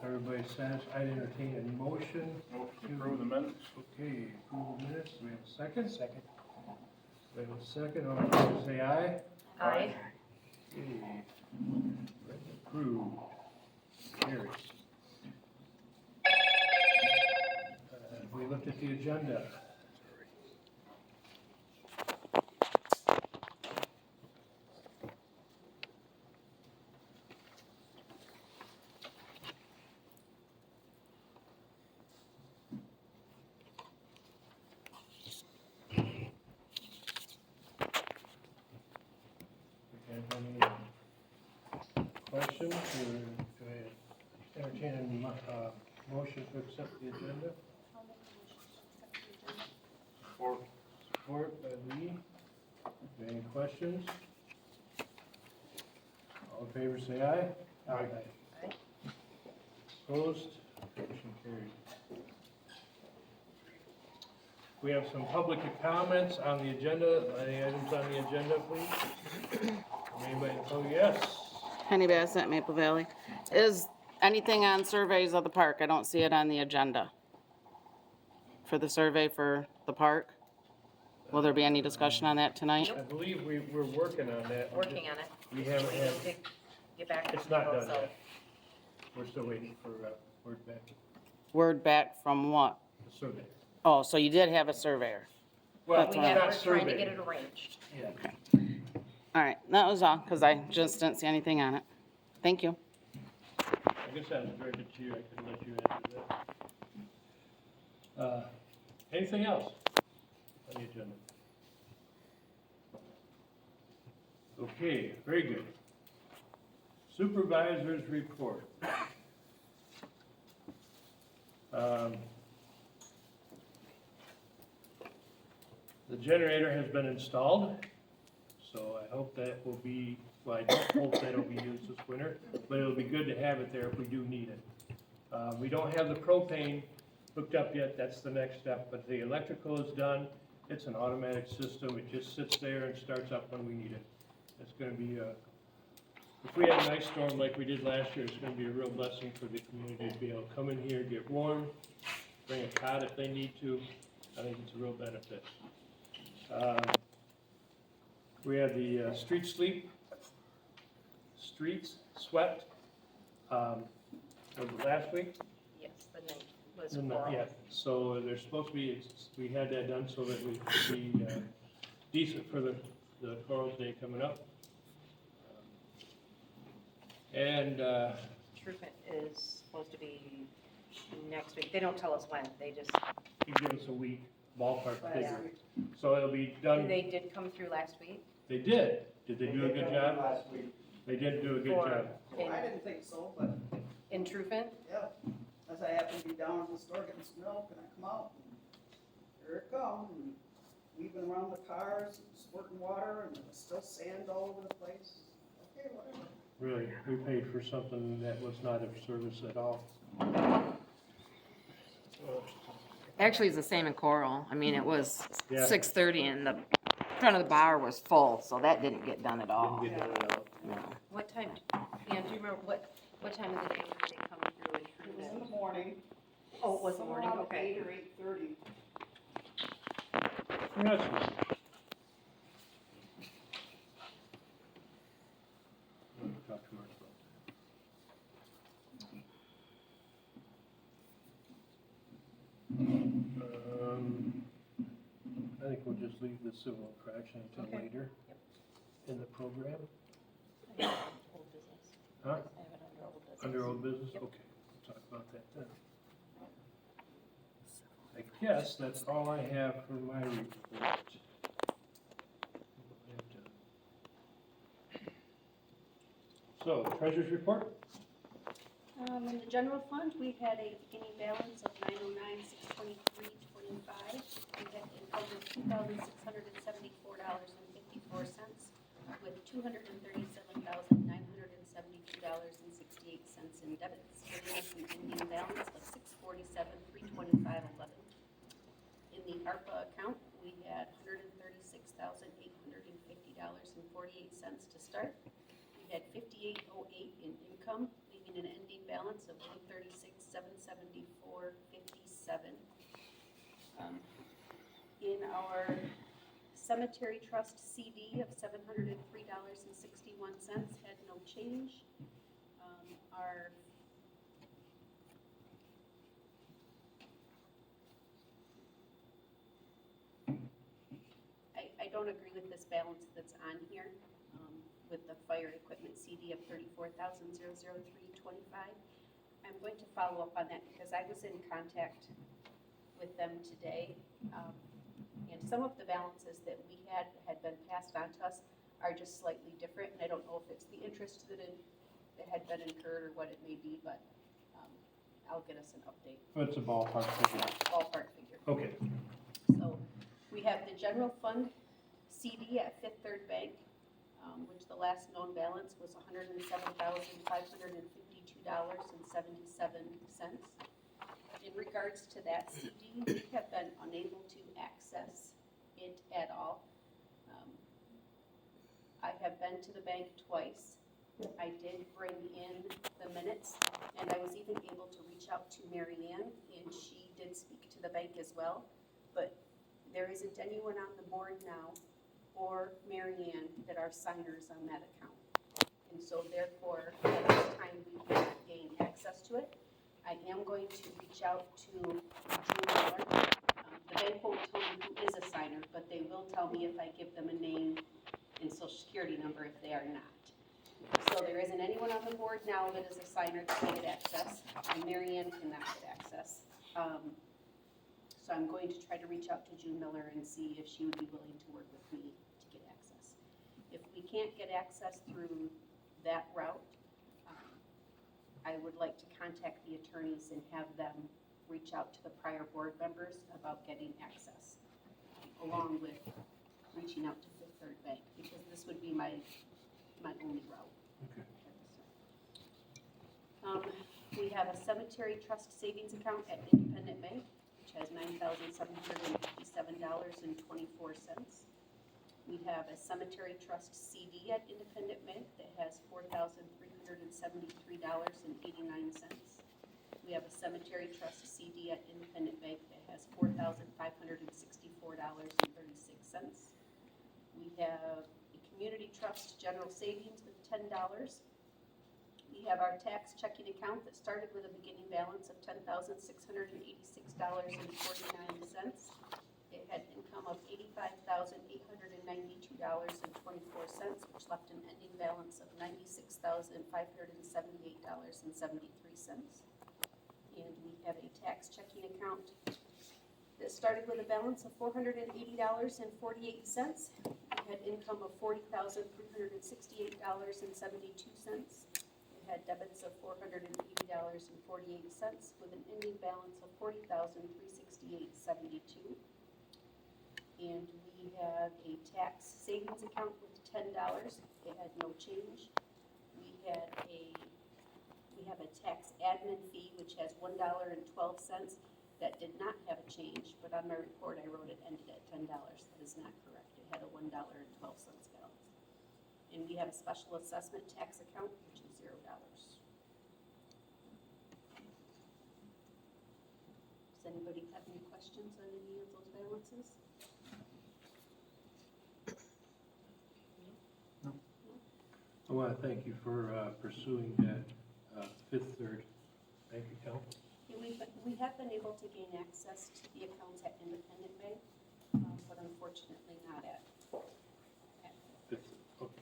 Everybody satisfied? I'd entertain a motion. Motion to approve the minutes. Okay, approve the minutes. Do we have a second? Second. We have a second. All in favor, say aye. Aye. Okay. Approved. Carries. We looked at the agenda. Have any questions or do I entertain a motion to accept the agenda? Support by Lee. Any questions? All in favor say aye. Aye. Opposed? Motion carried. We have some public comments on the agenda. Any items on the agenda, please? Anybody? Oh, yes. Penny Bassett, Maple Valley. Is anything on surveys of the park? I don't see it on the agenda. For the survey for the park? Will there be any discussion on that tonight? I believe we're working on that. Working on it. We haven't Waiting had, to get back. to it's not people, done so yet. We're still waiting for word back, Word back from what? the survey. Oh, so you did have a surveyor. Well, That's it's We fine. not we're trying to surveyed. get it arranged. Yeah. All right, that was all, because I just didn't see anything on it. Thank you. I guess that was directed to you, I could let you answer that. Anything else on the agenda? Okay, very good. Supervisors report. The generator has been installed, so I hope that will be, well, I don't hope that it'll be used this winter, but it'll be good to have it there if we do need it. We don't have the propane hooked up yet, that's the next step, but the electrical is done. It's an automatic system, it just sits there and starts up when we need it. It's gonna be if we had an ice storm like we did last year, it's gonna be a real blessing for the community to be able to come in here, get warm, bring a cot if they need to. I think it's a real benefit. We had the streets swept, was it last week? Yes, the night was No, oral. yeah, so there's supposed to be, we had that done so that we could be decent for the Corals Day coming up. And, Treatment is supposed to be next week. They don't tell us when, they just, he gave us a week ballpark Yeah. figure. So it'll be done, they did come through last week. they did they do a good job? Last week. They did do a good For- job. Well, I didn't think so, but, In Trufen, yeah, as I happened to be down at the store getting some milk, and I come out, and here it comes, and weaving around the cars, and squirting water, and there was still sand all over the place. Okay, whatever. Really, we paid for something that was not of service at all. Actually, it's the same in Coral. I mean, it was Yeah. 6:30 and the front of the bar was full, so that didn't get done at all. Didn't get done at all. No. what time, Ann, do you remember what time of the day were they coming through in It was in Trufen? the morning. Oh, it was the morning, Around okay. 8 or 8:30. That's nice. Talk to Mark about I think we'll just leave the civil infraction until Okay. later in the program. I have it under old business. Huh? I have it under old business. Under old business? Yep. Okay, we'll talk about that then. I guess that's all I have for my report. So, treasurer's report? In the general fund, we had a beginning balance of $909,623.25. We had income of $2,674.54, with $237,972.68 in debits, giving us an ending balance of $647,325.11. In the ARPA account, we had $136,850.48 to start. We had $58.08 in income, leaving an ending balance of $136,325.11. Our cemetery trust CD of $703.61 had no change. Our I don't agree with this balance that's on here, with the fire equipment CD of $34,003.25. I'm going to follow up on that because I was in contact with them today. And some of the balances that we had been passed on to us are just slightly different. And I don't know if it's the interest that had been incurred or what it may be, but I'll get us an update, What's a ballpark figure? ballpark figure. Okay, So we have the general fund CD at Fifth Third Bank, which the last known balance was $107,552.77. In regards to that CD, we have been unable to access it at all. I have been to the bank twice. I did bring in the minutes, and I was even able to reach out to Mary Ann, and she did speak to the bank as well. But there isn't anyone on the board now, or Mary Ann, that are signers on that account. And so therefore, at this time, we cannot gain access to it. I am going to reach out to June Miller. The bank won't tell me who is a signer, but they will tell me if I give them a name and social security number if they are not. So there isn't anyone on the board now that is a signer that can get access, and Mary Ann cannot get access. So I'm going to try to reach out to June Miller and see if she would be willing to work with me to get access. If we can't get access through that route, I would like to contact the attorneys and have them reach out to the prior board members about getting access, along with reaching out to Fifth Third Bank, because this would be my only route. okay. We have a cemetery trust savings account at Independent Bank, which has $9,757.24. We have a cemetery trust CD at Independent Bank that has $4,373.89. We have a cemetery trust CD at Independent Bank that has $4,564.36. We have a community trust general savings with $10. We have our tax checking account that started with a beginning balance of $10,686.49. It had income of $85,892.24, which left an ending balance of $96,578.73. And we have a tax checking account that started with a balance of $480.48. It had income of $40,368.72. It had debits of $480.48 with an ending balance of $40,368.72. And we have a tax savings account with $10. It had no change. We have a tax admin fee, which has $1.12. That did not have a change, but on my report, I wrote it ended at $10. That is not correct. It had a $1.12 balance. And we have a special assessment tax account, which is $0. Does anybody have any questions on any of those balances? I want to thank you for pursuing that Fifth Third bank account. Yeah, we have been able to gain access to the accounts at Independent Bank, but unfortunately not at Fifth, okay.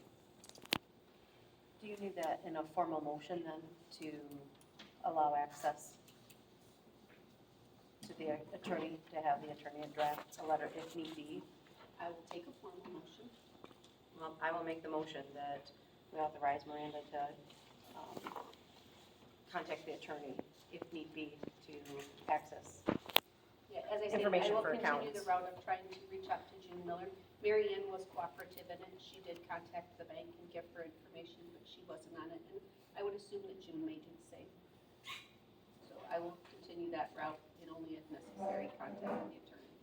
Do you need that in a formal motion then to allow access to the attorney, to have the attorney draft a letter if need be? I will take a formal motion. Well, I will make the motion that we authorize Miranda to contact the attorney if need be to access. Yeah, as I said, I Information will for continue accounts. the route of trying to reach out to June Miller. Mary Ann was cooperative in it. She did contact the bank and give her information, but she wasn't on it. And I would assume that June may do the same. So I will continue that route and only if necessary contact the attorney.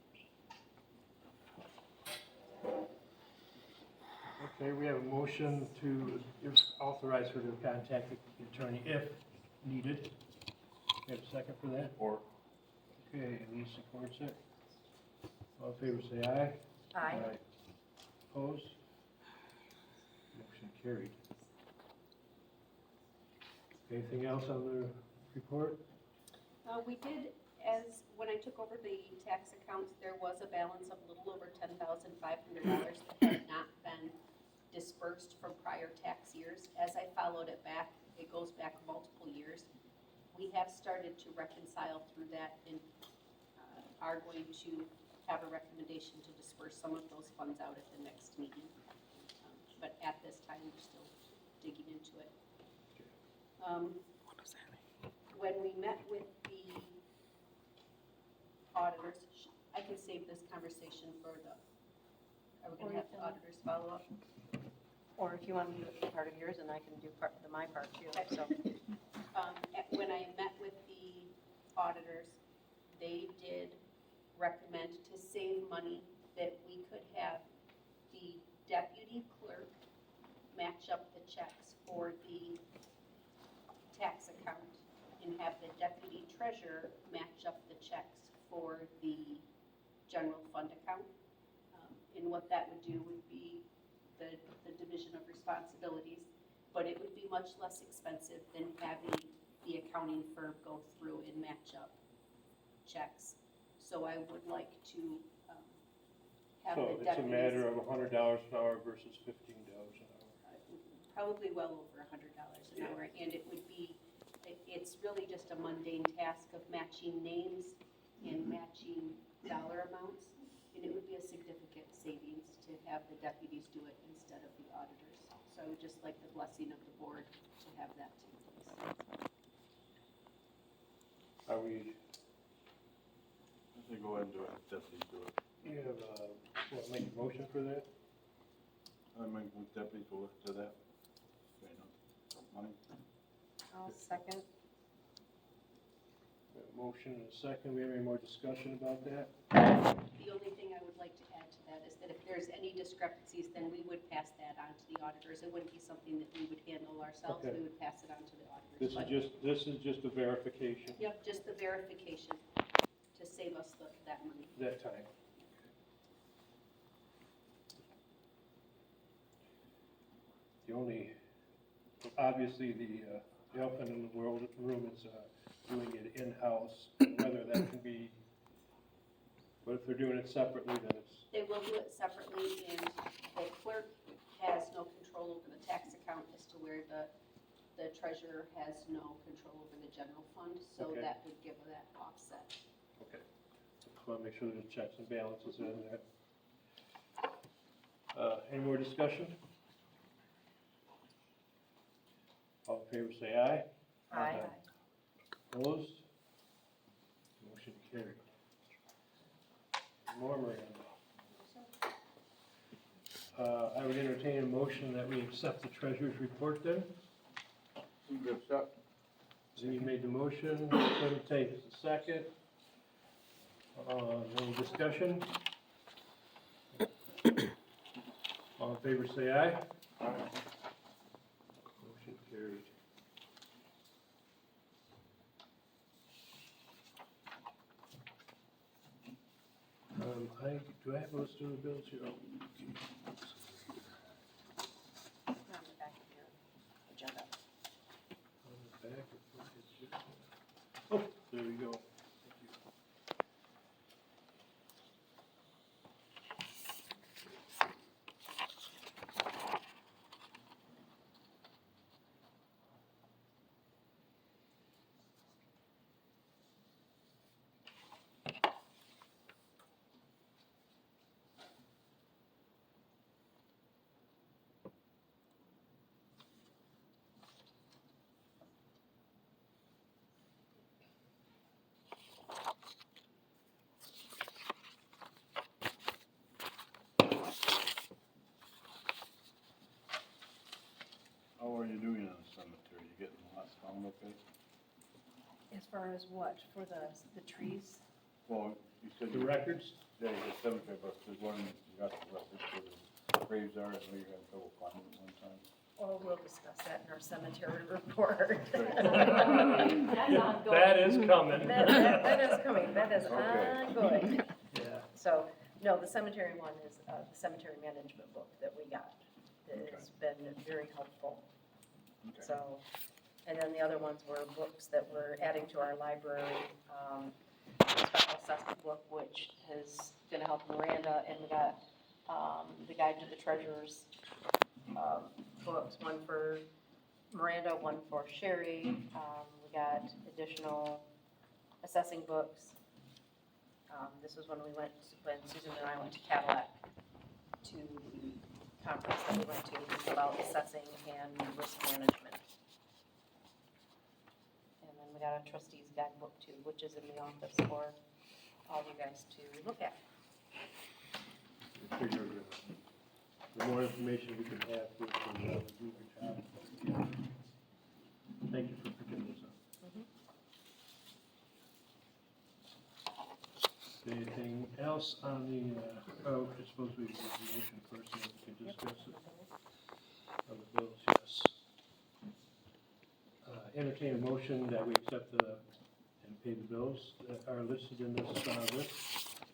Okay, we have a motion to authorize her to contact the attorney if needed. You have a second for that? Or Okay, Lee supports it. All in favor, say aye. Aye. Opposed? Motion carried. Anything else on the report? We did, when I took over the tax accounts, there was a balance of a little over $10,500 that had not been dispersed from prior tax years. As I followed it back, it goes back multiple years. We have started to reconcile through that and are going to have a recommendation to disperse some of those funds out at the next meeting. But at this time, we're still digging into it. When we met with the auditors, I can save this conversation for are we gonna have the auditors follow up? Or if you want to do part of yours, and I can do my part too, Okay. so. When I met with the auditors, they did recommend to save money that we could have the deputy clerk match up the checks for the tax account and have the deputy treasurer match up the checks for the general fund account. And what that would do would be the division of responsibilities, but it would be much less expensive than having the accounting firm go through and match up checks. So I would like to have So the it's a deputies. matter of $100 an hour versus $15 an hour. Probably well over $100 an hour, and it would be, it's really just a mundane task of matching names and matching dollar amounts, and it would be a significant savings to have the deputies do it instead of the auditors. So I would just like the blessing of the board to have that take place. Are we, I think go ahead and do it, deputies do it. you have, make a motion for that? I mean, with deputies go to that. Okay, no, money. I'll second. We have a motion and a second. We have any more discussion about that? The only thing I would like to add to that is that if there's any discrepancies, then we would pass that on to the auditors. It wouldn't be something that we would handle ourselves. Okay. We would pass it on to the auditors. This But- is just a verification Yep, just the verification to save us that money. that time. The only, obviously, the elephant in the room is doing it in-house, whether that can be, but if they're doing it separately, then it's, They will do it separately, and the clerk has no control over the tax account as to where the treasurer has no control over the general fund, so Okay. that would give that offset. okay. Just want to make sure there's checks and balances in there. Any more discussion? All in favor, say aye. Aye. Opposed? Motion carried. More, Miranda. I would entertain a motion that we accept the treasurer's report then. Good stuff. Zee made the motion, Tim takes the second. Any discussion? All in favor, say aye. Motion carried. Do I have a list of the bills here? On the back of your agenda. On the back, oh, there we go. Thank you. How are you doing in the cemetery? You getting lots found okay? As far as what, for the trees? Well, you said The you, records? yeah, you got cemetery, but there's one, you got the records where the graves are, I know you had trouble finding it one time. Oh, we'll discuss that in our cemetery report. That is coming. That is coming, that is Okay. ongoing. Yeah. So, No, the cemetery one is the cemetery management book that we got. That has been very helpful. Okay. So, and then the other ones were books that we're adding to our library. Special assessment book, which is gonna help Miranda, and we got, the Guide to the Treasurers, books, one for Miranda, one for Sherry. We got additional assessing books. This was when Susan and I went to Cadillac to the conference that we went to about assessing and risk management. And then we got a trustee's guidebook too, which is in the office for all you guys to look at. I figure the more information we can have, we can do your job. Thank you for picking this up. Anything else on the, it's supposed to be a motion first, and then we can discuss it. On the bills, yes. Entertain a motion that we accept and pay the bills that are listed in this list.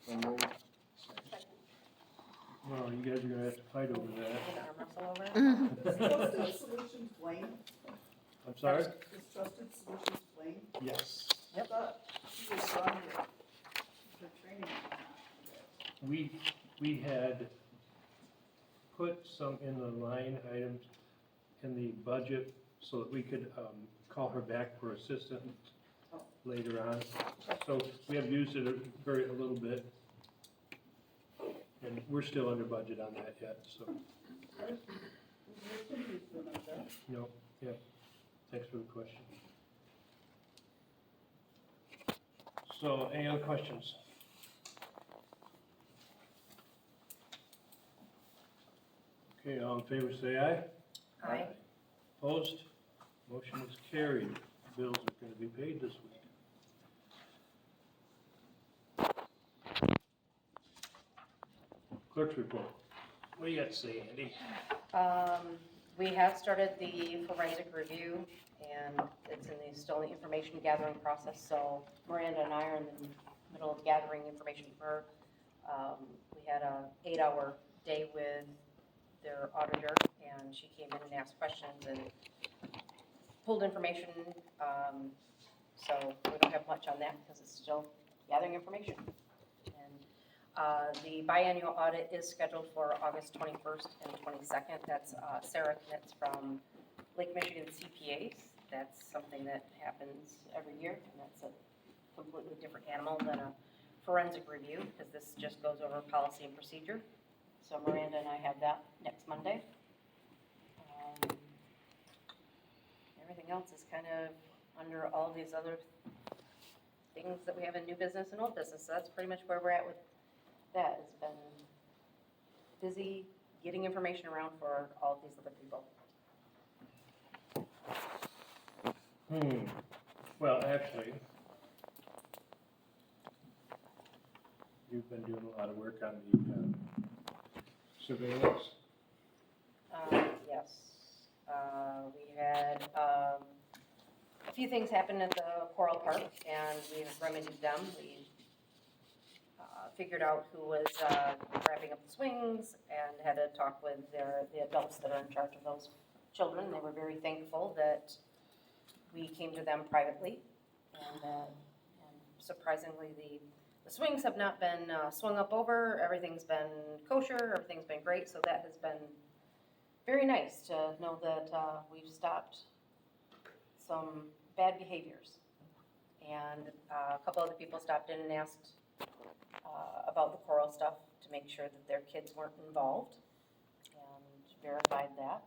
So moved. Well, you guys are gonna have to fight over that. Arm wrestle over it? Is Trusted Solutions Blaine? I'm sorry? Is Trusted Solutions Blaine? Yes. I thought she was on the training. We had put some in the line items in the budget so that we could call her back for assistance later on. So we have used it a little bit. And we're still under budget on that yet, so, no, yeah, thanks for the question. So, any other questions? Okay, all in favor, say aye. Aye. Opposed? Motion is carried. Bills are gonna be paid this week. Clerk's report. What do you got to say, Andy? We have started the forensic review, and it's in the, still in the information gathering process, so Miranda and I are in the middle of gathering information for her. We had a 8-hour day with their auditor, and she came in and asked questions and pulled information, so we don't have much on that because it's still gathering information. The biannual audit is scheduled for August 21st and 22nd. That's Sarah Knitz from Lake Michigan CPAs. That's something that happens every year, and that's a completely different animal than a forensic review, because this just goes over policy and procedure. So Miranda and I have that next Monday. Everything else is kind of under all these other things that we have in new business and old business. So that's pretty much where we're at with that. Has been busy getting information around for all of these other people. Well, actually, you've been doing a lot of work on the surveillance. Yes. We had a few things happen at the Coral Park, and we've remedied them. We figured out who was wrapping up the swings and had a talk with the adults that are in charge of those children. They were very thankful that we came to them privately, and surprisingly, the swings have not been swung up over. Everything's been kosher. Everything's been great. So that has been very nice to know that we've stopped some bad behaviors. And a couple other people stopped in and asked about the coral stuff to make sure that their kids weren't involved, and verified that.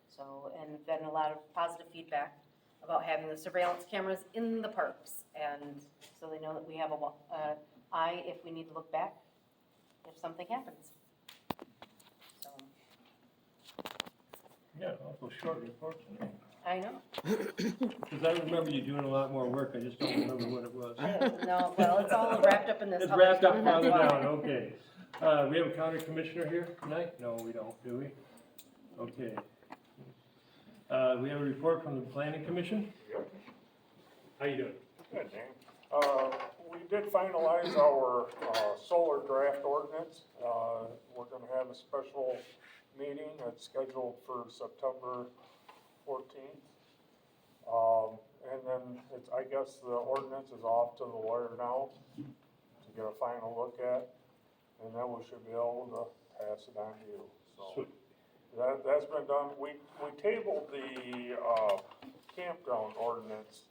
So, and been a lot of positive feedback about having the surveillance cameras in the parks, and so they know that we have a eye if we need to look back if something happens. So, Yeah, awful short report tonight. I know. Because I remember you doing a lot more work, I just don't remember what it was. No, well, it's all wrapped up in this. It's other wrapped up stuff, farther that's why. down, okay. We have a county commissioner here tonight? No, we don't, do we? Okay. We have a report from the planning commission? How you doing? Good, Dan. We did finalize our, solar draft ordinance. We're gonna have a special meeting that's scheduled for September 14th. And then it's, I guess the ordinance is off to the lawyer now to get a final look at, and then we should be able to pass it on to you, so. Sweet. That's been done. We tabled the, campground ordinance,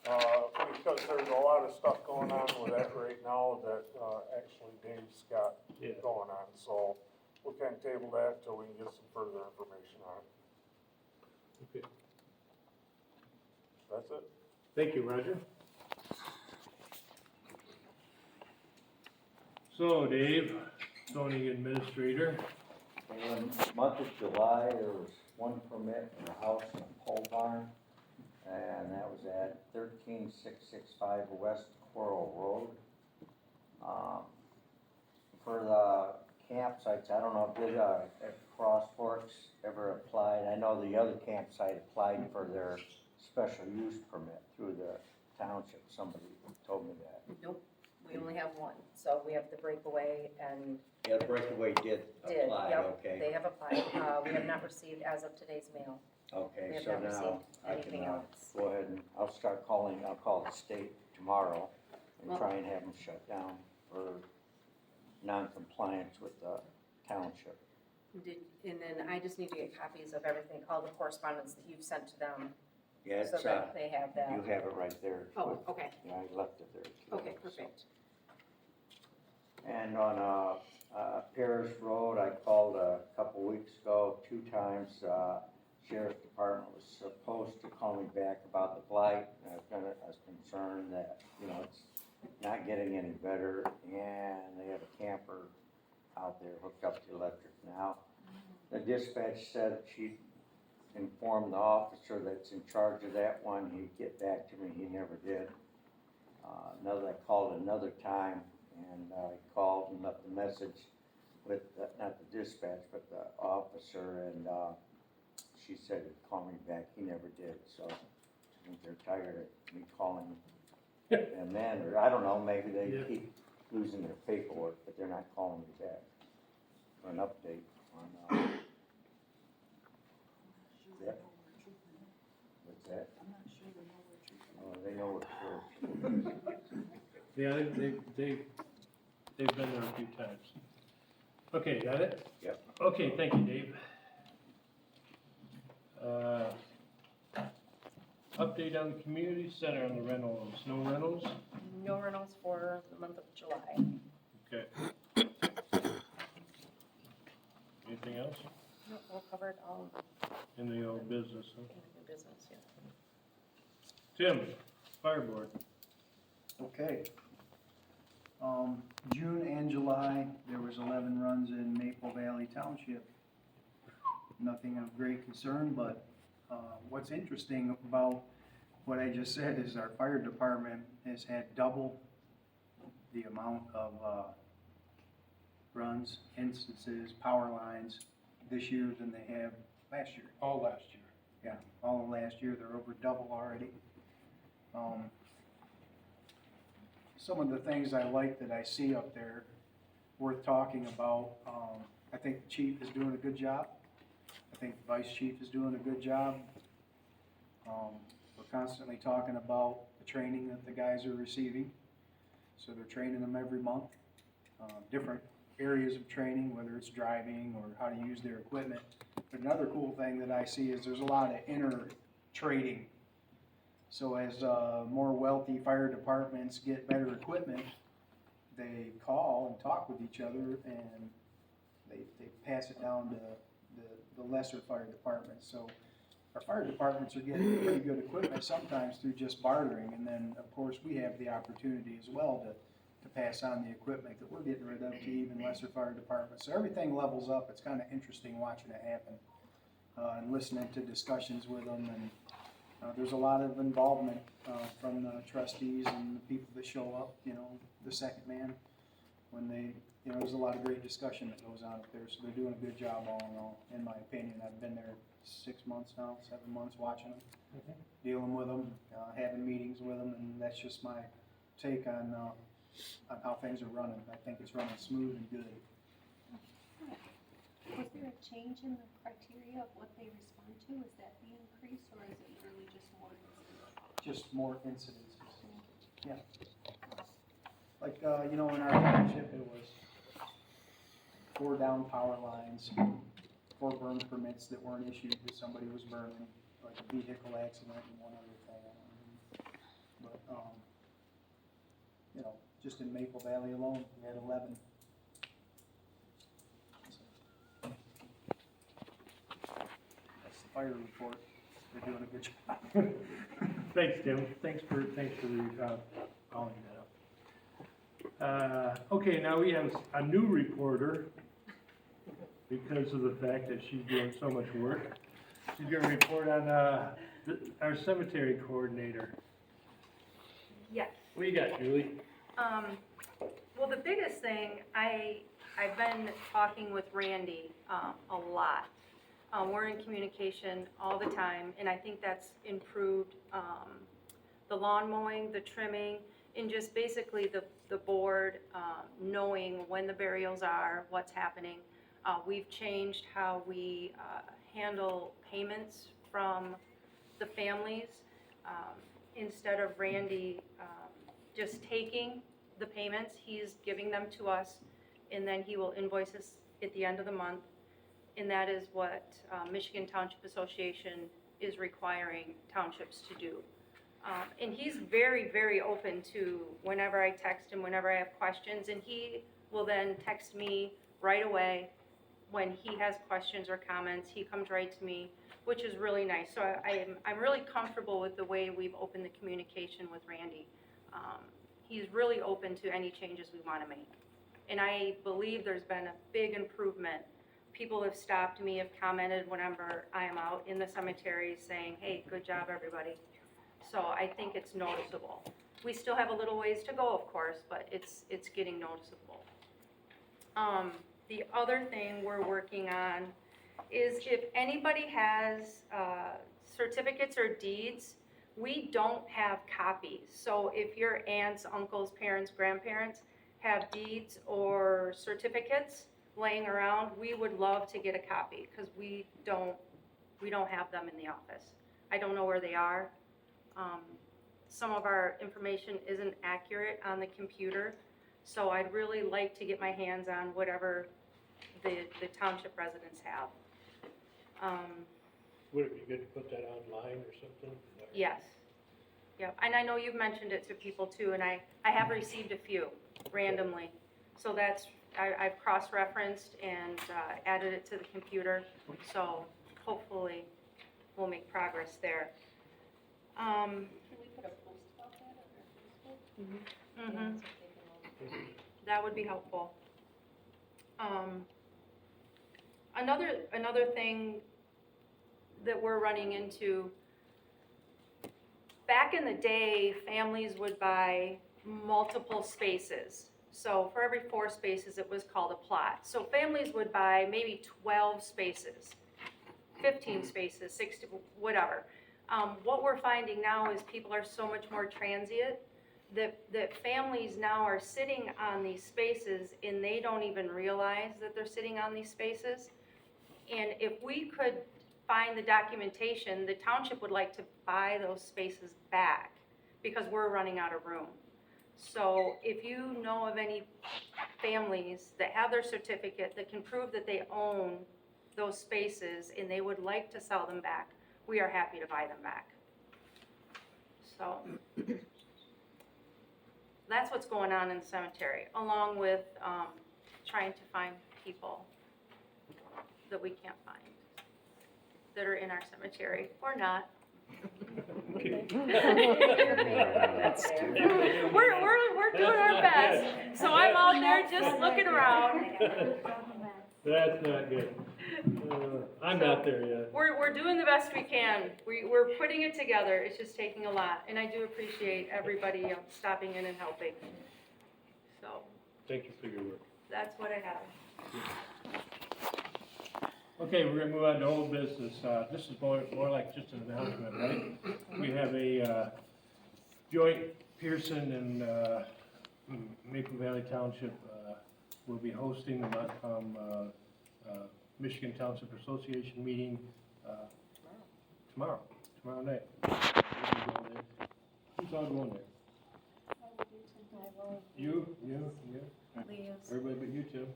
because there's a lot of stuff going on with that right now that, actually Dave's got Yeah. going on, so we can table that till we can get some further information on it. Okay. That's it. Thank you, Roger. So Dave, zoning administrator, In the month of July, there was one permit in a house in Pole Barn, and that was at 13665 West Coral Road. For the campsites, I don't know, if Cross Forks ever applied? I know the other campsite applied for their special use permit through the township, somebody told me that. Nope, we only have one, so we have the breakaway and Yeah, the breakaway did did, apply, yep, okay, they have applied. We have not received, as of today's mail, we okay, have so not now received I anything can, else. go ahead and, I'll start calling, I'll call the state tomorrow and Well- try and have them shut down for non-compliance with the township. And then I just need to get copies of everything, all the correspondence that you've sent to them, Yeah, so it's, that they have that. you have it right there. Oh, okay, Yeah, I left it there. too, okay, so. perfect. And on, Paris Road, I called a couple weeks ago, 2 times, Sheriff's Department was supposed to call me back about the blight. I was concerned that, it's not getting any better, and they have a camper out there hooked up to electric now. The dispatch said that she'd inform the officer that's in charge of that one, he'd get back to me, he never did. I called another time, and I called and left a message with, not the dispatch, but the officer, and, she said he'd call me back, he never did, so I think they're tired of me calling them then, or I don't know, maybe they Yeah. keep losing their paperwork, but they're not calling me back for an update on, that. What's that? Oh, they know what yeah, they've been there a few times. Okay, got it? Yep. Okay, thank you, Dave. Update on the community center on the rentals, no rentals? No rentals for the month of July. Okay. Anything else Nope, we'll cover it all in the old business, huh? in the business, yeah. Tim, fire board. Okay. June and July, there was 11 runs in Maple Valley Township. Nothing of great concern, but what's interesting about what I just said is our fire department has had double the amount of runs, instances, power lines this year than they have last year. All last year. Yeah, all of last year, they're over double already. Some of the things I like that I see up there worth talking about, I think the chief is doing a good job. I think the vice chief is doing a good job. We're constantly talking about the training that the guys are receiving. So they're training them every month, different areas of training, whether it's driving or how to use their equipment. But another cool thing that I see is there's a lot of inner trading. So as more wealthy fire departments get better equipment, they call and talk with each other, and they pass it down to the lesser fire departments. So our fire departments are getting pretty good equipment sometimes through just bartering, and then, of course, we have the opportunity as well to pass on the equipment that we're getting rid of to even lesser fire departments. So everything levels up. It's kind of interesting watching it happen, and listening to discussions with them, and there's a lot of involvement from the trustees and the people that show up, the second man, when they, there's a lot of great discussion that goes on up there, so they're doing a good job all in all, in my opinion. I've been there 6 months now, 7 months watching them, dealing with them, having meetings with them, and that's just my take on how things are running. I think it's running smooth and good. Was there a change in the criteria of what they respond to? Is that the increase, or is it literally just more incidents? Just more incidences. Yeah. Like, you know, in our township, it was 4 down power lines, 4 burn permits that weren't issued because somebody was burning, like a vehicle accident and one other thing. But, you know, just in Maple Valley alone, we had 11. That's the fire report. They're doing a good job. Thanks, Tim. Thanks for calling that up. Okay, now we have a new reporter because of the fact that she's doing so much work. She's gonna report on, our cemetery coordinator. Yes. What you got, Julie? Well, the biggest thing, I've been talking with Randy, a lot. We're in communication all the time, and I think that's improved, the lawn mowing, the trimming, and just basically the board, knowing when the burials are, what's happening. We've changed how we, handle payments from the families. Instead of Randy, just taking the payments, he's giving them to us, and then he will invoice us at the end of the month. And that is what Michigan Township Association is requiring townships to do. And he's very, very open to whenever I text him, whenever I have questions, and he will then text me right away when he has questions or comments. He comes right to me, which is really nice. So I'm really comfortable with the way we've opened the communication with Randy. He's really open to any changes we want to make. And I believe there's been a big improvement. People have stopped me, have commented whenever I am out in the cemetery saying, hey, good job, everybody. So I think it's noticeable. We still have a little ways to go, of course, but it's getting noticeable. The other thing we're working on is if anybody has certificates or deeds, we don't have copies. So if your aunts, uncles, parents, grandparents have deeds or certificates laying around, we would love to get a copy because we don't have them in the office. I don't know where they are. Some of our information isn't accurate on the computer, so I'd really like to get my hands on whatever the township residents have. Would it be good to put that online or something? Yes. Yep, and I know you've mentioned it to people too, and I have received a few randomly. So that's, I've cross-referenced and added it to the computer, so hopefully we'll make progress there. Can we put a post about that on our Facebook? That would be helpful. Another thing that we're running into, back in the day, families would buy multiple spaces. So for every 4 spaces, it was called a plot. So families would buy maybe 12 spaces, 15 spaces, 60, whatever. What we're finding now is people are so much more transient that families now are sitting on these spaces and they don't even realize that they're sitting on these spaces. And if we could find the documentation, the township would like to buy those spaces back because we're running out of room. So if you know of any families that have their certificate that can prove that they own those spaces and they would like to sell them back, we are happy to buy them back. So that's what's going on in the cemetery, along with trying to find people that we can't find that are in our cemetery or not. We're doing our best. So I'm out there just looking around. That's not good. I'm not there yet. We're doing the best we can. We're putting it together. It's just taking a lot. And I do appreciate everybody stopping in and helping. So Thank you for your work. that's what I have. Okay, we're gonna move on to old business. This is more like just an announcement, right? We have a joint Pearson and Maple Valley Township will be hosting the Michigan Township Association meeting tomorrow night. Who's all going there? You, everybody but you two.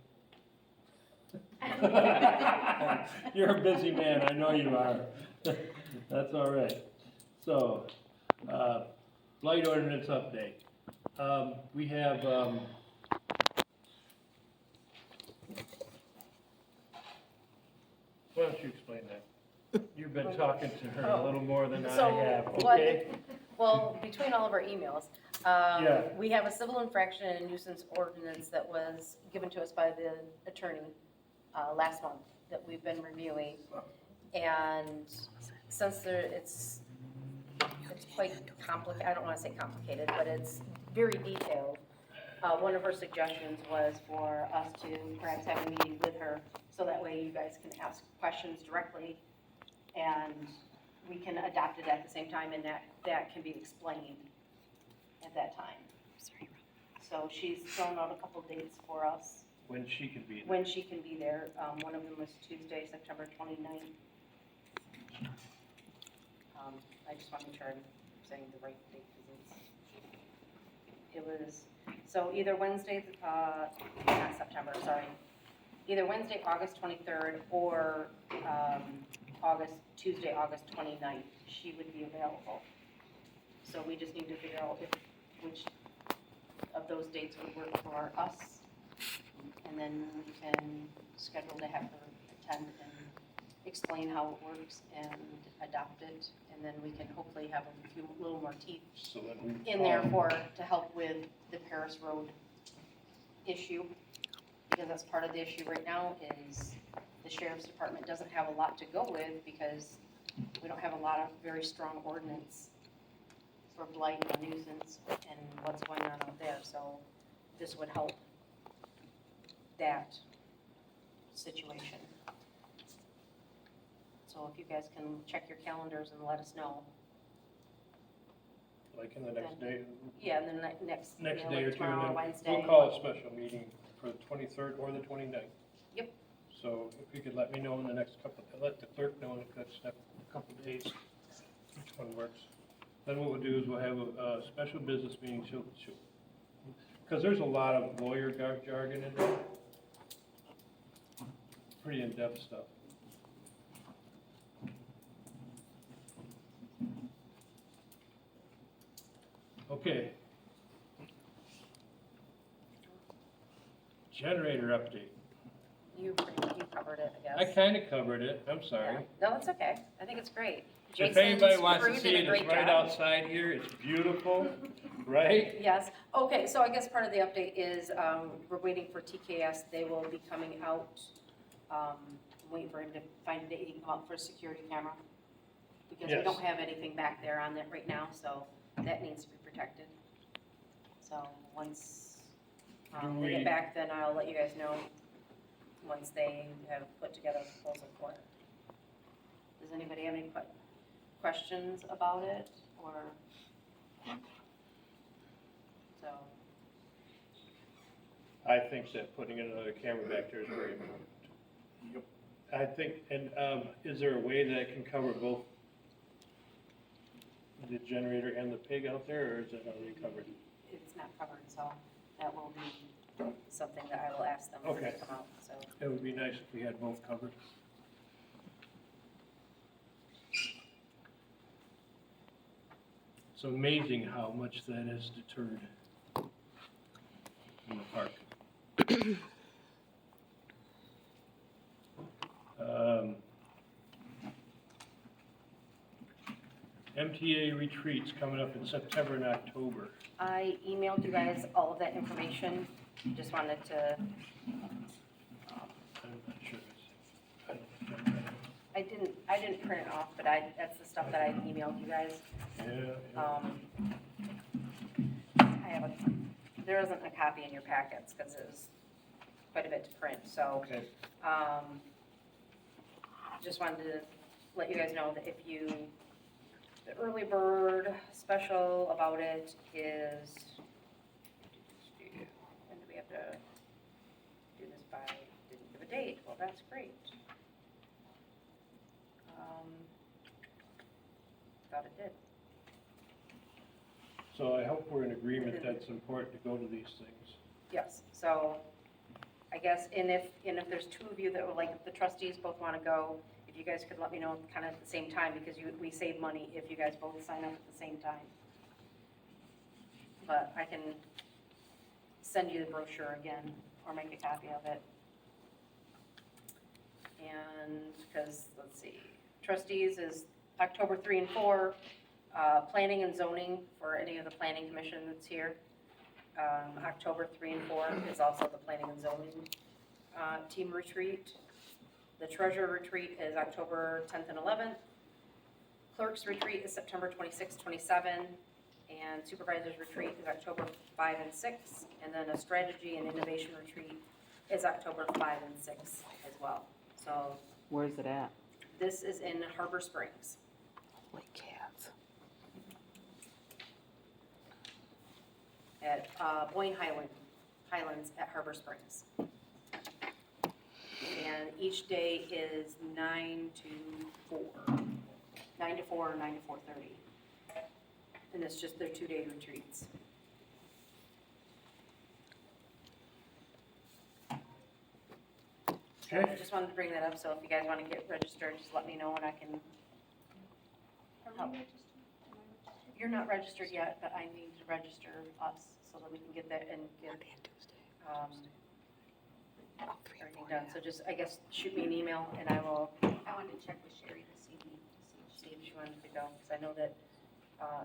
You're a busy man, I know you are. That's all right. So, blight ordinance update. We have, why don't you explain that? You've been talking to her a little more than I So, have, what- okay? Well, between all of our emails, Yeah. we have a civil infraction and nuisance ordinance that was given to us by the attorney last month that we've been reviewing. And since it's quite complicated, I don't want to say complicated, but it's very detailed. One of her suggestions was for us to perhaps have a meeting with her, so that way you guys can ask questions directly, and we can adopt it at the same time, and that can be explained at that time. So she's thrown out a couple dates for us, When she can be there. when she can be there. One of them was Tuesday, September 29th. I just want to make sure I'm saying the right date, because it was, so either Wednesday, not September, sorry. Either Wednesday, August 23rd, or Tuesday, August 29th, she would be available. So we just need to figure out which of those dates would work for us. And then we can schedule to have her attend and explain how it works and adopt it. And then we can hopefully have a little more teeth So that we. in there to help with the Paris Road issue. Because that's part of the issue right now is the sheriff's department doesn't have a lot to go with because we don't have a lot of very strong ordinance for blight and nuisance and what's going on out there. So this would help that situation. So if you guys can check your calendars and let us know. Like in the next day, Yeah, and then next, next you know, day or like two, tomorrow or and then Wednesday. we'll call a special meeting for the 23rd or the 29th. Yep. So if you could let me know in the next couple, let the clerk know in the next couple of days which one works. Then what we'll do is we'll have a special business meeting, because there's a lot of lawyer jargon in there. Pretty in-depth stuff. Okay. Generator update. You covered it, I I guess. kinda covered it, I'm Yeah. sorry. No, that's okay. I think it's great. If Jason anybody wants to Screw see did it, a great it's right job. outside here, it's beautiful, right? Yes, okay, so I guess part of the update is, we're waiting for TKS, they will be coming out, waiting for him to find a date he can come out for a security camera. Because we Yes. don't have anything back there on that right now, so that needs to be protected. So once, Do they we- get back, then I'll let you guys know, once they have put together a proposal for it. Does anybody have any questions about it, or? So, I think that putting another camera back there is very important. Yep. I think, and, is there a way that I can cover both the generator and the pig out there, or is it already covered? it's not covered, so that will be something that I will ask them when they Okay. come out, so. It would be nice if we had both covered. It's amazing how much that has deterred in the park. MTA retreats coming up in September and October. I emailed you guys all of that information, just wanted to, I'm not sure. I didn't print it off, but that's the stuff that I emailed you guys. Yeah. There isn't a copy in your packets, because it was quite a bit to print, so. Okay. Just wanted to let you guys know that if you, the early bird special about it is, when do we have to do this by? Didn't give a date, well, that's great. Thought it did. So I hope we're in agreement that it's important to go to these things. Yes, so I guess, and if there's two of you that would like, if the trustees both want to go, if you guys could let me know kind of at the same time, because we save money if you guys both sign up at the same time. But I can send you the brochure again, or make a copy of it. And, because, let's see, trustees is October 3 and 4, planning and zoning for any of the planning commission that's here. October 3 and 4 is also the planning and zoning team retreat. The treasurer retreat is October 10th and 11th. Clerks retreat is September 26th, 27th. And supervisors retreat is October 5 and 6. And then a strategy and innovation retreat is October 5 and 6 as well. So Where's it at? this is in Harbor Springs. Holy cats. At Boyne Highlands at Harbor Springs. And each day is 9 to 4, 9 to 4 or 9 to 4:30. And it's just their 2-day retreats. So I just wanted to bring that up, so if you guys want to get registered, just let me know and I can help. You're not registered yet, but I need to register us so that we can get that and get everything done. So just, I guess, shoot me an email and I will I wanted to check with Sherry this evening to see see if she wanted to go, because I know that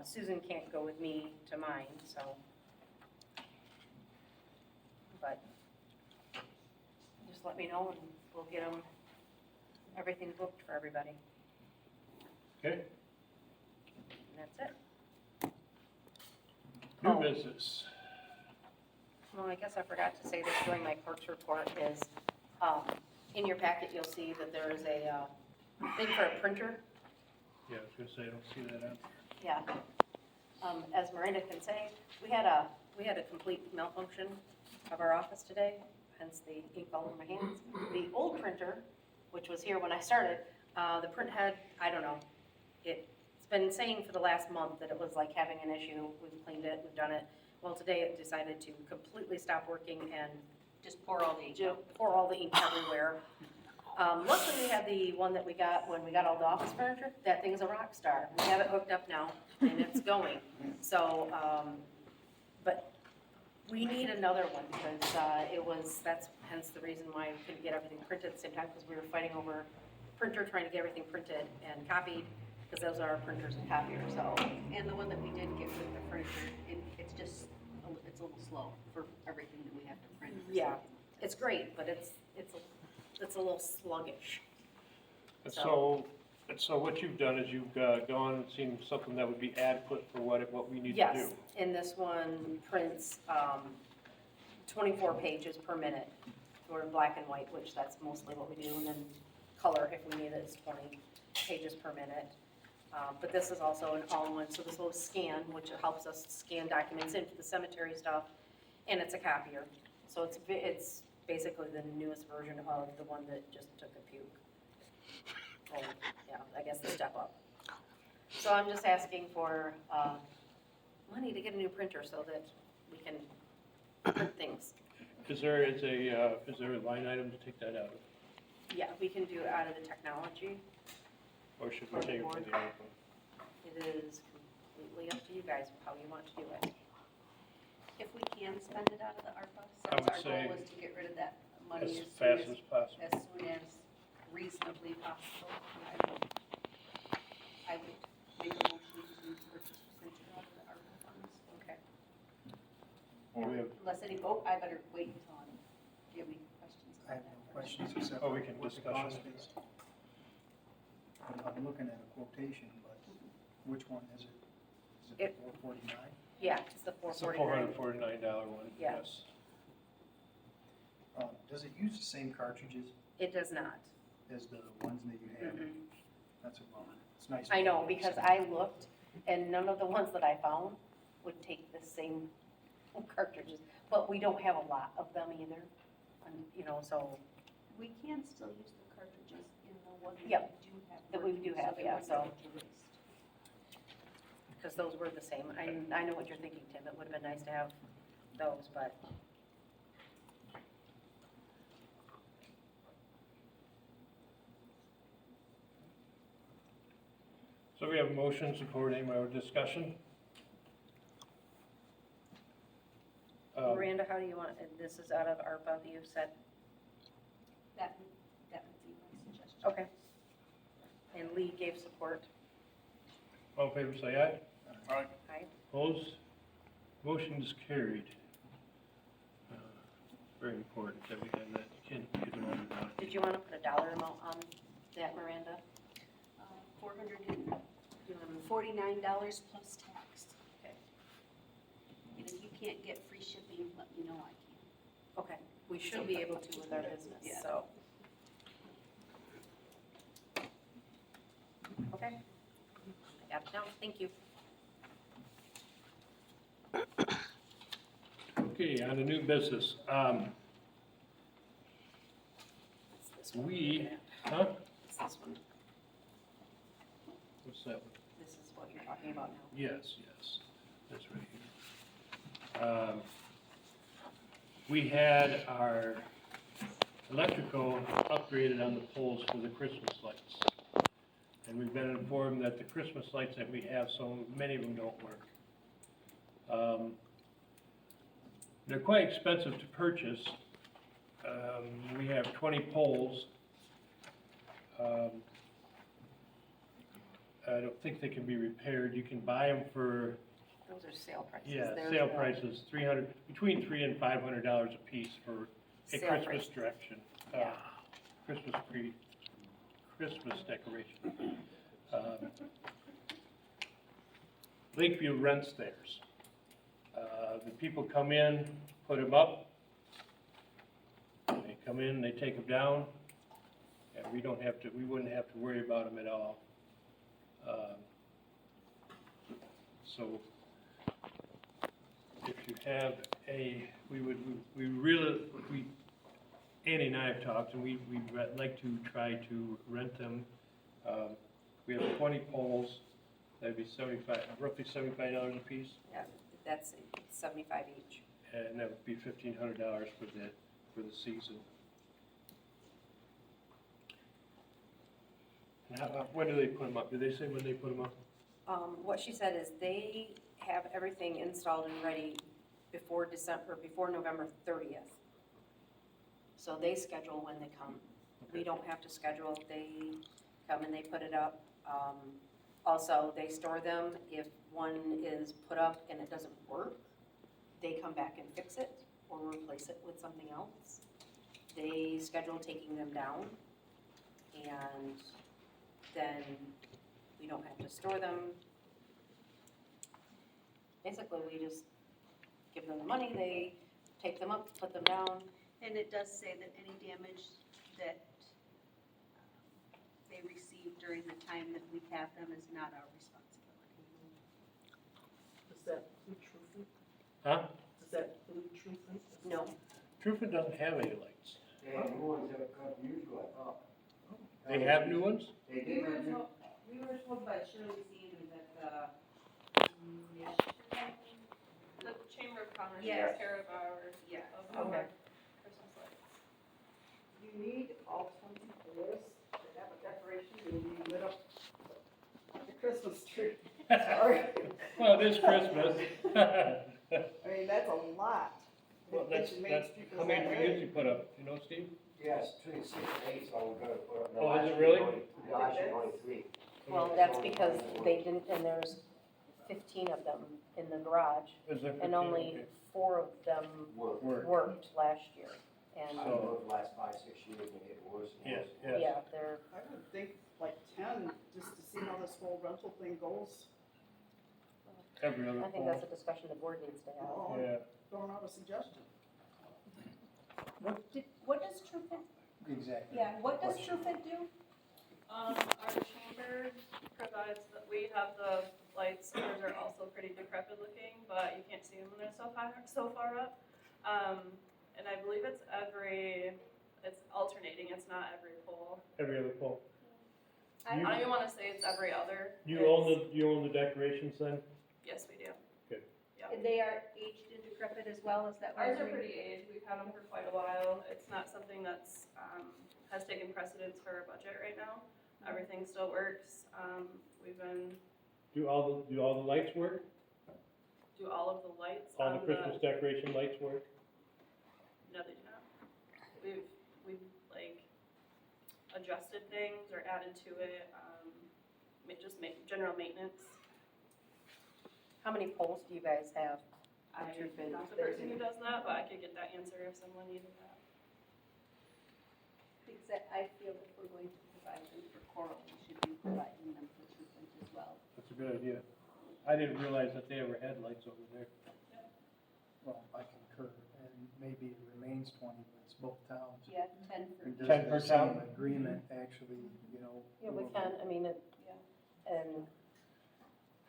Susan can't go with me to mine, so. But just let me know and we'll get everything booked for everybody. Okay, And that's it. new Oh. business. Well, I guess I forgot to say this during my clerk's report is, in your packet, you'll see that there is a thing for a printer. Yeah, I was gonna say, I don't see that out. Yeah. As Miranda can say, we had a complete malfunction of our office today, hence the ink all over my hands. The old printer, which was here when I started, the print head, I don't know. It's been saying for the last month that it was like having an issue. We've cleaned it, we've done it. Well, today it decided to completely stop working and just pour all the ink out. pour all the ink everywhere. Luckily, we had the one that we got when we got all the office furniture. That thing's a rock star. We have it hooked up now, and it's going. So, but we need another one because that's hence the reason why we couldn't get everything printed at the same time, because we were fighting over printer, trying to get everything printed and copied, because those are our printers and copiers, so. And the one that we did get with the furniture, it's just, it's a little slow for everything that we have to print. for Yeah, something. it's great, but it's a little sluggish. And so what you've done is you've gone and seen something that would be adequate for what we need to do. Yes, and this one prints 24 pages per minute. We're in black and white, which that's mostly what we do, and then color, if we need it, is 20 pages per minute. But this is also an all-in-one, so this will scan, which helps us scan documents into the cemetery stuff, and it's a copier. So it's basically the newest version of the one that just took a puke. And, yeah, I guess the step up. So I'm just asking for money to get a new printer so that we can print things. Is there a line item to take that out of? Yeah, we can do it out of the technology. Or should we take it from the ARPA? It is completely up to you guys how you want to do it. If we can spend it out of the ARPA, I would since our say goal is to get rid of that money As as fast soon as possible. as soon as reasonably possible, I would make a motion to purchase the printer out of the ARPA funds. Okay. We have- Unless I better wait until do you have any questions I about have that? no questions except Oh, we can what the discuss cost it. is. I'm looking at a quotation, but which one is it? Is it It- the 449? Yeah, it's the It's a $449. $449 one, Yeah. yes. Does it use the same cartridges It does not. as the ones that you have? Mm-mm. That's a bummer. It's nice. I know, because I looked And none of the ones that I found would take the same cartridges, but we don't have a lot of them either. And, you know, so, We can still use the cartridges in the one Yep, that we do have. that we working, do have, they yeah, won't so. get erased. because those were the same. I know what you're thinking, Tim, it would have been nice to have those, but. So we have a motion, support, any more discussion? Miranda, how do you want, this is out of ARPA, you said, That would be my suggestion. okay. And Lee gave support. All in favor, say aye. Aye. Opposed? Motion is carried. Very important that we have that, you can't get it on without. Did you want to put a dollar amount on that, Miranda? $449 plus tax. Okay. And if you can't get free shipping, let me know, I can. Okay, we should be able to with our business, Yeah. so. Okay. I got it down, thank you. Okay, on to new business. It's this one. We, huh? It's this one. What's that one? This is what you're talking about now. Yes, that's right here. We had our electrical upgraded on the poles for the Christmas lights. And we've been informed that the Christmas lights that we have, so many of them don't work. They're quite expensive to purchase. We have 20 poles. I don't think they can be repaired. You can buy them for, Those are sale prices. yeah, There's sale the prices, between $300 and $500 a piece for a sale Christmas prices. direction. Yeah. Christmas decoration. Lakeview rents theirs. The people come in, put them up. They come in, they take them down, and we wouldn't have to worry about them at all. So if you have Annie and I have talked, and we'd like to try to rent them. We have 20 poles, that'd be roughly $75 a piece, Yeah, that's 75 each. and that would be $1,500 for the season. And when do they put them up? Do they say when they put them up? What she said is they have everything installed and ready before November 30th. So they schedule when they come. We don't have to schedule, they come and they put it up. Also, they store them. If one is put up and it doesn't work, they come back and fix it or replace it with something else. They schedule taking them down, and then we don't have to store them. Basically, we just give them the money, they take them up, put them down. And it does say that any damage that they receive during the time that we have them is not our responsibility. Does that include Trufant? Huh? Does that include Trufant? No, Trufant doesn't have any lights. They have new ones that come usually. They have new ones? They We did. were told by Shirley Stevens that The Chamber of Commerce Yes. takes care of our, yeah. of Okay. our Christmas lights. You need all 20 poles to have a decoration to be lit up like a Christmas tree. Sorry. Well, it is Christmas. I mean, that's a lot. Well, It makes that's, people how many do we say, usually put up, you know, Steve? Yes, between 6 and 8 is all we're gonna put up. Oh, is it really? Last year, only 3. well, that's because they didn't, and there's 15 of them in the garage, Is there and 15? only Okay. 4 of them Work. worked last year. And, I don't know if the last 5, 6 years they get worse and Yes, worse. yes. yeah, they're, I would think like 10, just to see how this whole rental thing goes. Every other I think that's a discussion the board needs to have. Oh, Yeah. Throwing out a suggestion. What does Trufant, Exactly. yeah, what does Trufant do? Our chamber provides that we have the lights, ours are also pretty decrepit looking, but you can't see them when they're so far up. And I believe it's alternating, it's not every pole. Every other pole. I don't even wanna say it's every other. You own the decorations then? Yes, we do. And they are aged and decrepit as well, is that what Ours are you're- pretty aged, we've had them for quite a while. It's not something that's, has taken precedence for our budget right now. Everything still works. We've been, Do all the lights work? do all of the lights All the on Christmas decoration lights work? No, they do not. We've like adjusted things or added to it, general maintenance. How many poles do you guys have? I'm True fit. not the person who does that, but I could get that answer if someone needed that. Because I feel if we're going to provide them for Coral, we should be providing them for treatment as well. That's a good idea. I didn't realize that they ever had lights over there. Well, I concur, and maybe it remains 20, but it's both towns. Yeah, 10 for. And does 10 per the same town? agreement actually, you know? Yeah, we can, I mean,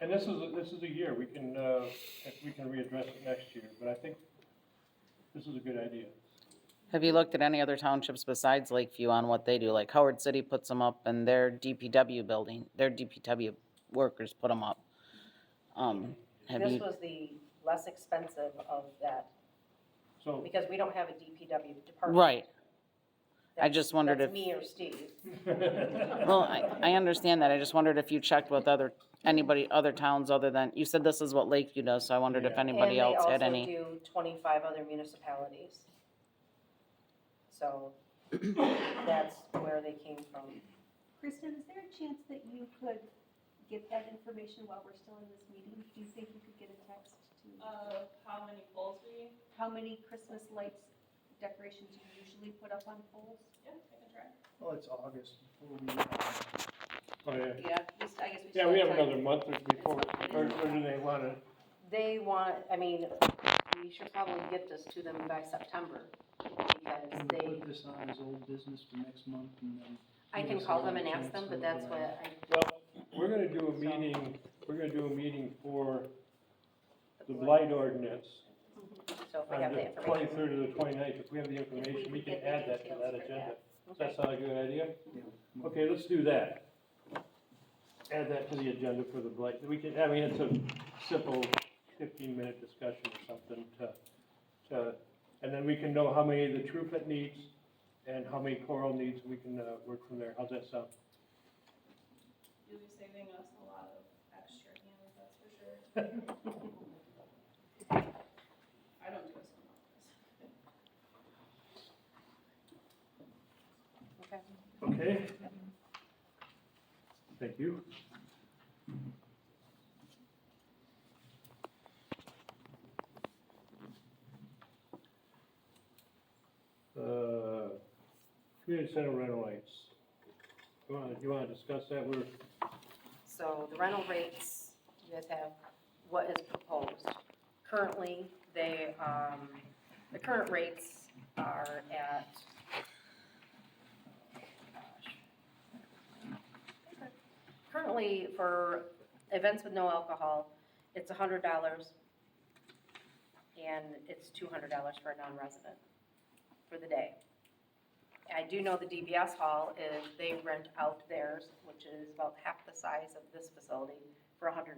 And this is a year, we can readdress it next year, but I think this is a good idea. Have you looked at any other townships besides Lakeview on what they do? Like Howard City puts them up in their DPW building, their DPW workers put them up. Have this you, was the less expensive of that, So, because we don't have a DPW department. right, I That's- just wondered that's if- me or Steve. well, I understand that, I just wondered if you checked with other towns other than, you said this is what Lakeview does, so I wondered if Yeah. anybody else had any. And they also do 25 other municipalities. So that's where they came from. Kristen, is there a chance that you could get that information while we're still in this meeting? Do you think you could get a text to How many poles we? how many Christmas lights decorations you usually put up on poles? Yeah, I can try. Well, it's August before we, oh, yeah. Yeah, I guess we Yeah, still we have have time. another month before, or do they wanna, They want, I mean, we should probably get this to them by September, because can we they, put this on as old business for next month and then? I give can us call them and another ask them, chance but to that's look what at it? well, we're gonna do a meeting for the blight ordinance so if we on have the the information. 23rd or the 29th. If we have the information, we can add that to that agenda. Does that sound like a good idea? Yeah. Okay, let's do that. Add that to the agenda for the blight. We can, I mean, it's a simple 15-minute discussion or something and then we can know how many the TrueFit needs and how many Coral needs. We can work from there. How's that sound? You'll be saving us a lot of extra hands, that's for sure. I don't do a son office. Okay. Okay. Thank you. Community center rental rates. You wanna discuss that? So the rental rates, you guys have what is proposed. Currently, the current rates are at, currently for events with no alcohol, it's $100, and it's $200 for a non-resident for the day. I do know the DBS hall is, they rent out theirs, which is about half the size of this facility, for $150.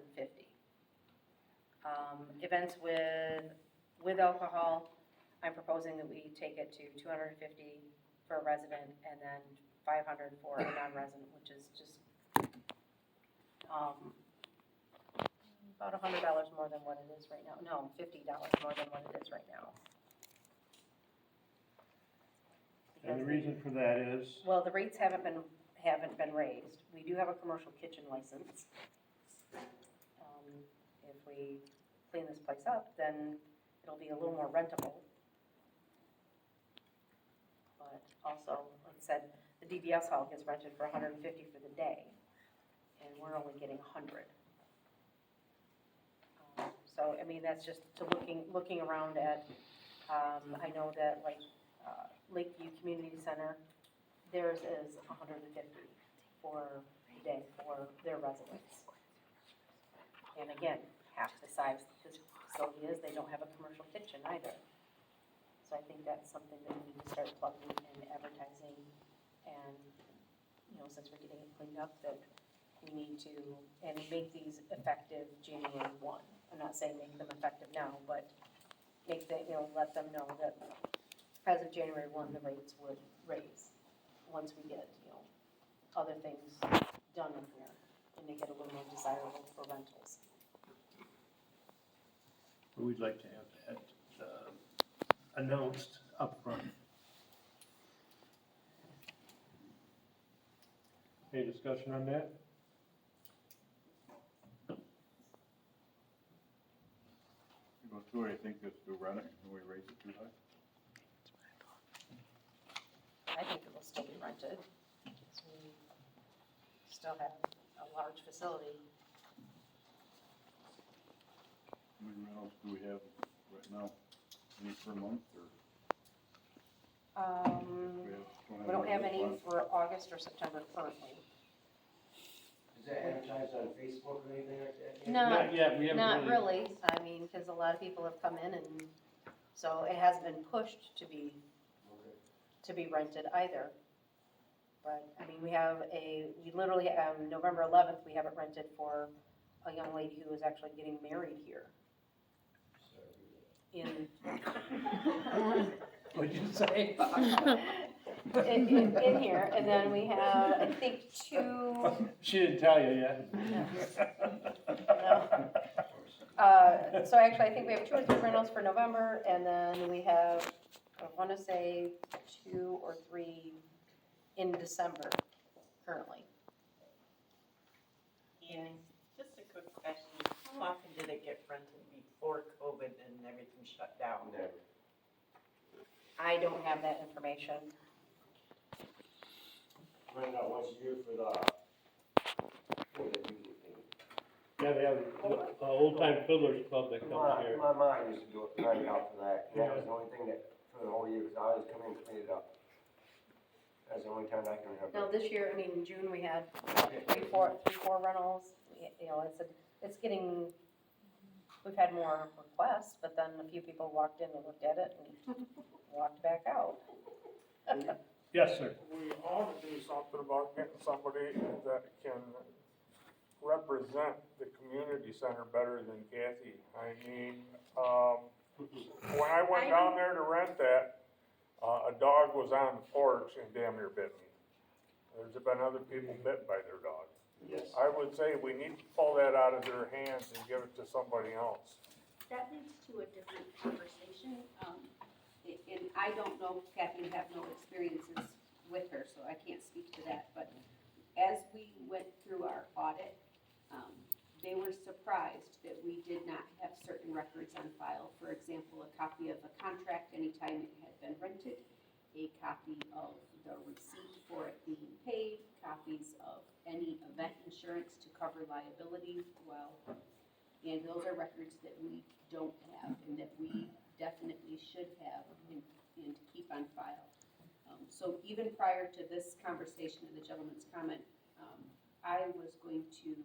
Events with alcohol, I'm proposing that we take it to $250 for a resident and then $500 for a non-resident, which is just, about $100 more than what it is right now. No, $50 more than what it is right now. And the reason for that is, Well, the rates haven't been raised. We do have a commercial kitchen license. If we clean this place up, then it'll be a little more rentable. But also, like I said, the DBS hall gets rented for $150 for the day, and we're only getting $100. So, I mean, that's just to looking around at, I know that like, Lakeview Community Center, theirs is $150 for the day for their residents. And again, half the size this facility is, they don't have a commercial kitchen either. So I think that's something that we need to start plugging and advertising. And, you know, since we're getting it cleaned up, that we need to, and make these effective January 1. I'm not saying make them effective now, but make the, you know, let them know that as of January 1, the rates would raise once we get, you know, other things done in here and make it a little more desirable for rentals. We'd like to have that announced upfront. Any discussion on that? You go through it, I think it's to run it, and we raise it too high. I think it will still be rented, because we still have a large facility. How many rentals do we have right now? Any per month, or? We don't have any for August or September currently. Is that advertised on Facebook or anything like that? Not yet, we haven't Not really, I mean, because a lot of people have come in and, so it hasn't been pushed to be rented either. But, I mean, we literally, November 11th, we have it rented for a young lady who is actually getting married here. In, What'd you say? in here, and then we have, I think, two, She didn't tell you yet. so actually, I think we have 2 or 3 rentals for November, and then we have, I want to say, 2 or 3 in December currently. And just a quick question, how often did it get rented before COVID and everything shut down? Never. I don't have that information. Rent out once a year for the music thing. Yeah, they have Old Time Fiddlers Club that comes here. My mom used to do it, rent out for that, and that was the only thing that, for the whole year, because I always come in and clean it up. That's the only time I can remember. Now, this year, I mean, in June, we had 3, 4 rentals. You know, it's getting, we've had more requests, but then a few people walked in and looked at it and walked back out. Yes, sir. We ought to do something about getting somebody that can represent the community center better than Kathy. I mean, when I went down there to rent that, a dog was on the porch and damn near bit me. There's been other people bit by their dog. Yes. I would say we need to pull that out of their hands and give it to somebody else. That leads to a different conversation, and I don't know, Kathy, you have no experiences with her, so I can't speak to that, but as we went through our audit, they were surprised that we did not have certain records on file. For example, a copy of a contract anytime it had been rented, a copy of the receipt for it being paid, copies of any event insurance to cover liability, and those are records that we don't have and that we definitely should have and keep on file. So even prior to this conversation and the gentleman's comment, I was going to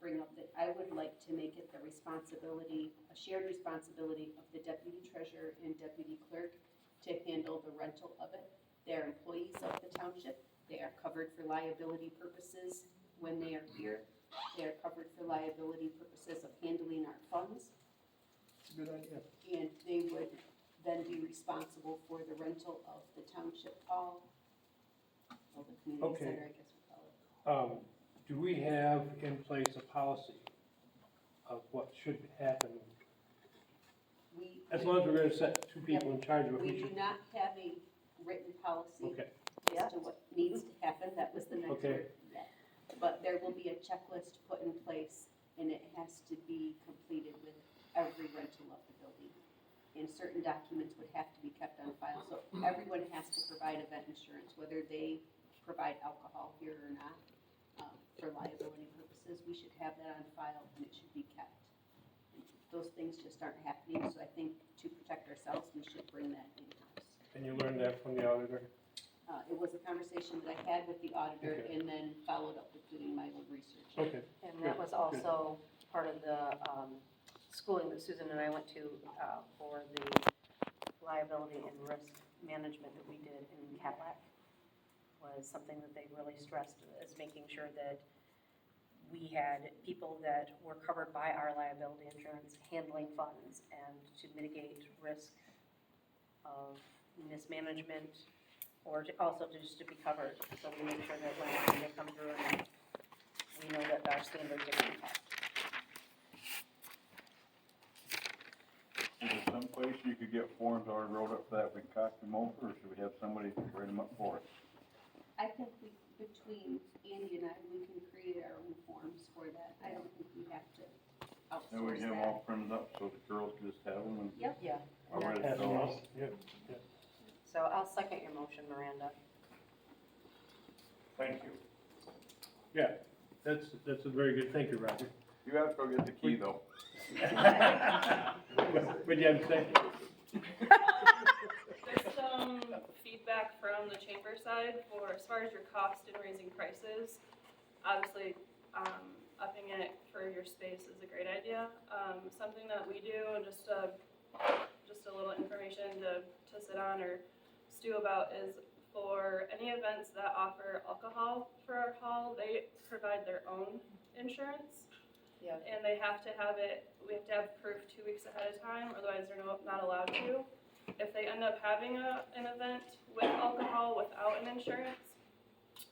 bring up that I would like to make it the responsibility, a shared responsibility of the deputy treasurer and deputy clerk to handle the rental of it. They're employees of the township. They are covered for liability purposes when they are here. They are covered for liability purposes of handling our funds. It's a good idea. And they would then be responsible for the rental of the township hall, or the community Okay. center, I guess we call it. Do we have in place a policy of what should happen? As long as we're gonna set 2 people in charge of it, We we do should. not have a written policy Okay, as to what needs to happen, that was the next Okay. word. But there will be a checklist put in place, and it has to be completed with every rental of the building. And certain documents would have to be kept on file, so everyone has to provide event insurance, whether they provide alcohol here or not. For liability purposes, we should have that on file, and it should be kept. Those things just aren't happening, so I think to protect ourselves, we should bring that in-house. and you learned that from the auditor? It was a conversation that I had with the auditor Okay. and then followed up with doing my own research. Okay, And that was also part of the schooling that Susan and I went to for the liability and risk management that we did in Cadillac was something that they really stressed, is making sure that we had people that were covered by our liability insurance handling funds and to mitigate risk of mismanagement, or also just to be covered, so we make sure that when they come through and we know that our standards are being met. Is there some place you could get forms already wrote up for that, we can copy them over, or should we have somebody write them up for us? I think between Andy and I, we can create our own forms for that. I don't think we have to And we outsource have them that. all printed up so the girls can just have them and Yep. Yeah. already Have fill them out. all. Yeah. So I'll second your motion, Miranda. Thank you. Yeah, that's a very good, thank you, Roger. You have to go get the key though. Would you have a second? There's some feedback from the chamber side for, as far as your cost in raising prices. Obviously, upping it for your space is a great idea. Something that we do, and just a little information to sit on or stew about, is for any events that offer alcohol for our hall, they provide their own insurance. Yeah. And they have to have it, we have to have proof 2 weeks ahead of time, otherwise they're not allowed to. If they end up having an event with alcohol without an insurance,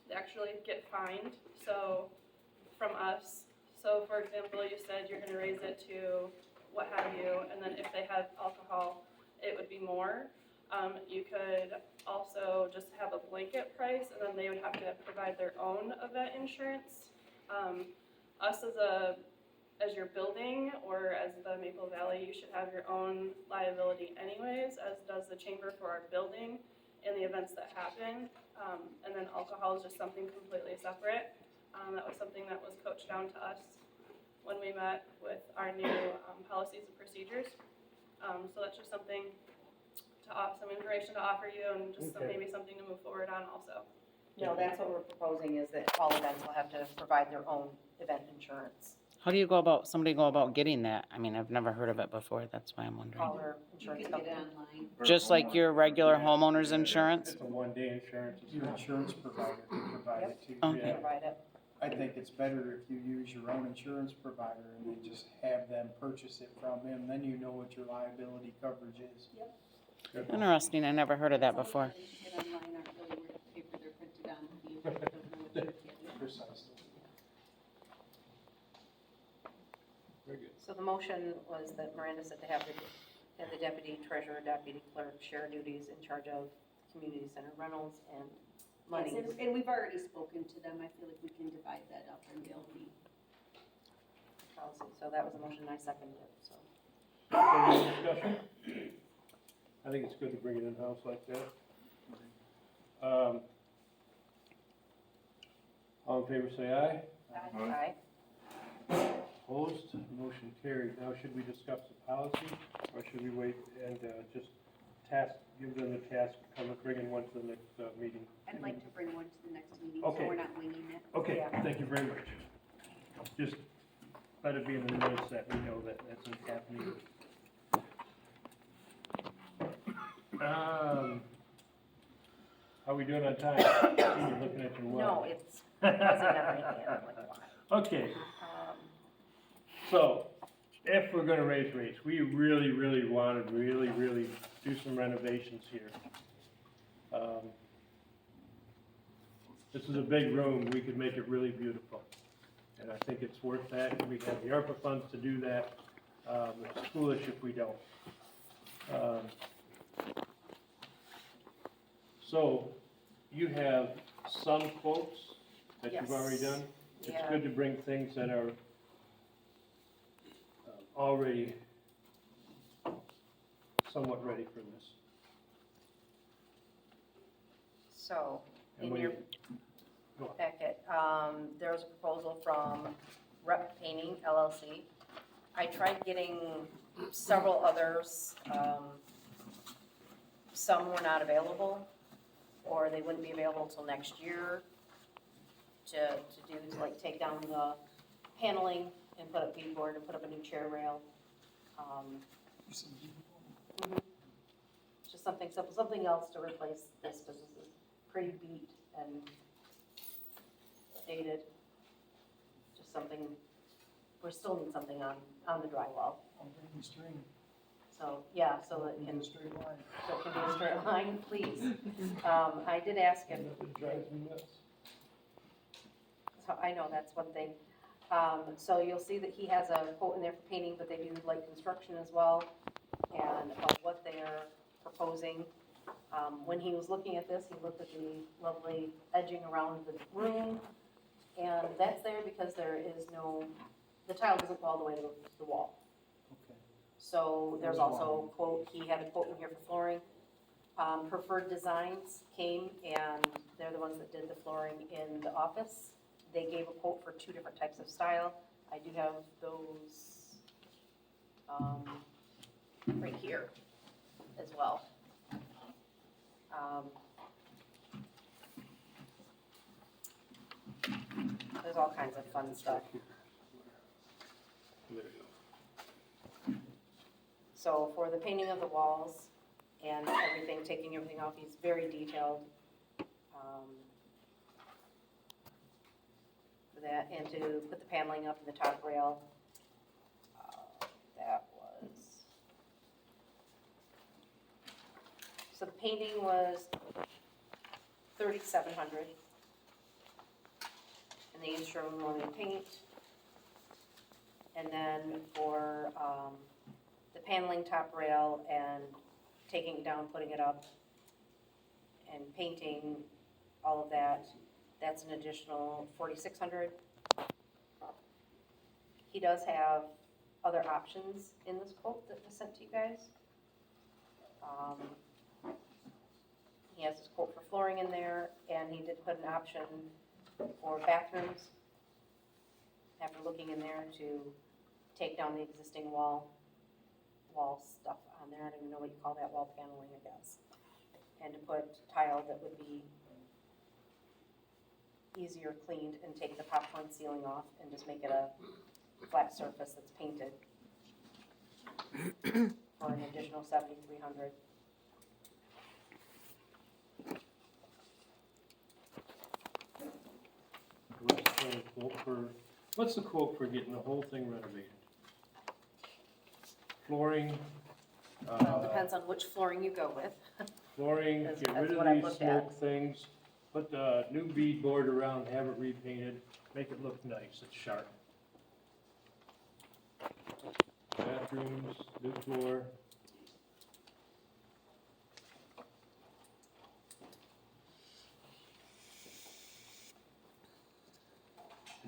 they actually get fined, so, from us. So for example, you said you're gonna raise it to what have you, and then if they had alcohol, it would be more. You could also just have a blanket price, and then they would have to provide their own event insurance. Us as your building, or as the Maple Valley, you should have your own liability anyways, as does the chamber for our building and the events that happen. And then alcohol is just something completely separate. That was something that was coached down to us when we met with our new policies and procedures. So that's just something some information to offer you, and just Okay. maybe something to move forward on also. No, that's what we're proposing, is that all events will have to provide their own event insurance. How do somebody go about getting that? I mean, I've never heard of it before, that's why I'm wondering. Call their You insurance can get it company. online. Just like your regular homeowner's insurance? It's a one-day insurance. It's Your not- insurance provider can provide it to you. Okay. Provide it. I think it's better if you use your own insurance provider and then just have them purchase it from him, then you know what your liability coverage is. Interesting, I never heard of that before. Some of the things you get online aren't really worth the paper they're printed on, if you don't know what you're getting. Precisely. Very good. So the motion was that Miranda said to have the deputy treasurer, deputy clerk share duties in charge of community center rentals and money. Yes, and we've already spoken to them. I feel like we can divide that up and they'll be. policy. So that was the motion, I seconded it, so. Any discussion? I think it's good to bring it in-house like that. All in favor, say aye. Aye. Opposed, motion carried. Now, should we discuss the policy, or should we wait and just give them the task, bring in one to the next meeting? I'd like to bring one to the next meeting, so Okay. we're not winging it. Okay, Yeah. thank you very much. Just let it be in the minutes that we know that that's what's happening. How we doing on time? You're looking at your watch. No, it wasn't ever anything like that. Okay, so if we're gonna raise rates, we really want to really do some renovations here. This is a big room, we could make it really beautiful. And I think it's worth that, we have the ARPA funds to do that. It's foolish if we don't. So, you have some quotes that you've already Yes. done? It's Yeah. good to bring things that are already somewhat ready for this. So, And in when your you- Go on. packet, there was a proposal from Rep Painting LLC. I tried getting several others, some were not available, or they wouldn't be available until next year to like take down the paneling and put up beadboard and put up a new chair rail. Mhm. Just something simple, something else to replace this, because this is pretty beat and dated. Just something, we still need something on the drywall. So, yeah, so that it can, so it can be a straight line, please. I did ask him. So I know, that's one thing. So you'll see that he has a quote in there for painting, but they do light construction as well, and about what they're proposing. When he was looking at this, he looked at the lovely edging around the room, and that's there because there is no, the tile doesn't go all the way to the wall. So there's also a quote, he had a quote in here for flooring. Preferred Designs came, and they're the ones that did the flooring in the office. They gave a quote for 2 different types of style. I do have those right here as well. There's all kinds of fun stuff. So for the painting of the walls and everything, taking everything off, he's very detailed. For that, and to put the paneling up in the top rail, that was. So the painting was $3,700. And they used Sherwin-Williams paint. And then for, the paneling top rail and taking it down, putting it up, and painting all of that, that's an additional $4,600. He does have other options in this quote that was sent to you guys. He has his quote for flooring in there, and he did put an option for bathrooms, after looking in there, to take down the existing wall stuff on there. I don't even know what you call that, wall paneling, I guess. And to put tile that would be easier cleaned and take the popcorn ceiling off and just make it a flat surface that's painted for an additional $7,300. What's the quote for getting the whole thing renovated? Flooring, Well, it depends on which flooring you go with. flooring, That's- get that's rid what of I these looked at. smoke things, put the new beadboard around, have it repainted, make it look nice, it's sharp. Bathrooms, new floor.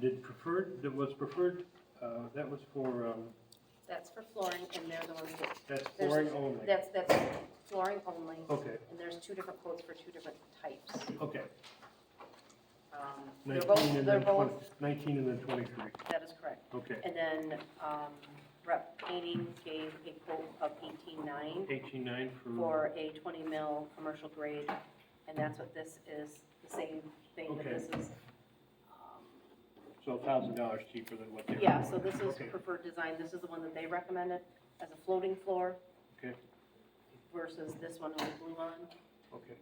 Did preferred, that was preferred, that was for, That's for flooring, and they're the ones that, that's There's- flooring only. that's flooring only. Okay, And there's 2 different quotes for 2 different types. okay. They're 19 both, and they're then both, 19 and then 23, that is correct. okay. And then, Rep Painting gave a quote of $18,900 18.9 for a 20 mil commercial grade, and that's what this is, the same thing that Okay. this is. So $1,000 cheaper than what they were. Yeah, so this is Okay. preferred design, this is the one that they recommended as a floating floor Okay, versus this one with glue on, okay.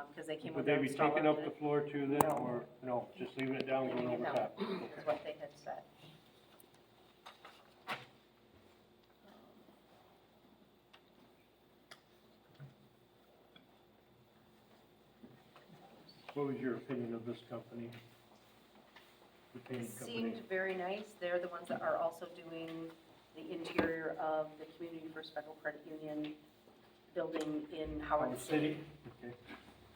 because they came Would with they their be installer taking up the today. floor too then, No. or, no, just leaving it down, going Leaving over it down. top? Is what they had said. What was your opinion of this company? The painting company? Seemed very nice. They're the ones that are also doing the interior of the Community First Federal Credit Union building in Howard City. Okay.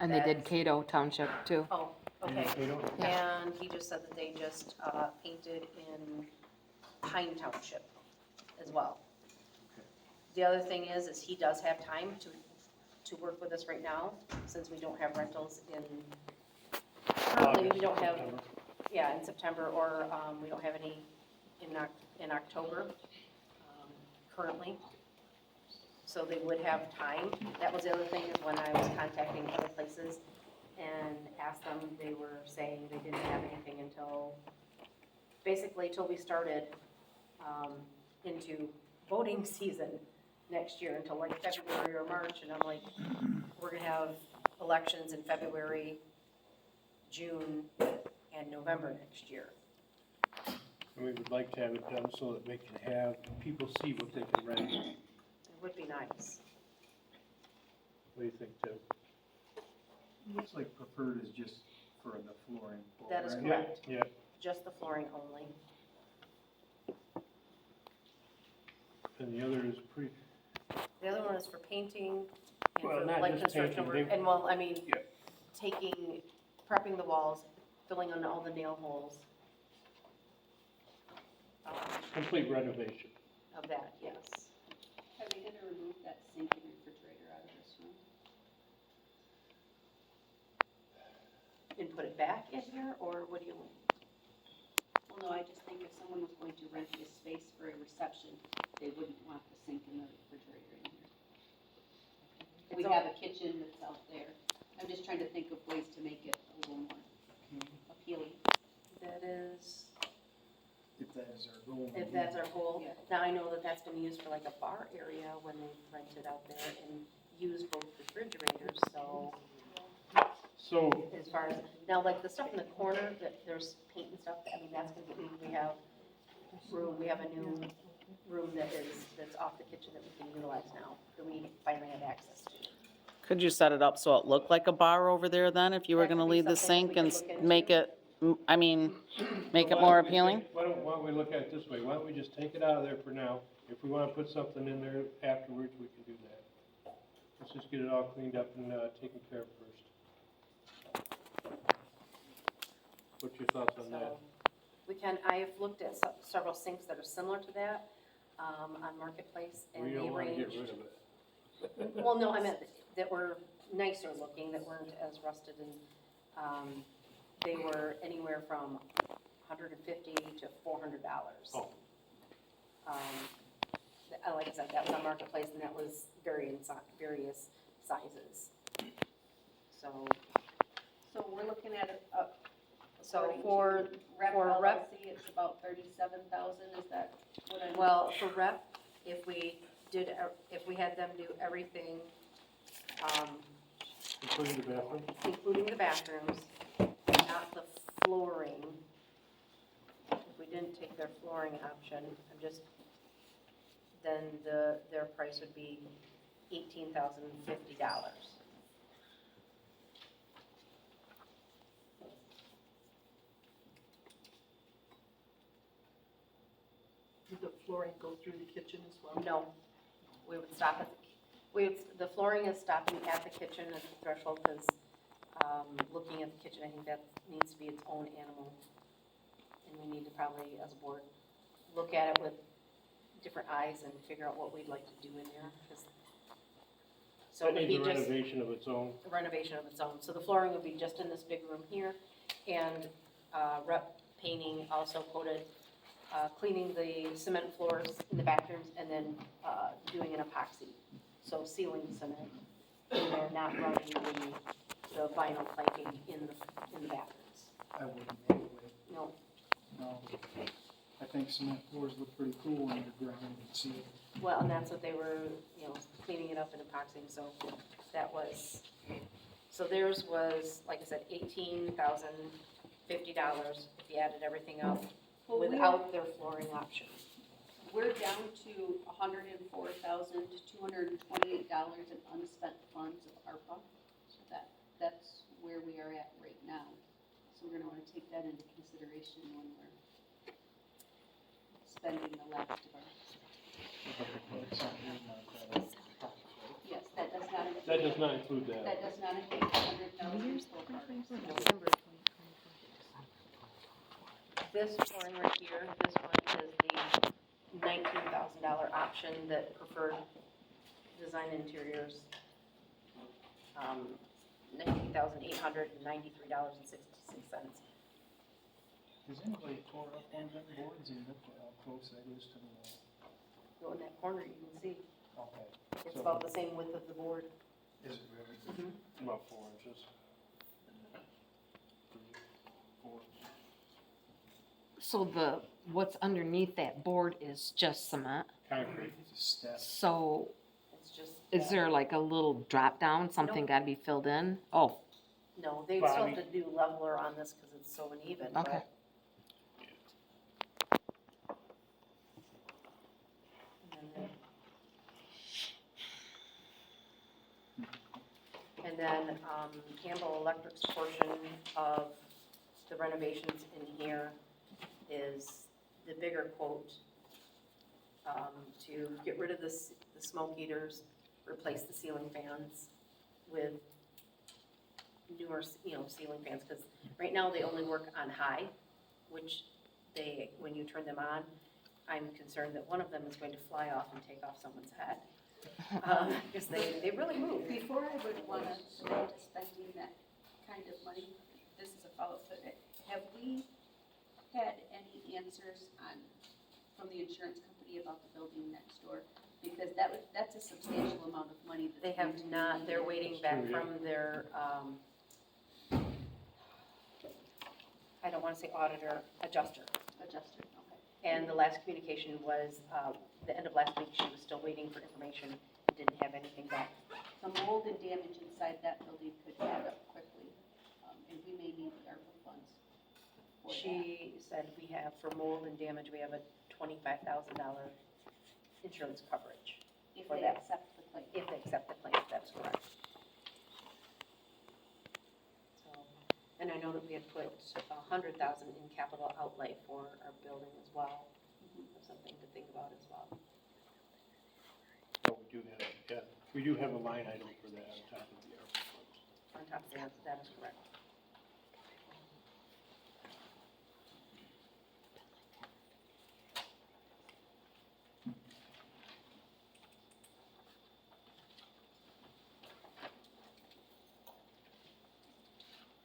And they did That's- Cato Township too. Oh, okay. They don't, And he just said that they just painted in Pine Township as well. The other thing is he does have time to work with us right now, since we don't have rentals in, currently, we don't have, September. yeah, in September, or we don't have any in October, currently. So they would have time. That was the other thing, is when I was contacting other places and asked them, they were saying they didn't have anything until basically till we started, into voting season next year, until like February or March, and I'm like, we're gonna have elections in February, June, and November next year. And we would like to have it done so that we can have people see what they can rent. It would be nice. What do you think, Tim? Looks like preferred is just for the flooring. That is right? correct. Yeah, Just the flooring only. and the other is pretty, The other one is for painting and Well, for not light just construction painting, work, they- and well, I mean, Yeah. prepping the walls, filling in all the nail holes. complete renovation. Of that, yes. Are they gonna remove that sink and refrigerator out of this room? And put it back in here, or what do you, Well, no, I just think if someone was going to rent this space for a reception, they wouldn't want the sink and the refrigerator in here. We It's have a kitchen that's out there. I'm just trying to think of ways to make it a little more appealing. that is, If that is our goal. if that's our goal. Yeah. Now, I know that that's been used for like a bar area when they rented out there and used both refrigerators, so So, as far as, now like the stuff in the corner, that there's paint and stuff, I mean, that's gonna get moved. We have a new room that's off the kitchen that we can utilize now, that we finally have access to. Could you set it up so it looked like a bar over there then, if you were That could gonna be leave the something sink we and could look into. make it, make it why more don't we appealing? take- Why don't we look at it this way? Why don't we just take it out of there for now? If we wanna put something in there afterwards, we can do that. Let's just get it all cleaned up and, taken care of first. What's your thoughts on that? So, we can, I've looked at several sinks that are similar to that, on Marketplace, and We they don't wanna get range. rid of it. Well, no, I meant that were nicer looking, that weren't as rusted, and, they were anywhere from $150 to $400. Oh. Like I said, that was on Marketplace, and that was various sizes. So, So we're looking at so according for, to Rep for Rep- LLC, it's about 37,000, is that what I'm? well, for rep, if we had them do everything, Including the bathroom? including the bathrooms, not the flooring. If we didn't take their flooring option, then their price would be $18,050. Did the flooring go through the kitchen as well? No, we would stop at, the flooring is stopping at the kitchen at the threshold, because, looking at the kitchen, I think that needs to be its own animal. And we need to probably, as a board, look at it with different eyes and figure out what we'd like to do in there, 'cause- so That it would needs be a just renovation of its own. a renovation of its own. So the flooring would be just in this big room here, and, Rep Painting also quoted, cleaning the cement floors in the bathrooms and then, doing an epoxy. So sealing cement, and they're not running the vinyl planking in the bathrooms. I wouldn't anyway. No, No. I think cement floors look pretty cool when they're ground and sealed. well, and that's what they were, cleaning it up and epoxying, so that was, so theirs was, like I said, $18,050 if you added everything up Well, without their flooring option. We're down to $104,228 in unspent funds of ARPA. So that's where we are at right now. So we're gonna wanna take that into consideration when we're spending the last of our, yes, that does not include. That does not include that. That does not include the 100,000 for parks. This flooring right here, this one is the $19,000 option that preferred design interiors. $19,893.66. Has anybody tore up one of them boards and looked at how close that is to the wall? Go in that corner, you can see, Okay. it's So- about the same width of the board. Is it really? About 4 inches. 4. So what's underneath that board is just cement? Concrete. Steps. So It's just. is there like a little drop down, something gotta be filled in? Oh, No, they Well, still I have to do leveler on this because it's so uneven, Okay. but. And then, Campbell Electric's portion of the renovations in here is the bigger quote, to get rid of the smoke eaters, replace the ceiling fans with newer, ceiling fans, because right now they only work on high, which when you turn them on, I'm concerned that one of them is going to fly off and take off someone's head. Because they really move. Before I would want to go to spending that kind of money, this is a follow-up, but have we had any answers from the insurance company about the building next door? Because that's a substantial amount of money. They have not, they're waiting back from their, I don't want to say auditor, adjuster. Adjuster, okay. And the last communication was, the end of last week, she was still waiting for information, didn't have anything back. The mold and damage inside that building could add up quickly, and we may need the ARPA funds for that. She said we have, for mold and damage, we have a $25,000 insurance coverage. If for they that. accept the claim. If they accept the claim, that's correct. So, and I know that we had put $100,000 in capital outlay for our building as well. Something to think about as well. Oh, we do have a line item for that on top of the ARPA funds. On top of that is correct.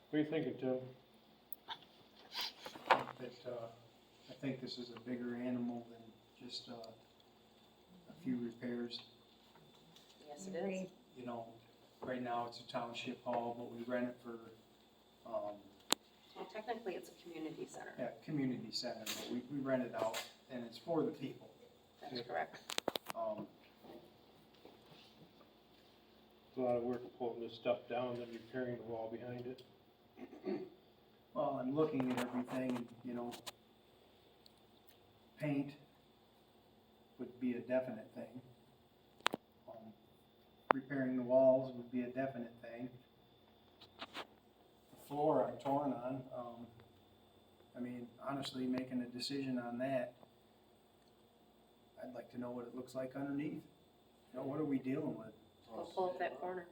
What are you thinking, Tim? I think this is a bigger animal than just, a few repairs. Yes, it is. You know, right now it's a township hall, but we rent it for, Well, technically, it's a community center. yeah, community center, but we rent it out and it's for the people. That's correct. It's a lot of work pulling this stuff down, then repairing the wall behind it. Well, I'm looking at everything, and, you know, paint would be a definite thing. Repairing the walls would be a definite thing. The floor I'm torn on, I mean, honestly, making a decision on that, I'd like to know what it looks like underneath. You know, what are we dealing with? We'll pull up that corner.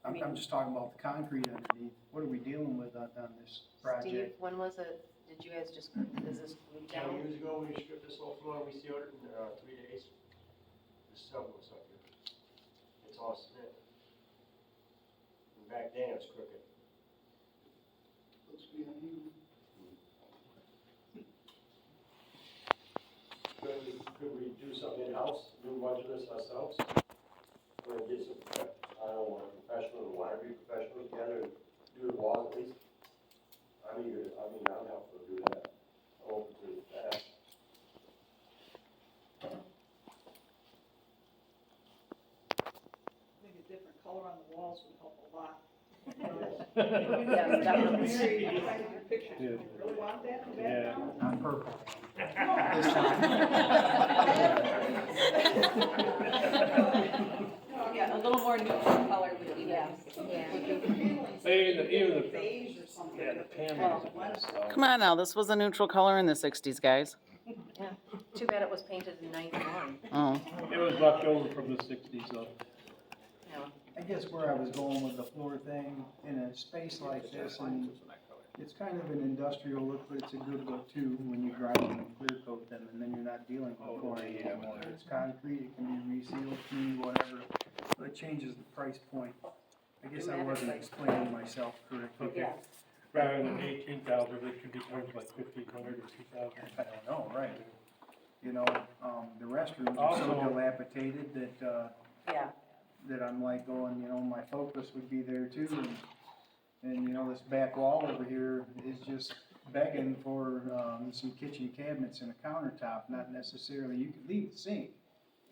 I'm just talking about the concrete underneath. What are we dealing with on this Steve, project? when was it, did you guys just, is this glued 10 down? years ago, we stripped this whole floor, we sealed it in 3 days. There's several up here. It's all cement. And back then, it was crooked. Looks good on you. Could we do something in-house, do much of this ourselves? Or get some, I don't know, professional, wanna be professional together and do the walls at least? I'm helpful to do that. I'm open to that. I think a different color on the walls would help a lot. Yes, definitely. Mary, I cited your picture. Yeah. You really want that in the Yeah. background? Not purple. Yeah, a little more neutral color would be nice. Even the, Beige or something. yeah, the panels are nice, though. Come on now, this was a neutral color in the 60s, guys. Yeah, too bad it was painted in 91. Oh. It was left over from the 60s, though. Yeah. I guess where I was going with the floor thing, in a space like this, and it's kind of an industrial look, but it's a good look too, when you grind them and clear coat them, and then you're not dealing with flooring anymore. It's concrete, it can be resealed, it can be whatever, but it changes the price point. I guess I wasn't explaining myself correctly. Okay. Rather than 18,000, it could be times like 1,500 or 2,000. I don't know, right? You know, the restrooms are so Also- dilapidated that, Yeah, that I'm like going, you know, my focus would be there too, and you know, this back wall over here is just begging for, some kitchen cabinets and a countertop, not necessarily, you could leave the sink.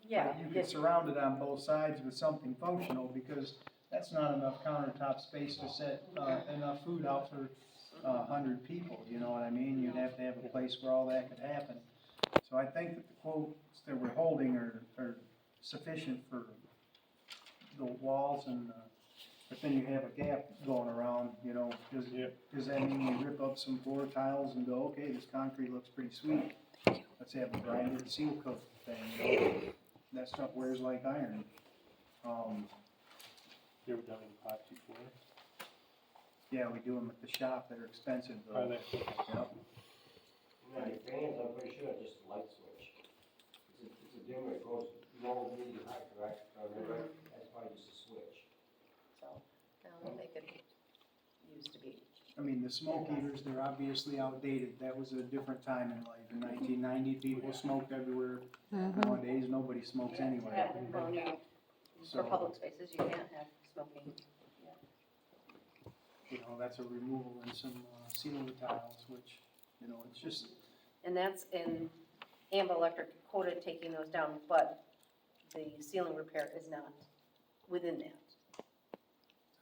Yeah, You could surround it on both sides with something functional, because that's not enough countertop space to set, enough food out for 100 people, you know what I mean? You'd have to have a place where all that could happen. So I think that the quotes that we're holding are sufficient for the walls and, but then you have a gap going around, you know, does that mean we rip up some floor tiles and go, okay, this concrete looks pretty sweet, let's have a grinded seal coat thing, you know? That stuff wears like iron. You ever done epoxy floor? Yeah, we do them at the shop, they're expensive though. Are they? Yep. Yeah, your fans, I'm pretty sure are just a light switch. It's a dimmer, it goes low, medium, high, correct? Remember, that's probably just a switch. so, they could used to be. I mean, the smoke eaters, they're obviously outdated. That was a different time in life. In 1990, people smoked everywhere. Nowadays, nobody smokes anywhere. Yeah, well, no, for So, public spaces, you can't have smoking. you know, that's a removal and some ceiling tiles, which, you know, it's just, And that's in Amber Electric quoted taking those down, but the ceiling repair is not within that.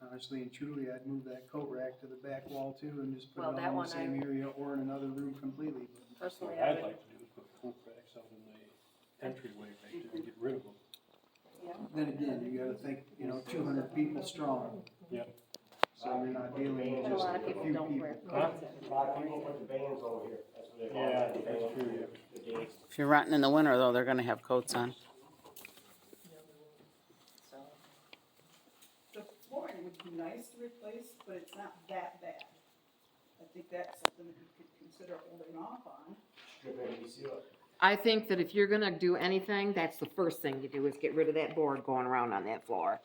honestly and truly, I'd move that coat rack to the back wall too and just put Well, it that all in one the same I- area or in another room completely. But Personally, What I I'd would, like to do is put cool cracks out in the entryway right there and get rid of them. then again, you gotta think, you know, 200 people strong. Yep. So you're not dealing with but a just lot of a people few don't wear people. Huh? coats. A lot of people put the bands over here, that's what they call Yeah, it. that's true, yeah. The dance. If you're renting in the winter though, they're gonna have coats on. So, The flooring would be nice to replace, but it's not that bad. I think that's something that you could consider holding off on. Strip it and seal it. I think that if you're gonna do anything, that's the first thing you do is get rid of that board going around on that floor.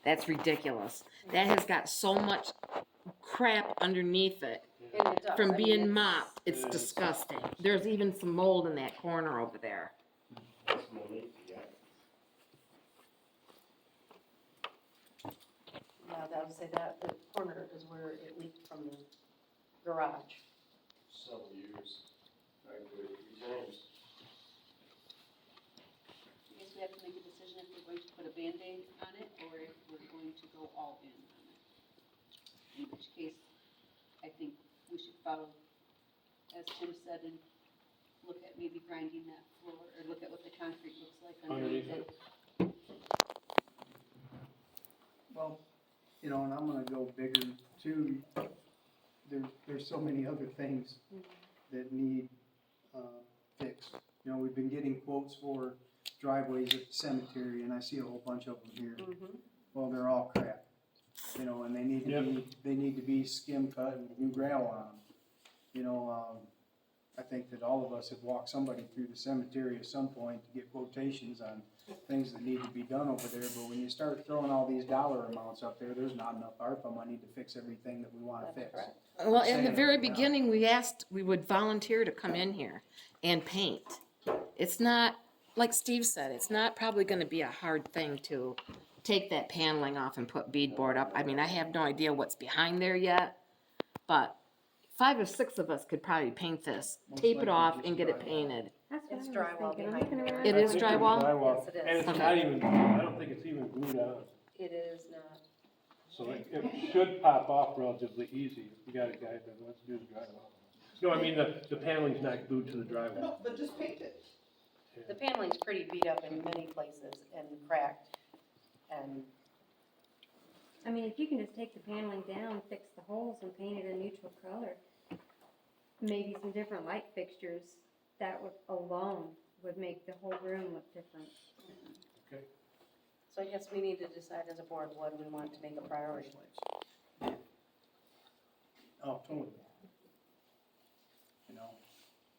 That's ridiculous. That has got so much crap underneath it and it does, from I mean, being it's- mopped. It's disgusting. There's even some mold in that corner over there. That's more leak, yeah. Yeah, that would say that, the corner is where it leaked from the garage. Several years. I do it 3 times. I guess we have to make a decision if we're going to put a Band-Aid on it, or if we're going to go all in on it. In which case, I think we should follow, as Tim said, and look at maybe grinding that floor, or look at what the concrete looks like underneath Underneath it. Well, you know, and I'm gonna go bigger too. There's so many other things that need, fixed. You know, we've been getting quotes for driveways at the cemetery, and I see a whole bunch of them here. Well, they're all crap, you know, and they need to be skim cut and new gravel on them. You know, I think that all of us have walked somebody through the cemetery at some point to get quotations on things that need to be done over there, but when you start throwing all these dollar amounts up there, there's not enough ARPA money to fix everything that we wanna That's fix. correct. Well, in the Same, very yeah. beginning, we asked, we would volunteer to come in here and paint. It's not, like Steve said, it's not probably gonna be a hard thing to take that paneling off and put beadboard up. I mean, I have no idea what's behind there yet, but 5 or 6 of us could probably paint this, tape it likely off just and get it drywall. painted. That's what It's I was drywall thinking. I'm behind looking there. around. It is I think it's drywall? Drywall, Yes, it is. and it's Okay. not even, I don't think it's even glued on, It is not. so it should pop off relatively easy if you got a guy that wants to do the drywall. No, I mean, the paneling's not glued to the drywall. No, but just paint it. The paneling's pretty beat up in many places and cracked, and I mean, if you can just take the paneling down, fix the holes and paint it a neutral color, maybe some different light fixtures, that would alone would make the whole room look different. so I guess we need to decide as a board what we want to make a priority. Oh, totally. You know,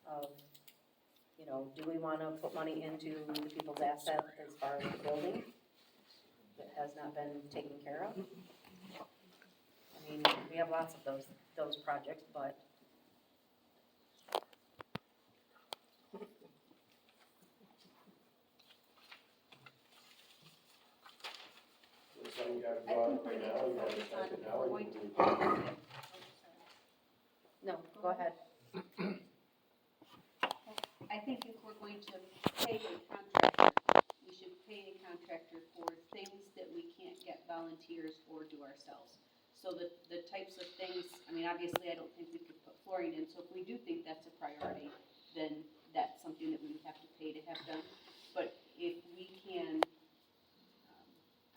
Of, you know, do we wanna put money into the people's asset as far as the building that has not been taken care of? I mean, we have lots of those projects, but It's something you gotta go out right now, you gotta decide it now. Going to- no, go ahead. pay a contractor, we should pay a contractor for things that we can't get volunteers or do ourselves. So the types of things, I mean, obviously, I don't think we could put flooring in, so if we do think that's a priority, then that's something that we would have to pay to have done. But if we can,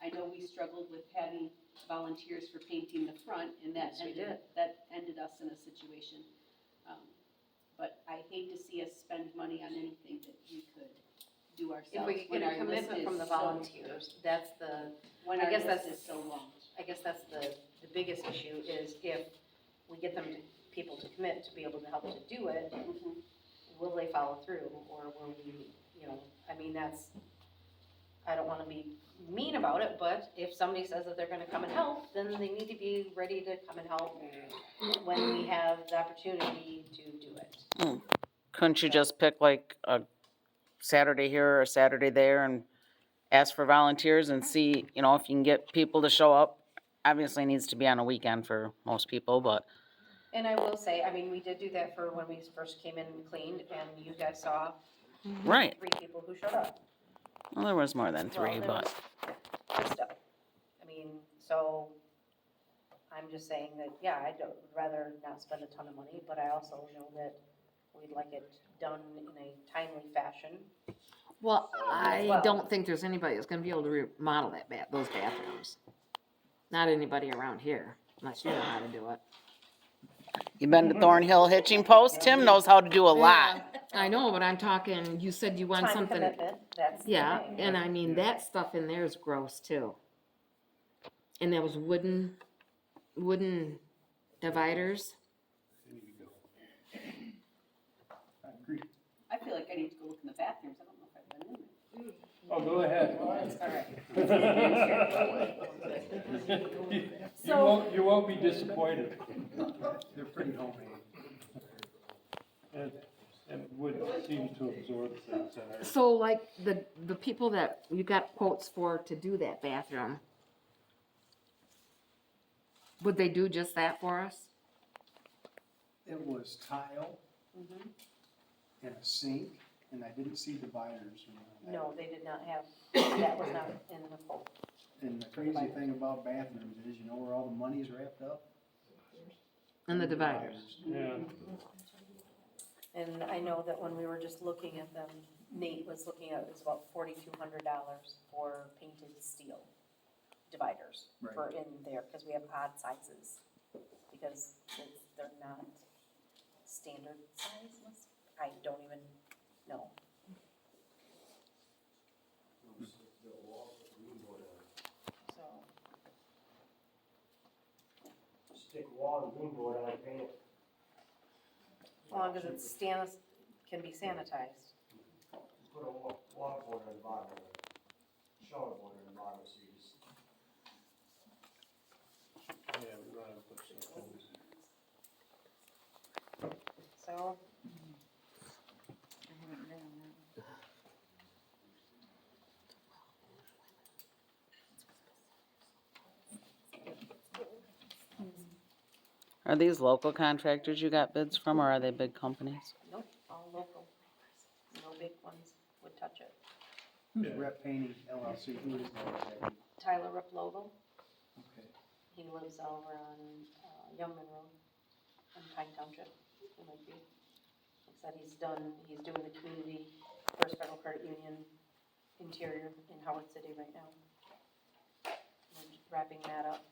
I know we struggled with having volunteers for painting the front, and that Yes, we ended us in a situation. But I hate to see us spend money on anything that we could do ourselves. If we could when get a our list commitment is from the so- volunteers, that's the, When I our guess list that's- is so long. I guess that's the biggest issue is if we get them to, people to commit to be able to help to do it, will they follow through or will we, you know, I mean, that's, I don't wanna be mean about it, but if somebody says that they're gonna come and help, then they need to be ready to come and help when we have the opportunity to do it. Couldn't you just pick like a Saturday here or a Saturday there and ask for volunteers and see, you know, if you can get people to show up? Obviously it needs to be on a weekend for most people, but And I will say, I mean, we did do that for when we first came in and cleaned, and you guys saw right. 3 people who showed up. Well, there was more than 3, Well, there but was- Good stuff. I mean, so, I'm just saying that, yeah, I'd rather not spend a ton of money, but I also know that we'd like it done in a timely fashion. Well, I Well- don't think there's anybody that's gonna be able to remodel those bathrooms. Not anybody around here, unless you know how to do it. you been to Thornhill Hitching Post? Tim knows how to do a lot. I know, but I'm talking, you said you want Time something. commitment, that's the Yeah, thing. and I mean, that stuff in there is gross too. And there was wooden dividers. I agree. I feel like I need to go look in the bathrooms, I don't know if I've been in there. Oh, go ahead. All right. You won't be disappointed. They're pretty homemade. And wood seems to absorb things that are. So like the people that you got quotes for to do that bathroom, would they do just that for us? It was tile and a sink, and I didn't see dividers. No, they did not have, that was not in the quote. And the crazy thing about bathrooms is, you know where all the money's wrapped up? And the dividers. Yeah. And I know that when we were just looking at them, Nate was looking at, it was about $4,200 for painted steel dividers for in there, because we have odd sizes, because they're not standard size, I don't even know. So, Stick wall and green board on, paint it. as long as it's can be sanitized. Put a water board on the bottom of it, shower board on the bottom, so you just. Yeah, we're gonna put some things. So, Are these local contractors you got bids from, or are they big companies? nope, all local. No big ones would touch it. Who's Rep Painting LLC? Who is that? Tyler Riplogle, Okay. he lives over on Youngman Road in Pine Township, in Lakeview. Like I said, he's doing the community, First Federal Credit Union interior in Howard City right now. We're just wrapping that up.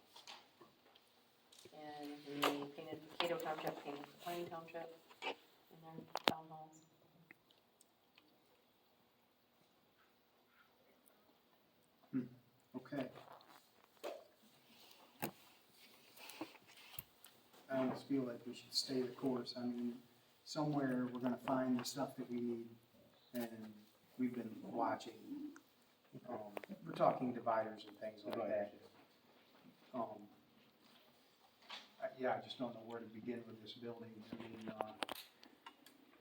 And he painted Cato Township, painted Pine Township in their town halls. Okay. I almost feel like we should stay the course. I mean, somewhere we're gonna find the stuff that we need, and we've been watching. We're talking dividers and things like that. Yeah, I just don't know where to begin with this building. I mean,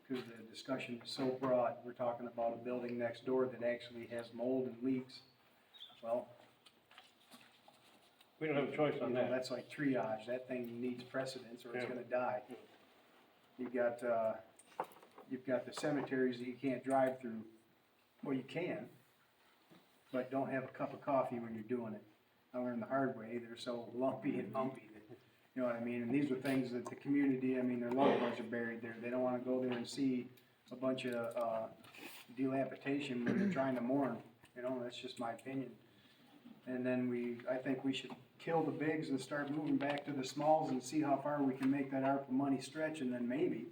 because the discussion is so broad. We're talking about a building next door that actually has mold and leaks. Well, We don't have a choice on you know, that. that's like triage. That thing needs precedence or it's Yeah. gonna die. You've got the cemeteries that you can't drive through Well, you can, but don't have a cup of coffee when you're doing it. I learned the hard way, they're so lumpy and bumpy that, you know what I mean? And these are things that the community, I mean, their loved ones are buried there. They don't wanna go there and see a bunch of, dilapidation when they're trying to mourn, you know, that's just my opinion. And then I think we should kill the bigs and start moving back to the smalls and see how far we can make that ARPA money stretch, and then maybe,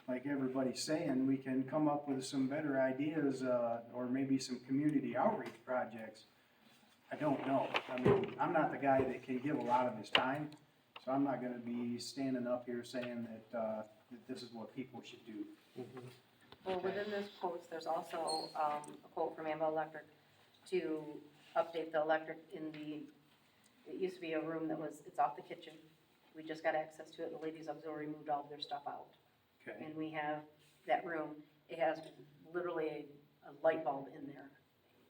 like everybody's saying, we can come up with some better ideas, or maybe some community outreach projects. I don't know. I mean, I'm not the guy that can give a lot of his time, so I'm not gonna be standing up here saying that this is what people should do. Well, within this quotes, there's also, a quote from Amber Electric to update the electric in it used to be a room that it's off the kitchen. We just got access to it, the ladies auxiliary moved all of their stuff out. Okay. And we have that room, it has literally a light bulb in there.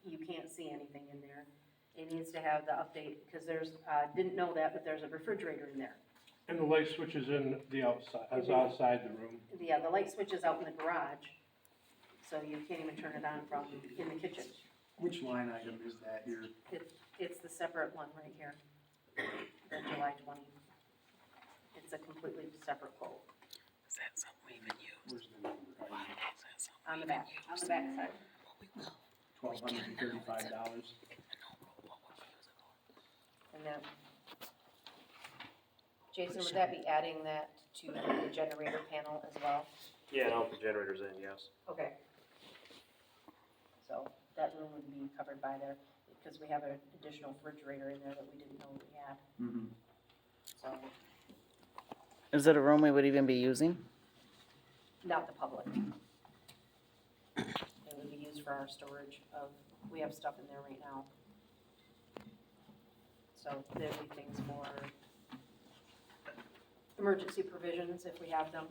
You can't see anything in there. It needs to have the update, because didn't know that, but there's a refrigerator in there. And the light switch is outside the room. Yeah, the light switch is out in the garage, so you can't even turn it on from in the kitchen. Which line item is that here? It's the separate one right here, the July 20. It's a completely separate quote. Is that something we even use? Where's the number? On the back side. $1,235. And then, Jason, would that be adding that to the generator panel as well? Yeah, now the generator's in, yes. Okay. So that room would be covered by there, because we have an additional refrigerator in there that we didn't know we had, Mm-hmm. so, Is it a room we would even be using? not the public. It would be used for our storage we have stuff in there right now. So there'd be things for emergency provisions if we have them.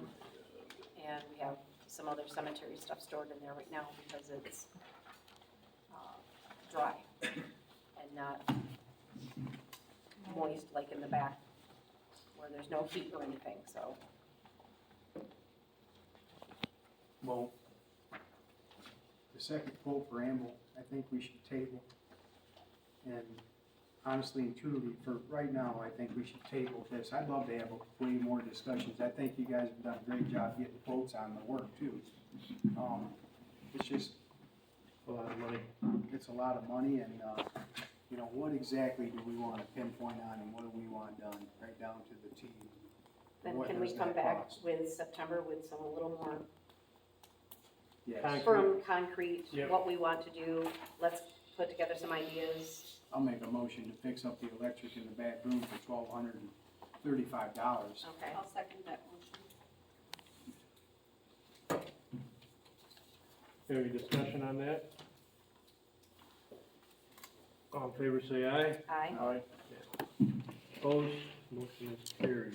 And we have some other cemetery stuff stored in there right now because it's dry and not moist like in the back where there's no heat or anything, so. Well, the second quote for Amble, I think we should table. And honestly and truly, for right now, I think we should table this. I'd love to have way more discussions. I think you guys have done a great job getting quotes on the work too. It's just, A lot of money. it's a lot of money and, you know, what exactly do we want to pinpoint on and what do we want done, right down to the T? Then What can we does come that back cost? with September with some a little more Yes, firm, concrete, Yep. what we want to do? Let's put together some ideas. I'll make a motion to fix up the electric in the back room for $1,235. Okay. I'll second that motion. Any discussion on that? All in favor, say aye. Aye. Aye. Opposed, motion is carried.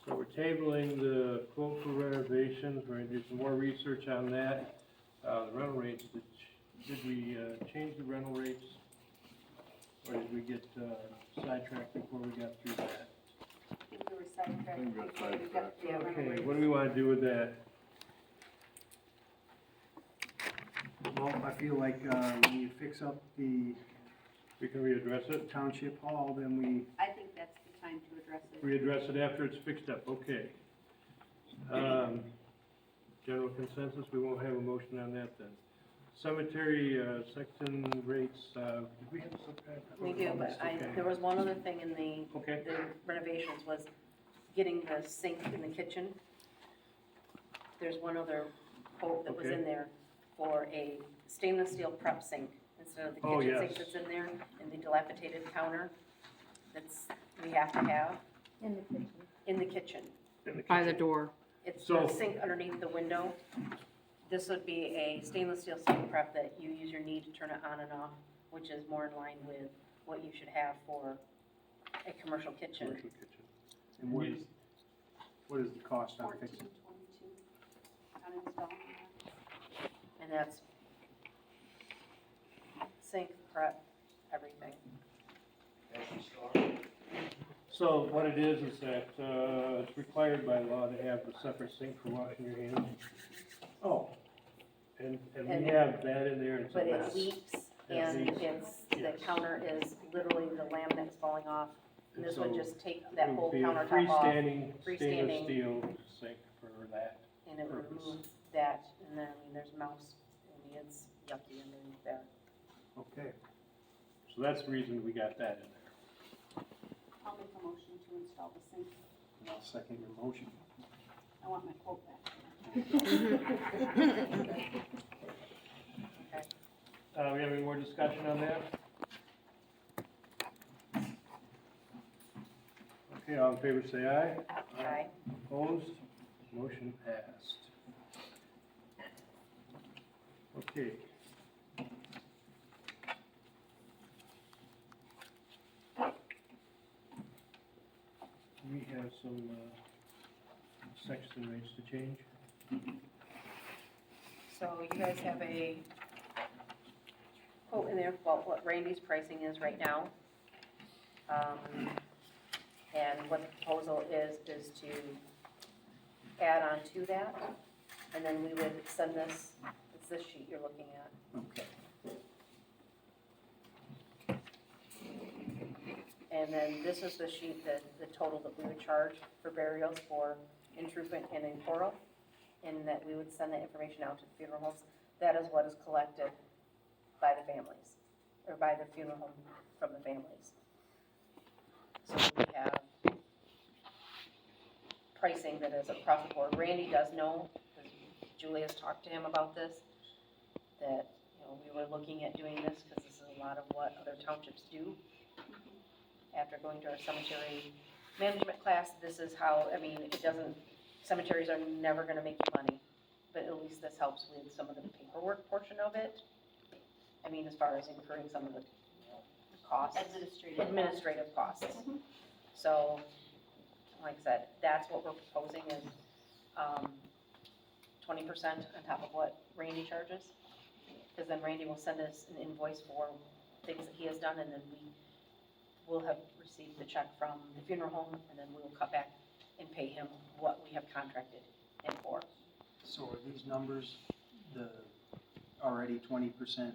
So we're tabling the quote for renovations, we're gonna do some more research on that. The rental rates, did we change the rental rates? Or did we get sidetracked before we got through that? I think we were sidetracked. I think we got before we got sidetracked. to the rental Okay, rates. what do we wanna do with that? Well, I feel like when you fix up the We can readdress it? township hall, then we, I think that's the time to address it. Readdress it after it's fixed up, okay. General consensus, we won't have a motion on that then. Cemetery, section rates, did we have some kind of? We do, but Okay. there was one other thing in the Okay, renovations was getting the sink in the kitchen. There's one other quote that was in Okay. there for a stainless steel prep sink instead of the Oh, kitchen sink yes. that's in there and the dilapidated counter we have to have In the kitchen. in the kitchen. in the By the kitchen. door. It's So- the sink underneath the window. This would be a stainless steel sink prep that you use your knee to turn it on and off, which is more in line with what you should have for a commercial kitchen. Commercial kitchen. and what is the cost on fixing? $14.22 on installing that. And that's sink, prep, everything. So what it is that, it's required by law to have a separate sink for washing your hands. Oh, And And- we have that in there, it's a but it mess. leaks, It and leaks, it's, the yes. counter is literally, the laminate's falling off. And this would So just take that It whole would be a countertop off, freestanding stainless freestanding. steel sink for that. and it would purpose. remove that, and then, I mean, there's mouse, I mean, it's yucky underneath there. Okay. So that's the reason we got that in there. I'll make a motion to install the sink. And I'll second your motion. I want my quote back. We have any more discussion on that? Okay, all in favor say aye. Aye. Opposed? Motion passed. Okay. We have some, section rates to change. So you guys have a quote in there about what Randy's pricing is right now. And what the proposal is to add on to that. And then we would send this, it's this sheet you're looking at. Okay. And then this is the sheet that, the total that we would charge for burials for in Truth and in Coral. And that we would send that information out to the funeral homes. That is what is collected by the families, or by the funeral home from the families. So we have pricing that is across the board. Randy does know, because Julie has talked to him about this, that, you know, we were looking at doing this, because this is a lot of what other townships do. After going to our cemetery management class, this is how, I mean, it doesn't, cemeteries are never gonna make you money, but at least this helps with some of the paperwork portion of it. I mean, as far as incurring some of the, you know, costs. Administrative costs. So, like I said, that's what we're proposing is, 20% on top of what Randy charges. Because then Randy will send us an invoice for things that he has done, and then we will have received the check from the funeral home, and then we will cut back and pay him what we have contracted him for. So are these numbers the already 20%?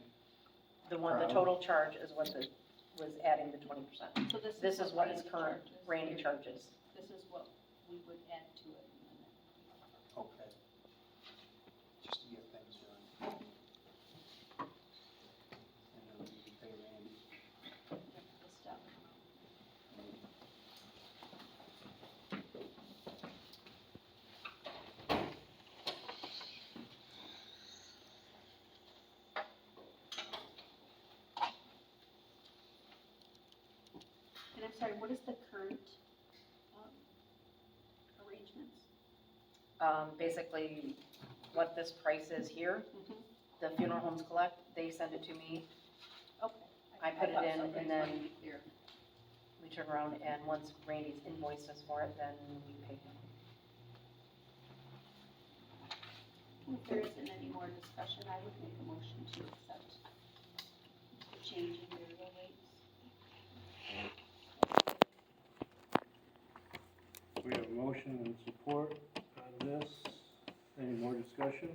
The one, the total charge is what the, was adding the 20%. So This is what his Randy current charges. Randy charges. This is what we would add to it. Okay. Just to get things done. And then we can pay Randy. The stuff. And I'm sorry, what is the current arrangements? Basically, what this price is here, the funeral homes collect, they send it to me, Okay. I put it thought in, somebody's and then wanting to be clear. we turn around, and once Randy's invoiced us for it, then we pay him. If there isn't any more discussion, I would make a motion to accept the change in burial rates. We have a motion and support on this. Any more discussion?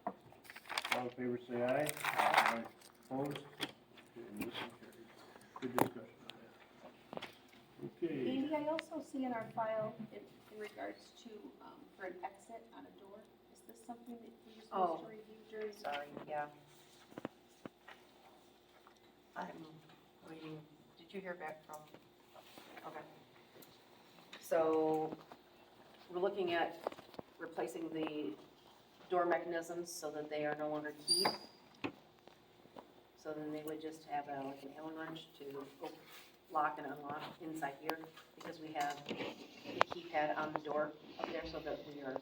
All in favor say aye. Aye. Opposed? Okay, motion carries. Good discussion on that. Okay. Andy, I also see in our file in regards to, for an exit on a door, is this something that you're supposed to review during? Sorry, yeah. I'm waiting, did you hear back from, okay. So, we're looking at replacing the door mechanisms so that they are no longer keyed. So then they would just have like an Allen wrench to lock and unlock inside here, because we have the keypad on the door up there so that we are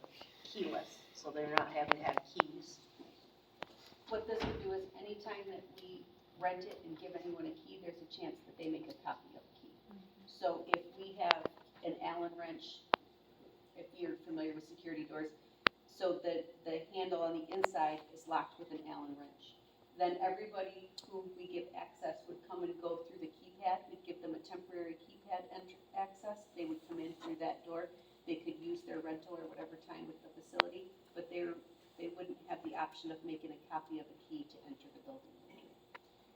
keyless, so they're not having to have keys. What this would do is anytime that we rent it and give anyone a key, there's a chance that they make a copy of the key. So if we have an Allen wrench, if you're familiar with security doors, so that the handle on the inside is locked with an Allen wrench. Then everybody who we give access would come and go through the keypad. We'd give them a temporary keypad access. They would come in through that door. They could use their rental or whatever time with the facility, but they're they wouldn't have the option of making a copy of a key to enter the building.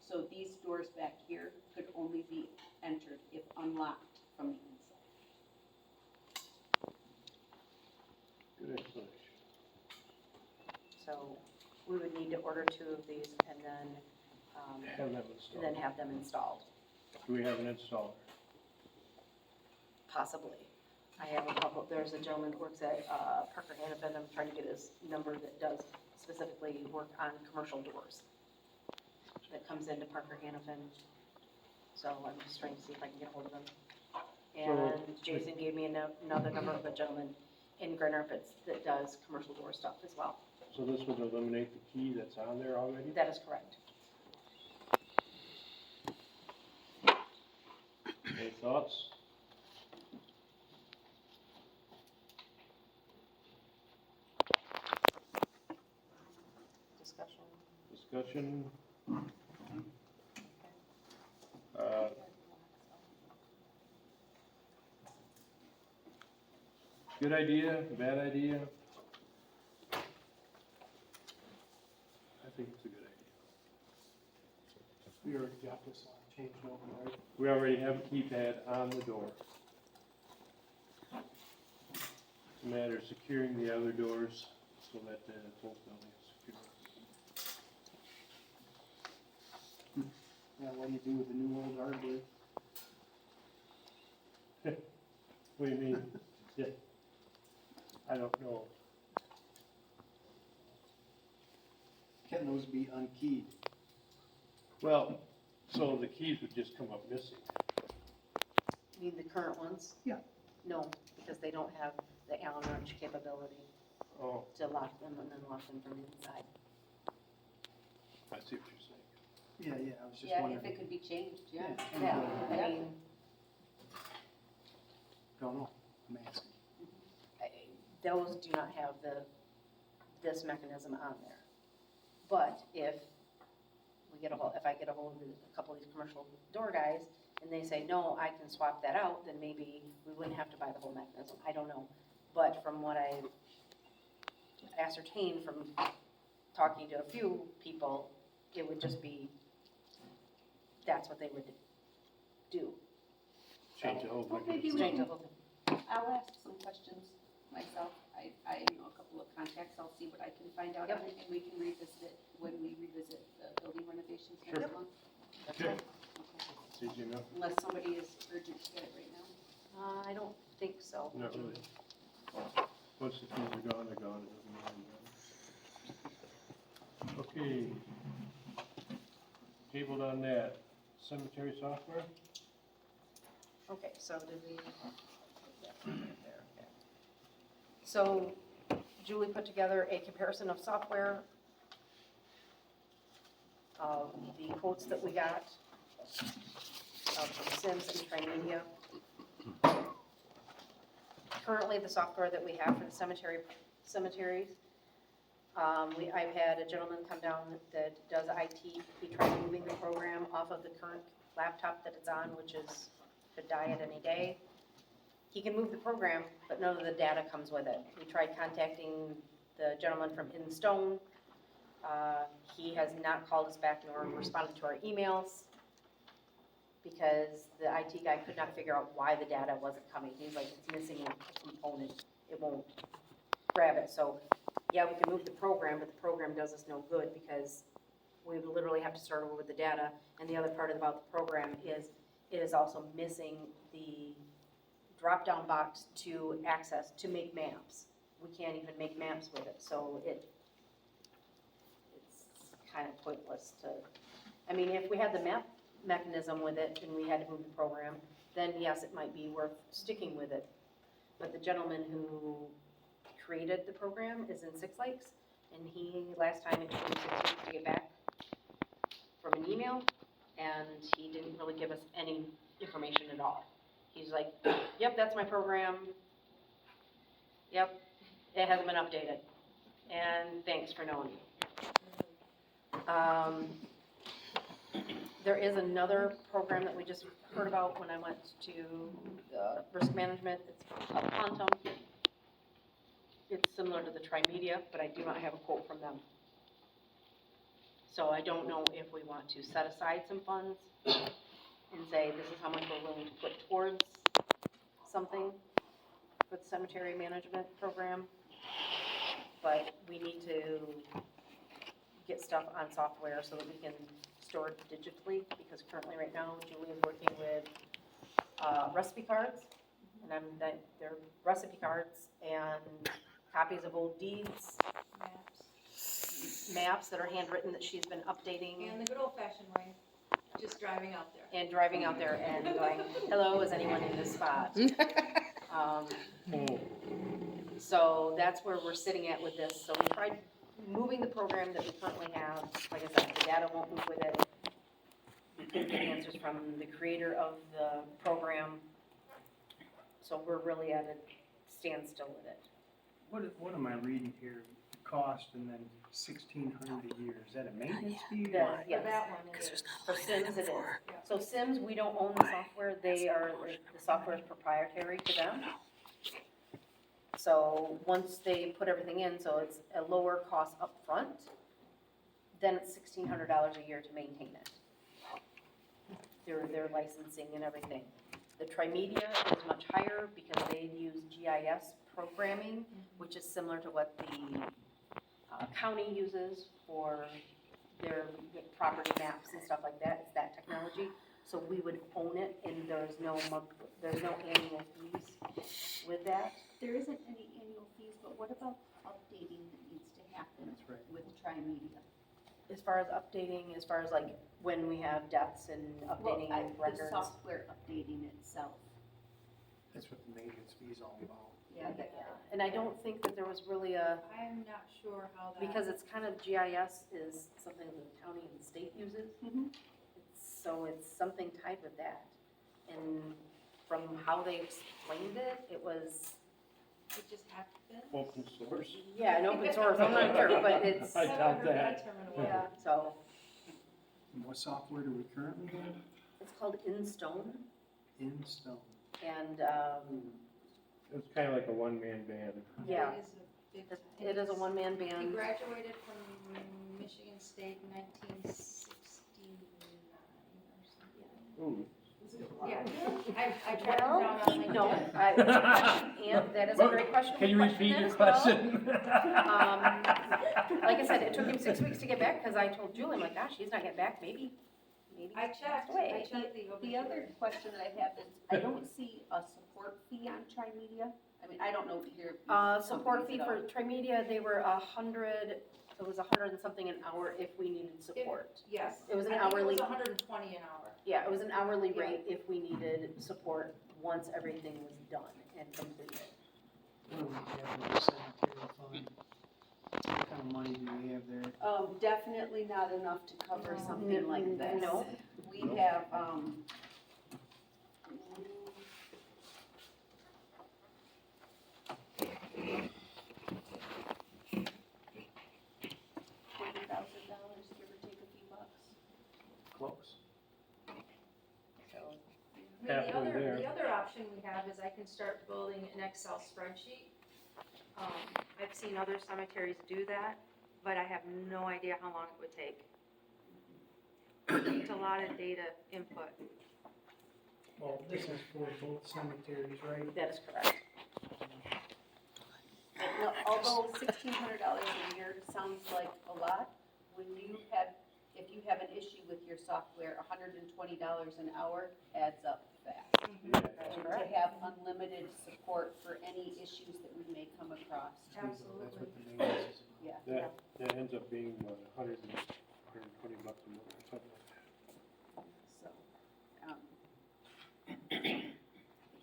So these doors back here could only be entered if unlocked from the inside. Good explanation. So we would need to order 2 of these and then, Have them installed. have them installed, Do we have an installer? possibly. I have a couple, there's a gentleman who works at Parker Hannafin, I'm trying to get his number, that does specifically work on commercial doors. That comes into Parker Hannafin. So I'm just trying to see if I can get hold of him. And Jason gave me another number of a gentleman in Grand Rapids that does commercial door stuff as well. So this would eliminate the key that's on there already? That is correct. Any thoughts? Discussion. Good idea, bad idea? I think it's a good idea. We already got this changed over, right? We already have a keypad on the door. It's a matter of securing the other doors so that the whole building is secure. Yeah, what do you do with the new old hardware? What do you mean? Yeah. I don't know. Can those be unkeyed? Well, so the keys would just come up missing. You mean the current ones? Yeah. No, because they don't have the Allen wrench capability Oh, to lock them and then lock them from inside. I see what you're saying. Yeah, I was just Yeah, if wondering. it could be changed, yeah. Yeah, I mean, Don't know, I'm asking. those do not have this mechanism on there. But if I get a hold of a couple of these commercial door guys, and they say, no, I can swap that out, then maybe we wouldn't have to buy the whole mechanism, I don't know. But from what I ascertained from talking to a few people, it would just be, that's what they would do. Change the whole Well, thing. maybe we Change the can, whole thing. I'll ask some questions myself. I know a couple of contacts. I'll see what I can find out on it, and we can revisit it when we revisit the building renovations next Sure. month. Okay. Okay. It's easy enough. Unless somebody is urgent to get it right now. I don't think so. Not really. Once the keys are gone, they're gone. It doesn't matter. Okay. Tabled on that. Cemetery software? Okay, so did we? Yeah, there, okay. So Julie put together a comparison of software, of the quotes that we got, from Sims and Trimedia. Currently, the software that we have for the cemeteries, I've had a gentleman come down that does IT. He tried moving the program off of the current laptop that it's on, which could die at any day. He can move the program, but none of the data comes with it. We tried contacting the gentleman from Hidden Stone. He has not called us back nor responded to our emails because the IT guy could not figure out why the data wasn't coming. He's like, it's missing a component. It won't grab it. So, yeah, we can move the program, but the program does us no good because we would literally have to start over with the data. And the other part about the program is it is also missing the drop-down box to access, to make maps. We can't even make maps with it, so it's kind of pointless to, I mean, if we had the map mechanism with it and we had to move the program, then yes, it might be worth sticking with it. But the gentleman who created the program is in Six Lakes, and last time it took him 6 weeks to get back from an email, and he didn't really give us any information at all. He's like, yep, that's my program. Yep, it hasn't been updated. And thanks for knowing. There is another program that we just heard about when I went to risk management. It's called Quantum. It's similar to the Trimedia, but I do not have a quote from them. So I don't know if we want to set aside some funds and say, this is how much we're willing to put towards something for the cemetery management program. But we need to get stuff on software so that we can store it digitally, because currently right now Julie is working with recipe cards, and they're recipe cards and copies of old deeds, maps that are handwritten that she's been updating. And the good old fashioned way, just driving out there. And driving out there and going, hello, is anyone in this spot? So that's where we're sitting at with this. So we tried moving the program that we currently have. Like I said, the data won't move with it. We couldn't get answers from the creator of the program. So we're really at a standstill with it. What am I reading here? Cost and then 1,600 a year. Is that a maintenance fee? Yes, That one is. for Sims it is. So Sims, we don't own the software. The software is proprietary to them. So once they put everything in, so it's a lower cost upfront, then it's $1,600 a year to maintain it. Their licensing and everything. The Trimedia is much higher because they use GIS programming, which is similar to what the county uses for their property maps and stuff like that. It's that technology. So we would own it, and there's no annual fees with that. There isn't any annual fees, but what about updating that needs to happen That's right. with Trimedia? As far as updating, as far as like when we have deaths and updating The records. software updating itself. That's what the maintenance fee is all about. Yeah, And I don't think that there was really I'm not sure how that. because it's kind of GIS is something that the county and the state uses. So it's something tied with that. And from how they explained it, it was, It just happened. Open source. yeah, an open source, I'm not sure, but it's, I doubt that. yeah, so. And what software do we currently have? It's called InStone, In Stone. and, It's kind of like a one-man band. yeah, It is a big. it is a one-man He band. graduated from Michigan State in 1969 or something. Ooh. Yeah, I tracked him Well, down on no, LinkedIn. and that is a great question. Can you We repeat questioned your that as well. question? Like I said, it took him 6 weeks to get back, because I told Julie, I'm like, gosh, he's not getting back, maybe I he's checked, passed away. The other question that I have is, I don't see a support fee on Trimedia. I mean, I don't know if you're. Support fee for Trimedia, they were 100, it was 100 and something an hour if we needed support. Yes. It was an I think hourly- It was 120 an hour. Yeah, it was an hourly rate if we needed support once everything was done and completed. What do we have in the cemetery fund? What kind of money do we have there? Definitely not enough to cover something like this. No. We have, $20,000, give or take a few bucks. Close. I mean, Halfway there. the other option we have is I can start building an Excel spreadsheet. I've seen other cemeteries do that, but I have no idea how long it would take. It's a lot of data input. Well, this is for both cemeteries, right? That is correct. Now, although $1,600 a year sounds like a lot, if you have an issue with your software, $120 an hour adds up fast. And to have unlimited support for any issues that we may come across. That's what the maintenance is about. Yeah. That ends up being, what, 120 bucks a month or something like that. So,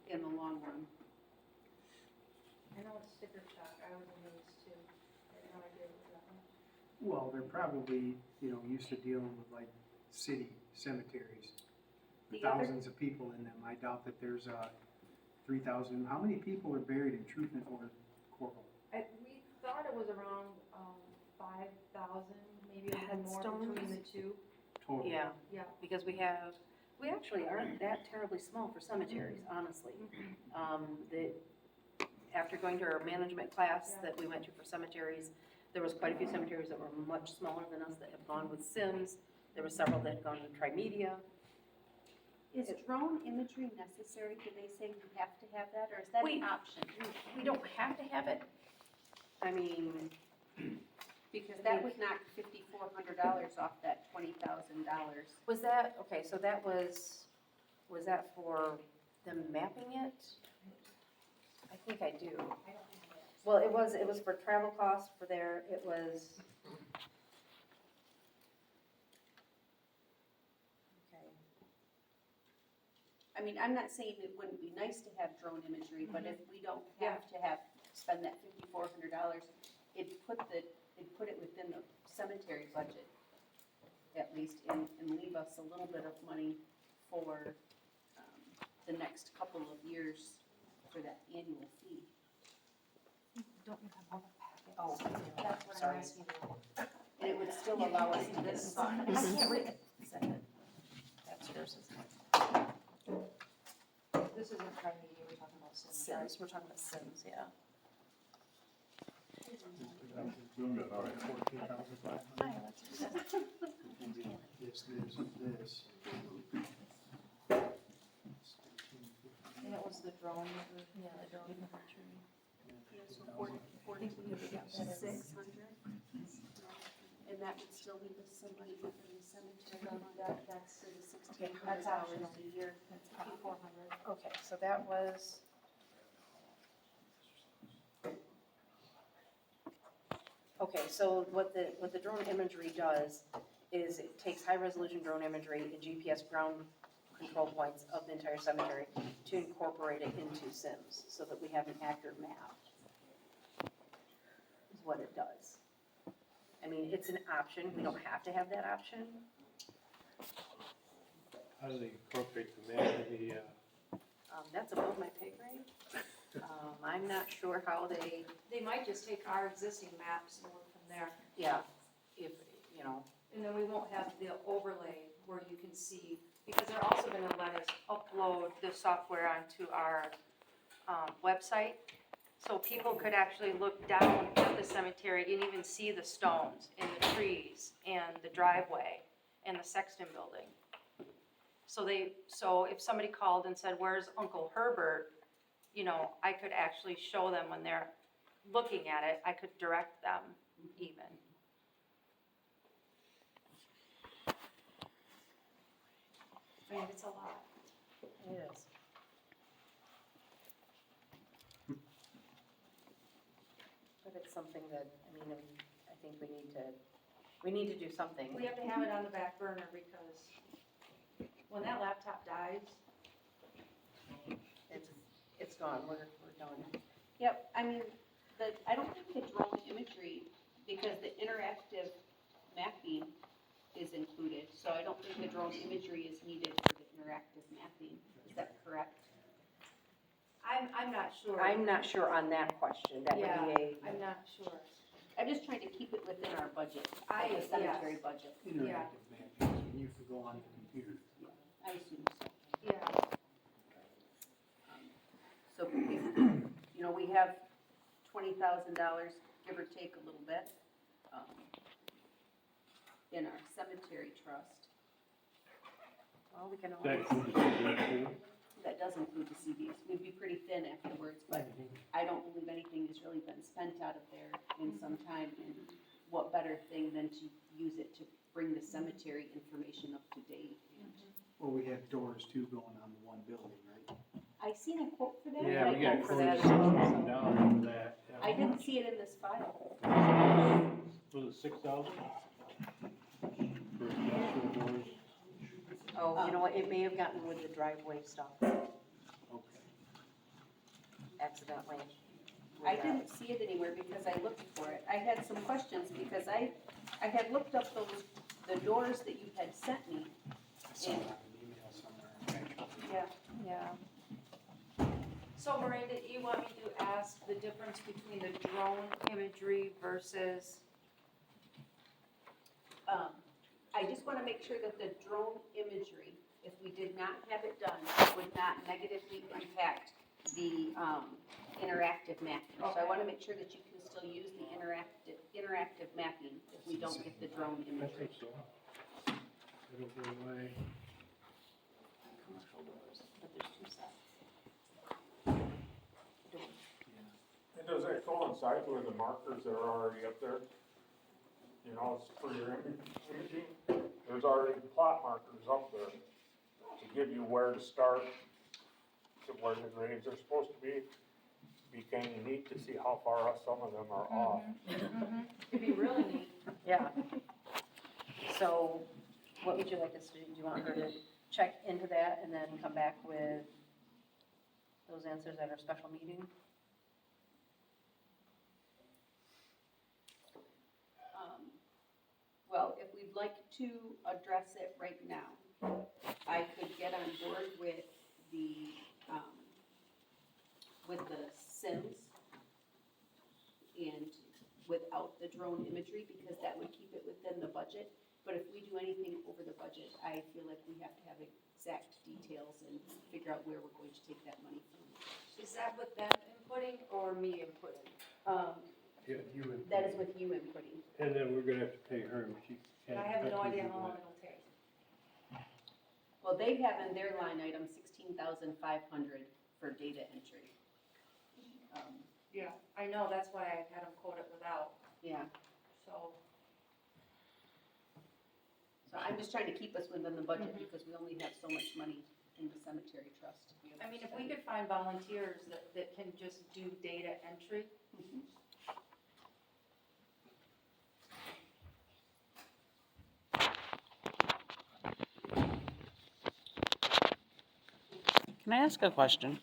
in the long run. I know it's sticker shock, I was amazed too. I had no idea what that was. Well, they're probably, used to dealing with like city cemeteries. The other- Thousands of people in them. I doubt that there's 3,000. How many people are buried in Truthman or Coral? We thought it was around 5,000, maybe a little more Headstones? between the two. Total. Yeah, Yeah. because we actually aren't that terribly small for cemeteries, honestly. after going to our management class that we went to for cemeteries, there was quite a few cemeteries that were much smaller than us that have gone with Sims. There were several that had gone with Trimedia. Is drone imagery necessary? Do they say you have to have that, or is that We- an option? We don't have to have it. I mean, Because that would knock $5,400 off that $20,000. was that, okay, so that was that for them mapping it? I think I do. Well, it was for travel costs for there, it was. Okay. I mean, I'm not saying it wouldn't be nice to have drone imagery, but if we don't have to spend that $5,400, it'd put it within the cemetery budget, at least, and leave us a little bit of money for, the next couple of years for that annual fee. Oh, That's what I'm sorry. asking. And it would still allow us to this fund. I can't read it. Second. That's yours, isn't it? This isn't Trimedia, we're talking about Sims. Sims, we're talking about Sims, yeah. Doing good, all right. This. And it was the drone, Yeah, the drone imagery. So 4,600. And that would still leave us some money within the cemetery fund. That's for the $1,600 a year. that's $5,400. Okay, so that was. Okay, so what the drone imagery does is it takes high-resolution drone imagery and GPS ground control points of the entire cemetery to incorporate it into Sims, so that we have an accurate map. Is what it does. I mean, it's an option, we don't have to have that option. How do they incorporate the map in the, That's above my pay grade. I'm not sure how they, They might just take our existing maps and work from there. yeah, if, you know, And then we won't have the overlay where you can see, because they're also gonna let us upload the software onto our, website. So people could actually look down at the cemetery and even see the stones and the trees and the driveway and the Sexton building. So if somebody called and said, where's Uncle Herbert? You know, I could actually show them when they're looking at it, I could direct them even. I mean, it's a lot. it is. But it's something that, I mean, I think we need to do something. We have to have it on the back burner because when that laptop dies, It's gone, we're done. Yep, I mean, I don't think the drone imagery, because the interactive mapping is included, so I don't think the drone imagery is needed for the interactive mapping. Is that correct? I'm not sure. I'm not sure on that question, that would be I'm not sure. I'm just trying to keep it within our budget, I- the cemetery yes. budget. Interactive mapping, when you could go on the computer. I assume so. Yeah. So, you know, we have $20,000, give or take a little bit, in our cemetery trust. well, we can that always, includes the CDs too? That does include the CDs. We'd be pretty thin afterwards, but I don't believe anything has really been spent out of there in some time. And what better thing than to use it to bring the cemetery information up to date? Well, we have doors too going on the one building, right? I seen a quote for that. Yeah, but we I got don't- for that. $6,000 for that. yeah. I didn't see it in this file. Was it 6,000? For industrial doors? oh, you know what, it may have gotten with the driveway stuff Okay. accidentally. I didn't see it anywhere because I looked for it. I had some questions because I had looked up the doors that you had sent me. I saw that in an email somewhere, actually. Yeah. So Miranda, you want me to ask the difference between the drone imagery versus, I just want to make sure that the drone imagery, if we did not have it done, would not negatively impact the interactive mapping. So I wanna make sure that you can still use the interactive mapping if we don't get the drone I imagery. think so. I don't know why. But there's two sets. And does that coincide with the markers that are already up there? You know, it's for your imaging, there's already plot markers up there to give you where to start, to where the grades are supposed to be. Be kinda neat to see how far some of them are off. It'd be really neat. Yeah. So what would you like us to do? Do you want her to check into that and then come back with those answers at our special meeting? Well, if we'd like to address it right now, I could get on board with the Sims and without the drone imagery, because that would keep it within the budget. But if we do anything over the budget, I feel like we have to have exact details and figure out where we're going to take that money from. Is that with them inputting or me inputting? Yeah, you would. That is with you inputting. And then we're gonna have to pay her, she can't. I have no effectively idea do how long that. it'll take. Well, they have in their line item 16,500 for data entry. Yeah, I know, that's why I had them quote it without, Yeah, so. so I'm just trying to keep us within the budget because we only have so much money in the cemetery trust to be able to I mean, if we spend. could find volunteers that can just do data entry, Can I ask a question?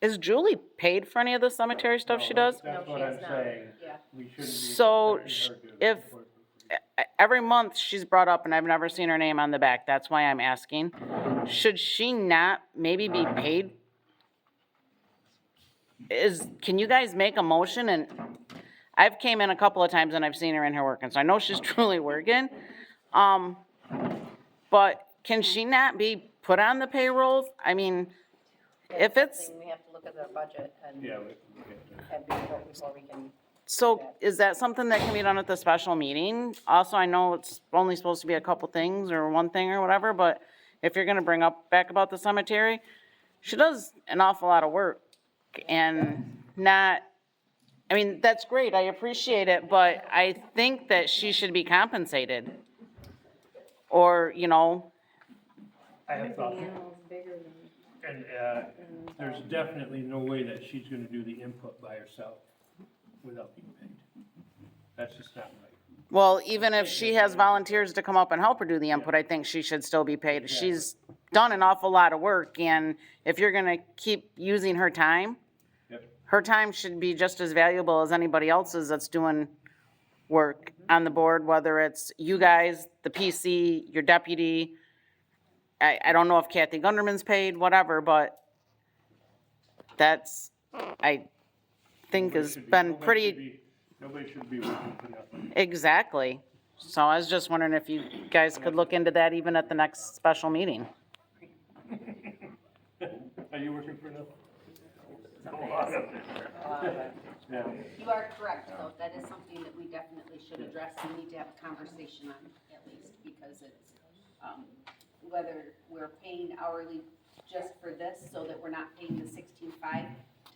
Is Julie paid for any of the cemetery stuff she does? That's No, what she I'm is not. saying. Yeah. We shouldn't be So expecting her to if- report. Every month she's brought up and I've never seen her name on the back. That's why I'm asking. Should she not maybe be paid? Can you guys make a motion? And I've came in a couple of times and I've seen her in here working, so I know she's truly working. But can she not be put on the payroll? I mean, if That's it's, something we have to look at our budget and, Yeah, we can get and before we can. so is that something that can be done at the special meeting? Also, I know it's only supposed to be a couple things or one thing or whatever, but if you're gonna bring back about the cemetery, she does an awful lot of work and not, I mean, that's great, I appreciate it, but I think that she should be compensated. Or, you know, I have thought, and, there's definitely no way that she's gonna do the input by herself without being paid. That's just not right. well, even if she has volunteers to come up and help her do the input, I think she should still be paid. She's done an awful lot of work, and if you're gonna keep using her time, Yep. her time should be just as valuable as anybody else's that's doing work on the board, whether it's you guys, the PC, your deputy. I don't know if Kathy Gunderman's paid, whatever, but that's, I think has been pretty, Nobody should be working for nothing. exactly. So I was just wondering if you guys could look into that even at the next special meeting. Are you working for nothing? Yeah. You are correct, though, that is something that we definitely should address and need to have a conversation on, at least, because it's, whether we're paying hourly just for this, so that we're not paying the 16.5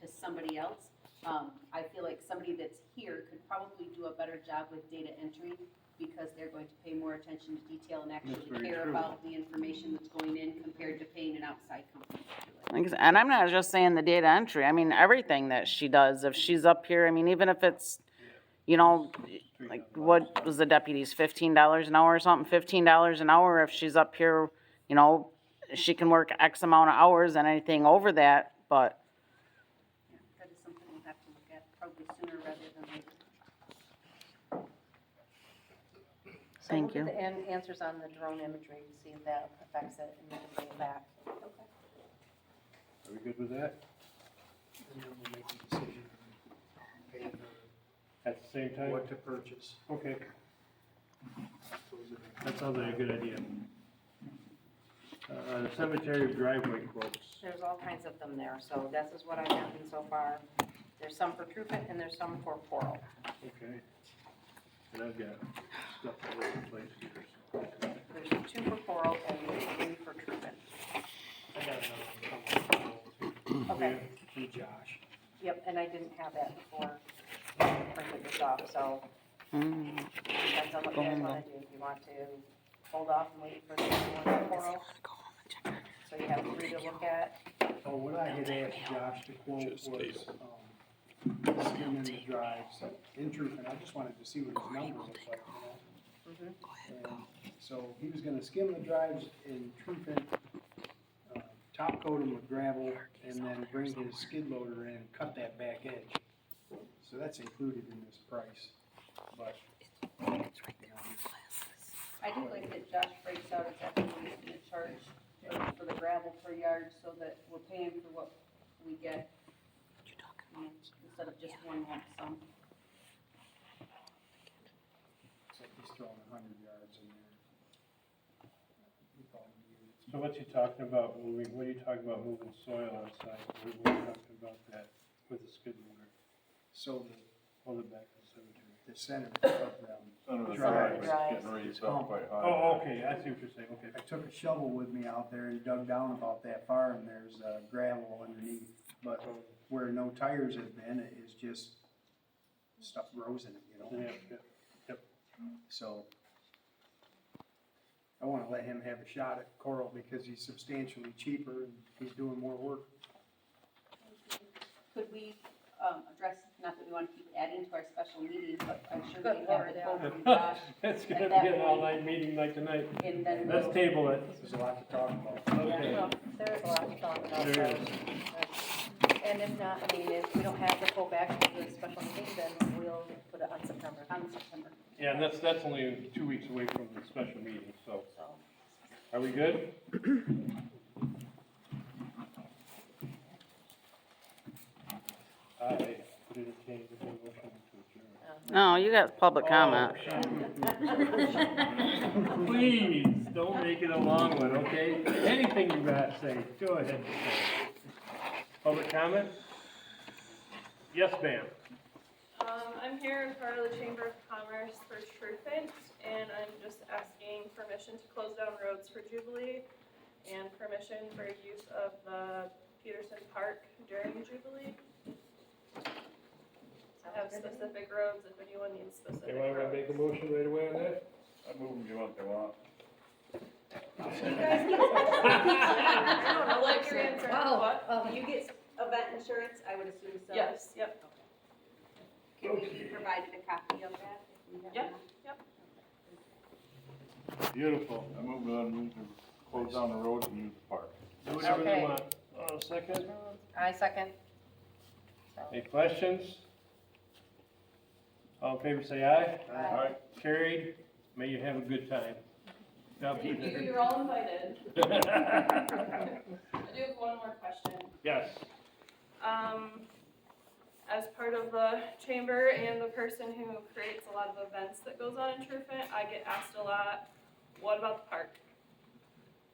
to somebody else. I feel like somebody that's here could probably do a better job with data entry, because they're going to pay more attention to detail and That's actually very care true. about the information that's going in compared to paying an outside company to do it. Like I said, and I'm not just saying the data entry, I mean, everything that she does, if she's up here, I mean, even if it's, you know, like, what was the deputy's, $15 an hour or something, $15 an hour, if she's up here, you know, she can work X amount of hours and anything over that, but, That is something we'll have to look at probably sooner rather than later. So Thank we'll you. get the answers on the drone imagery, to see if that affects it, and then bring it back. Okay. Are we good with that? And then we'll make a decision on paying At the same time? what to purchase. Okay, Those are the- that sounds like a good idea. The cemetery driveway quotes. There's all kinds of them there, so this is what I've gotten so far. There's some for Truffant and there's some for Coral. Okay. And I've got stuff all over the place here, so. There's 2 for Coral and 3 for Truffant. I got another. Okay, Hey, Josh. yep, and I didn't have that before I printed this off, so depends on what you guys wanna do. If you want to hold off and wait for the one for Coral. So you have 3 to look at. Oh, what I had asked Josh to quote was, skimming the drives in Truth, I just wanted to see what his number looks like, you know? And so he was gonna skim the drives in Truth, top coat them with gravel, and then bring his skid loader in and cut that back edge. So that's included in this price, but, you know, I do like that Josh breaks out exactly what he's gonna charge for the gravel per yard, so that we're paying for what we get. Instead of just one lump sum. it's like he's throwing 100 yards in there. He probably needed it. So what's he talking about, moving, what are you talking about moving soil on site? What are you talking about that with the skid loader? So Hold it back to the cemetery. the center of them, Some of the Drive. driveway's getting raised up quite high. Oh, okay, I see what you're saying, okay. I took a shovel with me out there and dug down about that far, and there's gravel underneath. But where no tires have been, it is just stuff grows in it, you know? Yeah. So I wanna let him have a shot at Coral because he's substantially cheaper and he's doing more work. Could we, address, not that we wanna keep adding to our special meeting, but I'm sure Good we have Lord, the yeah. quote from Josh, It's gonna At be that an all-night meeting like tonight. and then Let's we'll, table it. There's a lot to talk about. Okay. Well, there is a lot to talk about. There so, is. And if not, I mean, if we don't have the full back for the special meeting, then we'll put it on September. Yeah, and that's only 2 weeks away from the special meeting, so. So, Are we good? I would entertain the motion to adjourn. No, you got public comment. Please, don't make it a long one, okay? Anything you gotta say, go ahead and say. Public comment? Yes, ma'am. I'm here in front of the Chamber of Commerce for Truthant, and I'm just asking permission to close down roads for Jubilee and permission for use of the Peterson Park during Jubilee. I have specific roads if anyone needs specific You wanna roads. make a motion right away on that? I move them, do what they want. You guys need. I don't know, like your answer, what? Do you get event insurance? I would assume so. Yes, yep, Can we be provided a copy of that? if we have Yep. one? Beautiful. I move them to close down the roads and use the park. Do whatever they Okay. want. Second? I second. So, Any questions? All in favor, say aye. All right, Carried. May you have a good time. I'll be Thank you, there. you're all invited. I do have one more question. Yes. As part of the chamber and the person who creates a lot of events that goes on in Truthant, I get asked a lot, what about the park?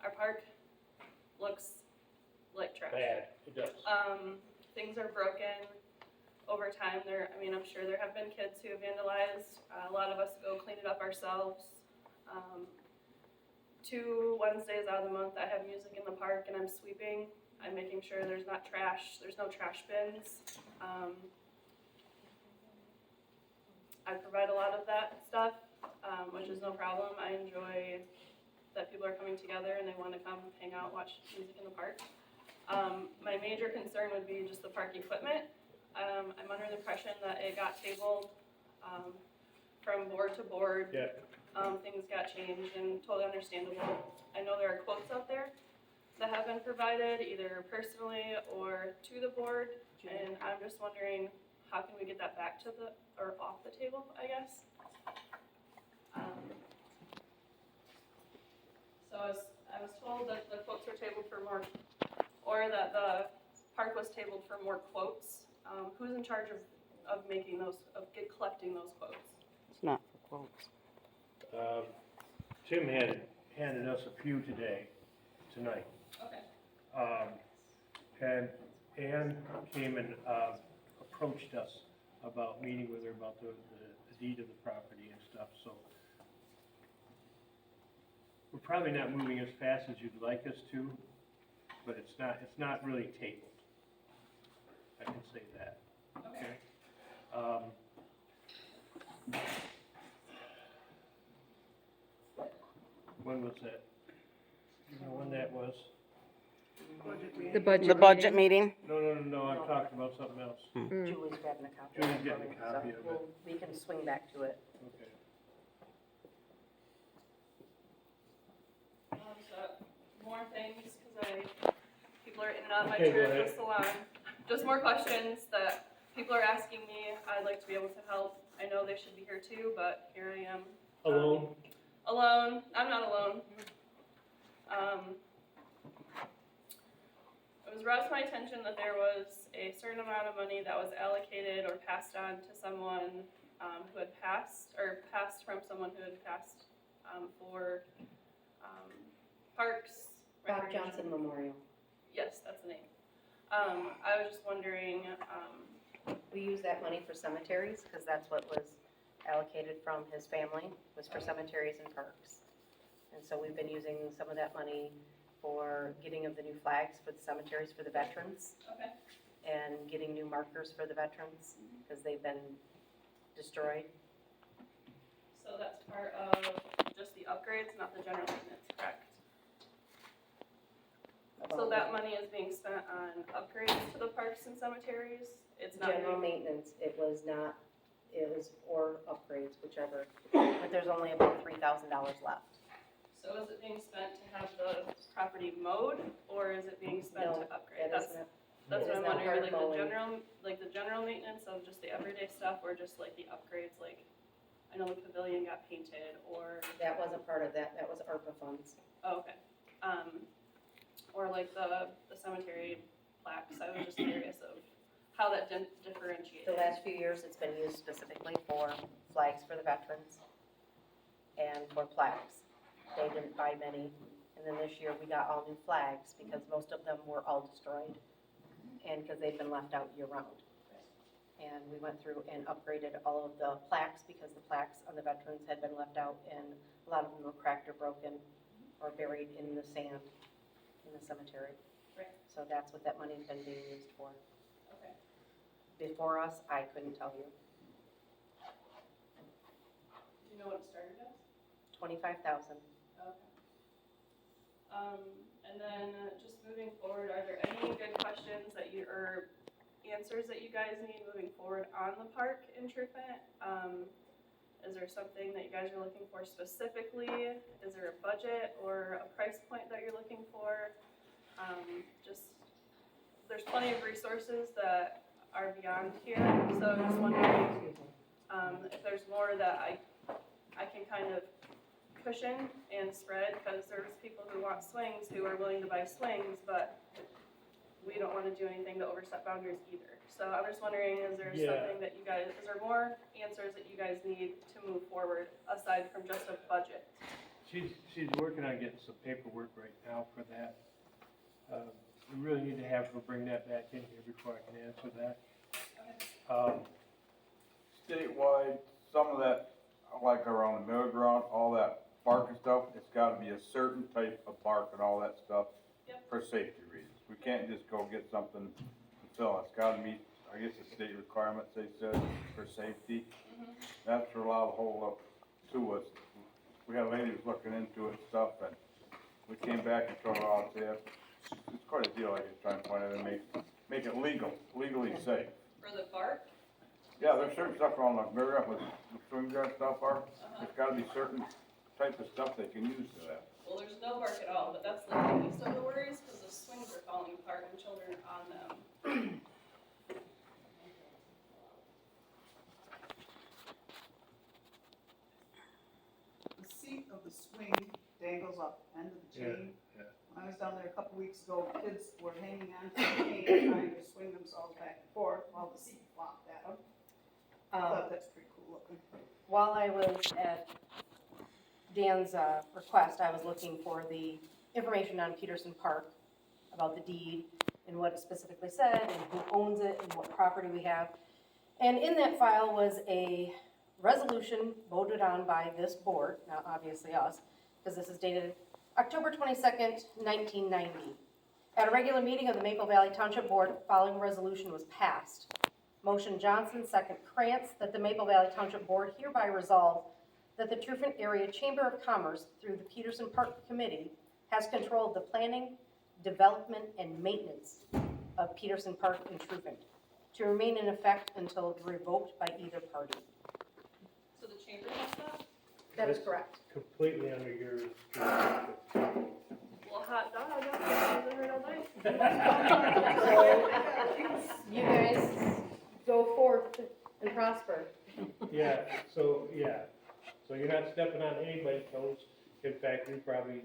Our park looks like trash. Bad, it does. Things are broken over time. I'm sure there have been kids who have vandalized. A lot of us go clean it up ourselves. 2 Wednesdays out of the month, I have music in the park and I'm sweeping. I'm making sure there's no trash bins. I provide a lot of that stuff, which is no problem. I enjoy that people are coming together and they want to come hang out, watch music in the park. My major concern would be just the park equipment. I'm under the impression that it got tabled from board to board. Yeah. Things got changed and totally understandable. I know there are quotes out there that have been provided either personally or to the board, and I'm just wondering, how can we get that back to or off the table, I guess? So I was told that the quotes were tabled for more, or that the park was tabled for more quotes. Who's in charge of making those, collecting those quotes? It's not for quotes. Tim handed us a few today tonight. Okay. And Ann came and approached us about meeting with her about the deed of the property and stuff, so we're probably not moving as fast as you'd like us to, but it's not really tabled. I can say that. Okay. When was that? You know when that was? The budget The budget meeting. meeting? No, I'm talking about something else. Julie's grabbing a copy. Julie's getting a copy of it. We can swing back to it. Okay. So, more things, people are in and out of my Okay, go chair ahead. at the salon. Just more questions that people are asking me. I'd like to be able to help. I know they should be here too, but here I am. Alone? Alone. I'm not alone. It was brought to my attention that there was a certain amount of money that was allocated or passed on to someone who had passed, or passed from someone who had passed for parks. Bob recreation. Johnson Memorial. Yes, that's the name. I was just wondering, We use that money for cemeteries, because that's what was allocated from his family, was for cemeteries and parks. And so we've been using some of that money for getting of the new flags for the cemeteries for the veterans, okay, and getting new markers for the veterans, because they've been destroyed. so that's part of just the upgrades, not the general maintenance, correct? So that money is being spent on upgrades to the parks and cemeteries? It's not General being, maintenance, it was, or upgrades, whichever, but there's only about $3,000 left. so is it being spent to have the property mowed, or is it being spent No, to upgrade? That is not, That's it what is I'm not part wondering, of mowing. the general maintenance of just the everyday stuff, or just like the upgrades, like, I know the pavilion got painted, or, That wasn't part of that, that was ARPA funds. oh, okay. Or like the cemetery plaques, I was just curious of how that differentiated. The last few years, it's been used specifically for flags for the veterans and for plaques. They didn't buy many, and then this year, we got all new flags, because most of them were all destroyed, and because they've been left out year-round. And we went through and upgraded all of the plaques, because the plaques on the veterans had been left out, and a lot of them were cracked or broken, or buried in the sand in the cemetery. Right. So that's what that money's been being used for. Okay. Before us, I couldn't tell you. Do you know what it started as? 25,000. Okay. And then just moving forward, are there any good questions that you, or answers that you guys need moving forward on the park in Truefant? Is there something that you guys are looking for specifically? Is there a budget or a price point that you're looking for? There's plenty of resources that are beyond here, so I'm just wondering, if there's more that I can kind of cushion and spread, because there's people who want swings who are willing to buy swings, but we don't want to do anything to overstep boundaries either. So I'm just wondering, is there Yeah. something that you guys, is there more answers that you guys need to move forward aside from just a budget? She's working on getting some paperwork right now for that. We really need to have her bring that back in here before I can answer that. Statewide, some of that, like around the middle ground, all that bark and stuff, it's gotta be a certain type of bark and all that stuff Yep. for safety reasons. We can't just go get something and fill it. It's gotta meet, I guess, the state requirements, they said, for safety. That's a lot of hold up to us. We had a lady who was looking into it and stuff, and we came back and told her, oh, it's quite a deal, I guess, trying to find it and make it legally safe. For the bark? Yeah, there's certain stuff around the mirror with the swing guard stuff are, there's gotta be certain type of stuff they can use to that. Well, there's no bark at all, but that's the least of the worries, because the swings are falling apart and children are on them. The seat of the swing dangles up, end of the chain. Yeah. When I was down there a couple weeks ago, kids were hanging on to the chain, trying to swing themselves back and forth while the seat flopped at them. I thought that's pretty cool looking. While I was at Dan's request, I was looking for the information on Peterson Park about the deed and what it specifically said and who owns it and what property we have. And in that file was a resolution voted on by this board, now obviously us, because this is dated October 22nd, 1990. At a regular meeting of the Maple Valley Township Board, following resolution was passed. Motion Johnson, second Krantz, that the Maple Valley Township Board hereby resolve that the Trufen Area Chamber of Commerce, through the Peterson Park Committee, has control of the planning, development, and maintenance of Peterson Park in Trufen, to remain in effect until revoked by either party. So the chamber has that? That is correct. Completely under your. Well, hot dog, I've been heard all night. You guys go forth and prosper. Yeah, so you're not stepping on anybody's toes. In fact, you probably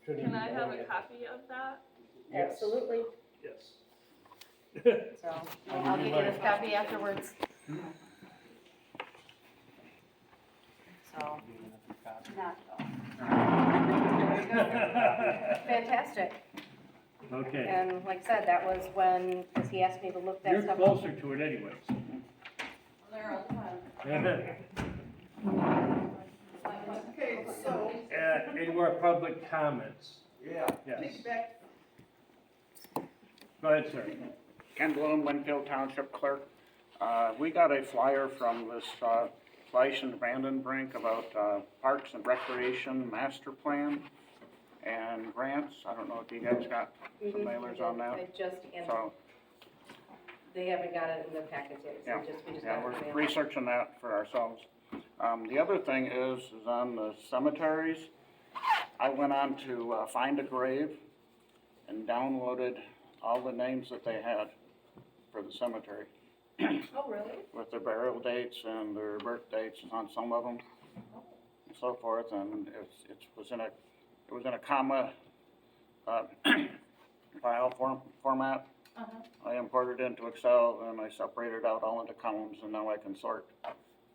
shouldn't even. Can I go have a ahead. copy of that? Yes. Absolutely. Yes. So I'll give you this copy afterwards. So, not fantastic. Okay. And like I said, that was when, because he asked me to look that You're stuff up. closer to it anyways. There all the time. Okay, so, Any more public comments? Yeah. Yes. piggyback, Go ahead, sir. Ken Bloom, Winfield Township Clerk. We got a flyer from this Fleisch and Vandenbrink about Parks and Recreation Master Plan and grants. I don't know if you guys got some mailers on that. I just, and So, they haven't got it in their package yet, so yeah, we just yeah, got we're it. in the mail. researching that for ourselves. The other thing is on the cemeteries. I went on to Find a Grave and downloaded all the names that they had for the cemetery, Oh, really? with their burial dates and their birth dates on some of them, and so forth, and it was in a comma, file format. I imported it into Excel, and I separated out all into columns, and now I can sort,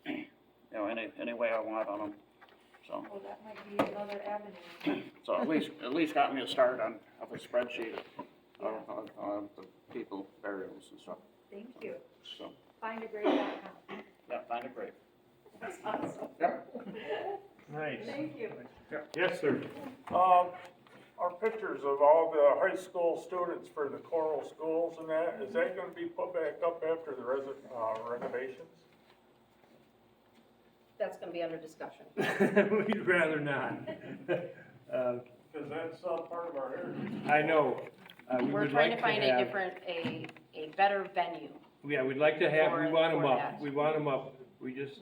any way I want on them, so. Well, that might be another avenue. So at least got me a start on a spreadsheet of the people burials and stuff, Thank you. so, Findagrave.com. yeah, Find a Grave. That's awesome. Yep. Nice. Thank you. Yes, sir. Our pictures of all the high school students for the choral schools and that, is that gonna be put back up after the renovations? That's gonna be under discussion. We'd rather not. Cause that's part of our heritage. I know. We We're would trying like to find a have- different, a better venue. Yeah, we'd like to have, we for- want them for up. that. We want them up. We just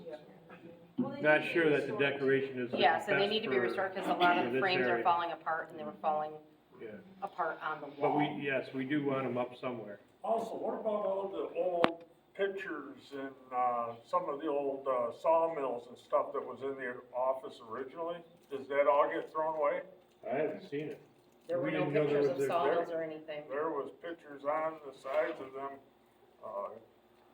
not sure that the decoration is the Yes, and they best need to be for- restored because a lot for of the this frames are area. falling apart and they were falling Yeah. apart on the But wall. yes, we do want them up somewhere. Also, what about all the old pictures and, some of the old, sawmills and stuff that was in the office originally? Does that all get thrown away? I haven't seen it. There were we no didn't know there pictures was of a- sawmills or anything. There was pictures on the sides of them,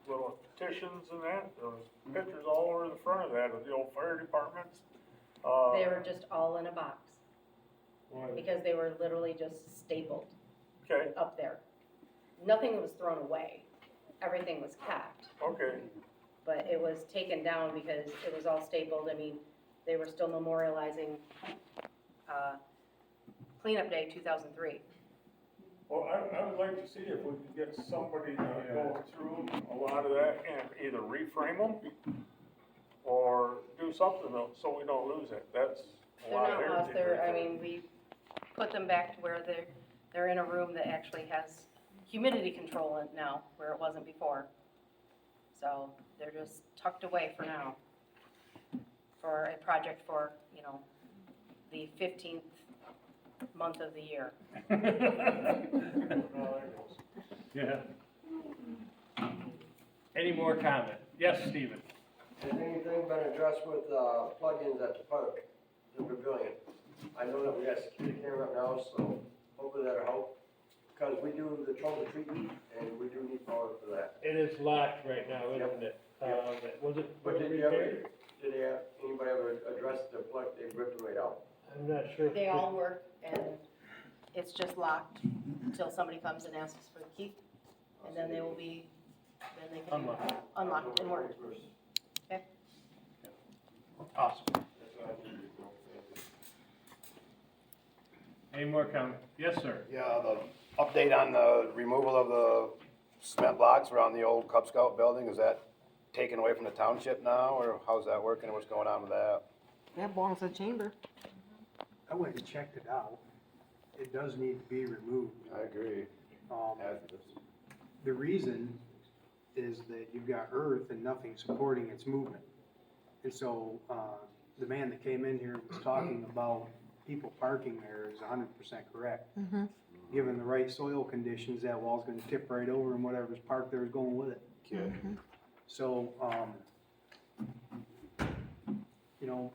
little petitions and that, there was pictures all over the front of that, of the old fire departments. They were just all in a box Why? because they were literally just stapled Okay, up there. Nothing was thrown away. Everything was kept. okay, But it was taken down because it was all stapled. I mean, they were still memorializing, cleanup day 2003. well, I would like to see if we could get somebody to go through a lot of that and either reframe them or do something else so we don't lose it, that's a They're lot of not lost, heritage. they're, right I there. mean, we put them back to where they're in a room that actually has humidity control in it now, where it wasn't before. So they're just tucked away for now. For a project for, the 15th month of the year. Yeah. Any more comment? Yes, Stephen? Has anything been addressed with, plugins at the park, the pavilion? I know that we got security camera up now, so hopefully that'll help. Cause we do the trunk or treat, and we do need power for that. It is locked right now, isn't it? Was it But did repaired? anybody ever address the plug, they ripped it right out? I'm not sure. They all work, and it's just locked until somebody comes and asks for the key, and then they will be, then they can be unlocked and work. Okay? Awesome. Any more comments? Yes, sir. Yeah, the update on the removal of the cement blocks around the old Cub Scout building, is that taken away from the township now, or how's that working, and what's going on with that? That belongs to the chamber. I went and checked it out. It does need to be removed. I agree. The reason is that you've got earth and nothing supporting its movement. And so, the man that came in here was talking about people parking there is 100% correct. Given the right soil conditions, that wall's gonna tip right over and whatever's parked there is going with it. Okay. So, you know,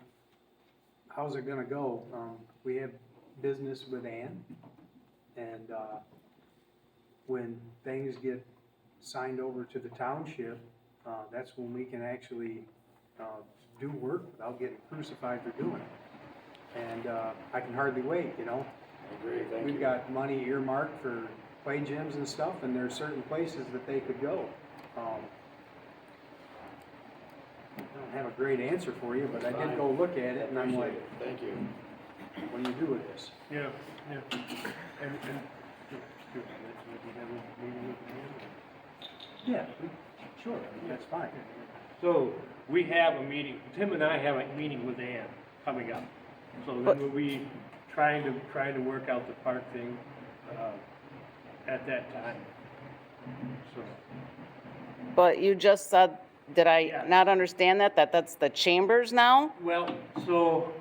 how's it gonna go? We have business with Ann, and, when things get signed over to the township, that's when we can actually, do work without getting crucified for doing it. And, I can hardly wait, you know? I agree, thank you. We've got money earmarked for play gyms and stuff, and there's certain places that they could go. I don't have a great answer for you, but I did go look at it, and I'm like, Thank you. what do you do with this? Yeah, yeah. And, we have a meeting with the Yeah, sure, that's fine. So, we have a meeting, Tim and I have a meeting with Ann coming up. So then we'll be trying to work out the park thing, at that time. So, But you just said, did I Yeah. not understand that's the chambers now? well, so.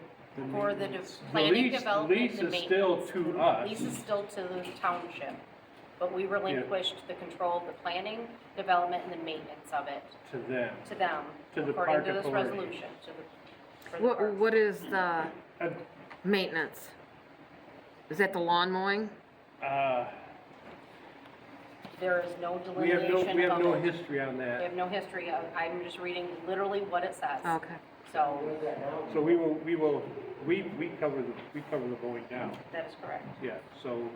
For the The planning, lease- development, lease and is still maintenance. to us. Lease is still to the township, but we relinquished the control of the planning, development, and the maintenance of it To them. to them, To the according park to this authority. resolution, for the What, park. what is the Uh, maintenance? Is that the lawn mowing? There is no we have delineation of no it. history on We that. have no history of, I'm just reading literally what it says. Okay. So, So we cover the mowing down, that is correct. yeah, so.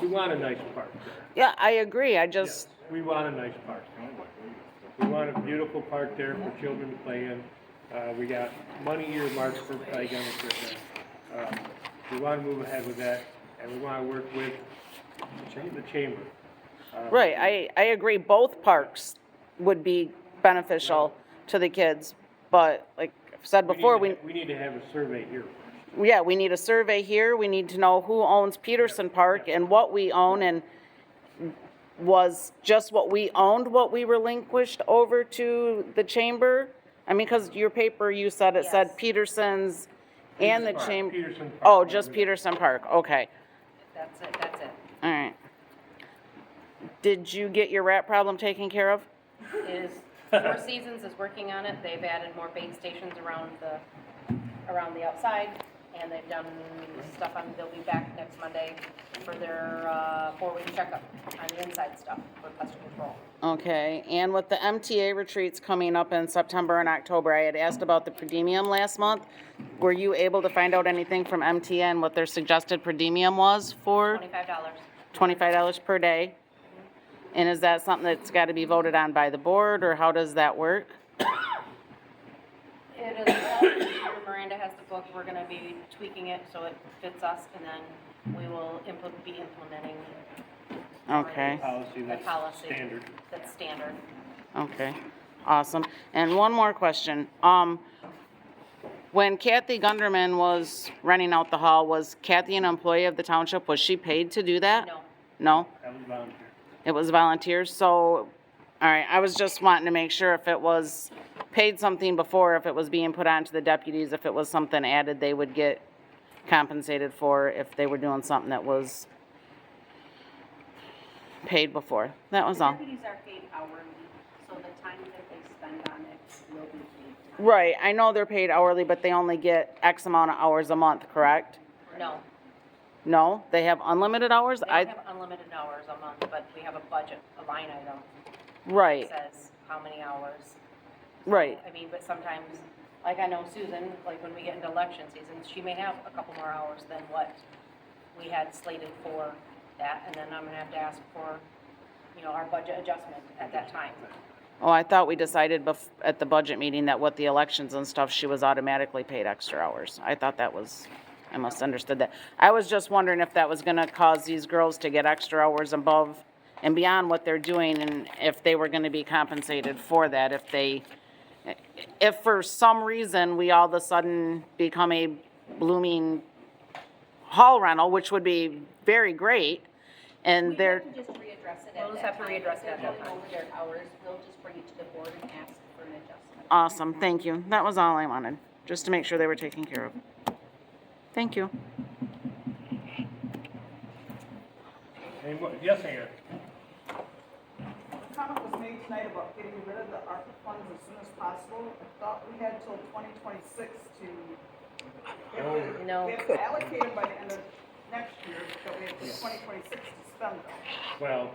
We want a nice park there. Yeah, I agree, I just, We want a nice park. We want a beautiful park there for children to play in. We got money earmarked for playground equipment. We want to move ahead with that, and we want to work with the chamber. right, I agree, both parks would be beneficial to the kids, but like I've said before, We need to have a survey here. yeah, we need a survey here, we need to know who owns Peterson Park and what we own, and was just what we owned what we relinquished over to the chamber? I mean, because your paper, you said it said Yes. Peterson's and the Park, chamber. Peterson Park. Oh, just Peterson Park, okay, That's it, that's it. all right. Did you get your rat problem taken care of? Is, Four Seasons is working on it, they've added more bait stations around the outside, and they've done stuff on, they'll be back next Monday for their, 4-week checkup on the inside stuff for pest control. Okay, and with the MTA retreats coming up in September and October, I had asked about the per diem last month. Were you able to find out anything from MTN what their suggested per diem was for? $25. $25 per day? And is that something that's got to be voted on by the board, or how does that work? It is, Miranda has the book, we're gonna be tweaking it so it fits us, and then we will be implementing Okay, Policy, a that's policy standard. that's standard. okay, awesome. And one more question. When Kathy Gunderman was renting out the hall, was Kathy an employee of the township? Was she paid to do that? No, No? That was volunteer. It was volunteers, so, all right, I was just wanting to make sure if it was paid something before, if it was being put on to the deputies, if it was something added, they would get compensated for if they were doing something that was paid before. That was all. Deputies are paid hourly, so the time that they spend on it will be paid. Right, I know they're paid hourly, but they only get X amount of hours a month, correct? no, No, they have unlimited hours? they don't have unlimited hours a month, but we have a budget, a line item. Right, That says how many hours. Right. I mean, but sometimes, like I know Susan, like when we get into election season, she may have a couple more hours than what we had slated for that, and then I'm gonna have to ask for, our budget adjustment at that time. Oh, I thought we decided at the budget meeting that with the elections and stuff, she was automatically paid extra hours. I thought that was, I must have understood that. I was just wondering if that was gonna cause these girls to get extra hours above and beyond what they're doing, and if they were gonna be compensated for that, if for some reason we all of a sudden become a blooming hall rental, which would be very great, and they're, We have to just readdress it We'll at just that have to time. readdress If it at they're that going time. over their hours, we'll just bring it to the board and ask for an adjustment. awesome, thank you. That was all I wanted, just to make sure they were taken care of. Thank you. Any more? Yes, Ann? A comment was made tonight about getting rid of the ARPA funds as soon as possible. I thought we had till 2026 to, No. we have to allocate them by the end of next year, but we have till 2026 to spend them. Well,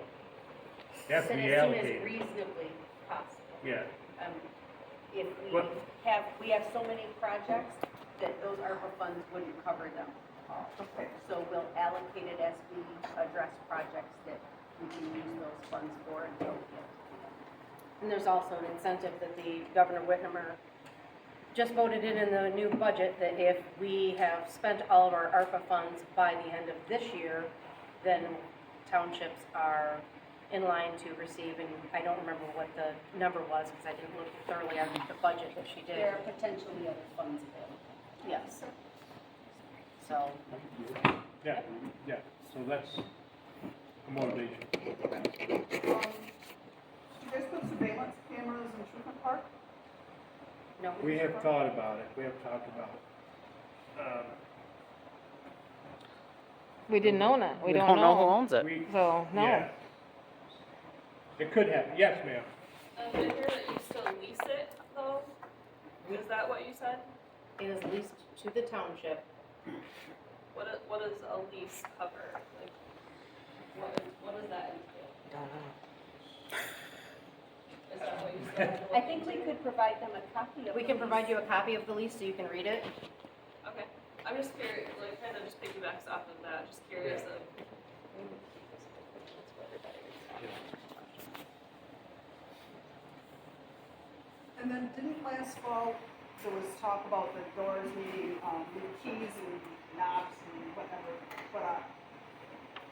they have to Said be as soon as allocated. reasonably possible. Yeah, If What? we have so many projects that those ARPA funds wouldn't cover them. Okay. So we'll allocate it as we address projects that we can use those funds for until we get to them. And there's also an incentive that the Governor Whitmer just voted in the new budget, that if we have spent all of our ARPA funds by the end of this year, then townships are in line to receive, and I don't remember what the number was, because I didn't look thoroughly at the budget that she did. There are potentially other funds available. Yes. So, yeah, so that's a motivation. Did you guys put surveillance cameras in Truman Park? no. We have thought about it, we have talked about it. We didn't own it, we We don't don't know who know. owns it. We, So, no. yeah. It could happen, yes, ma'am. I hear that you still lease it though? Is that what you said? It is leased to the township. What does a lease cover? Like, what does that entail? Is that what you said? I think we could provide them a copy of. We can provide you a copy of the lease so you can read it. Okay, I'm just curious, like, kind of just piggybacks off of that, just curious of. And then didn't last fall, there was talk about the doors needing, new keys and knobs and whatever, but,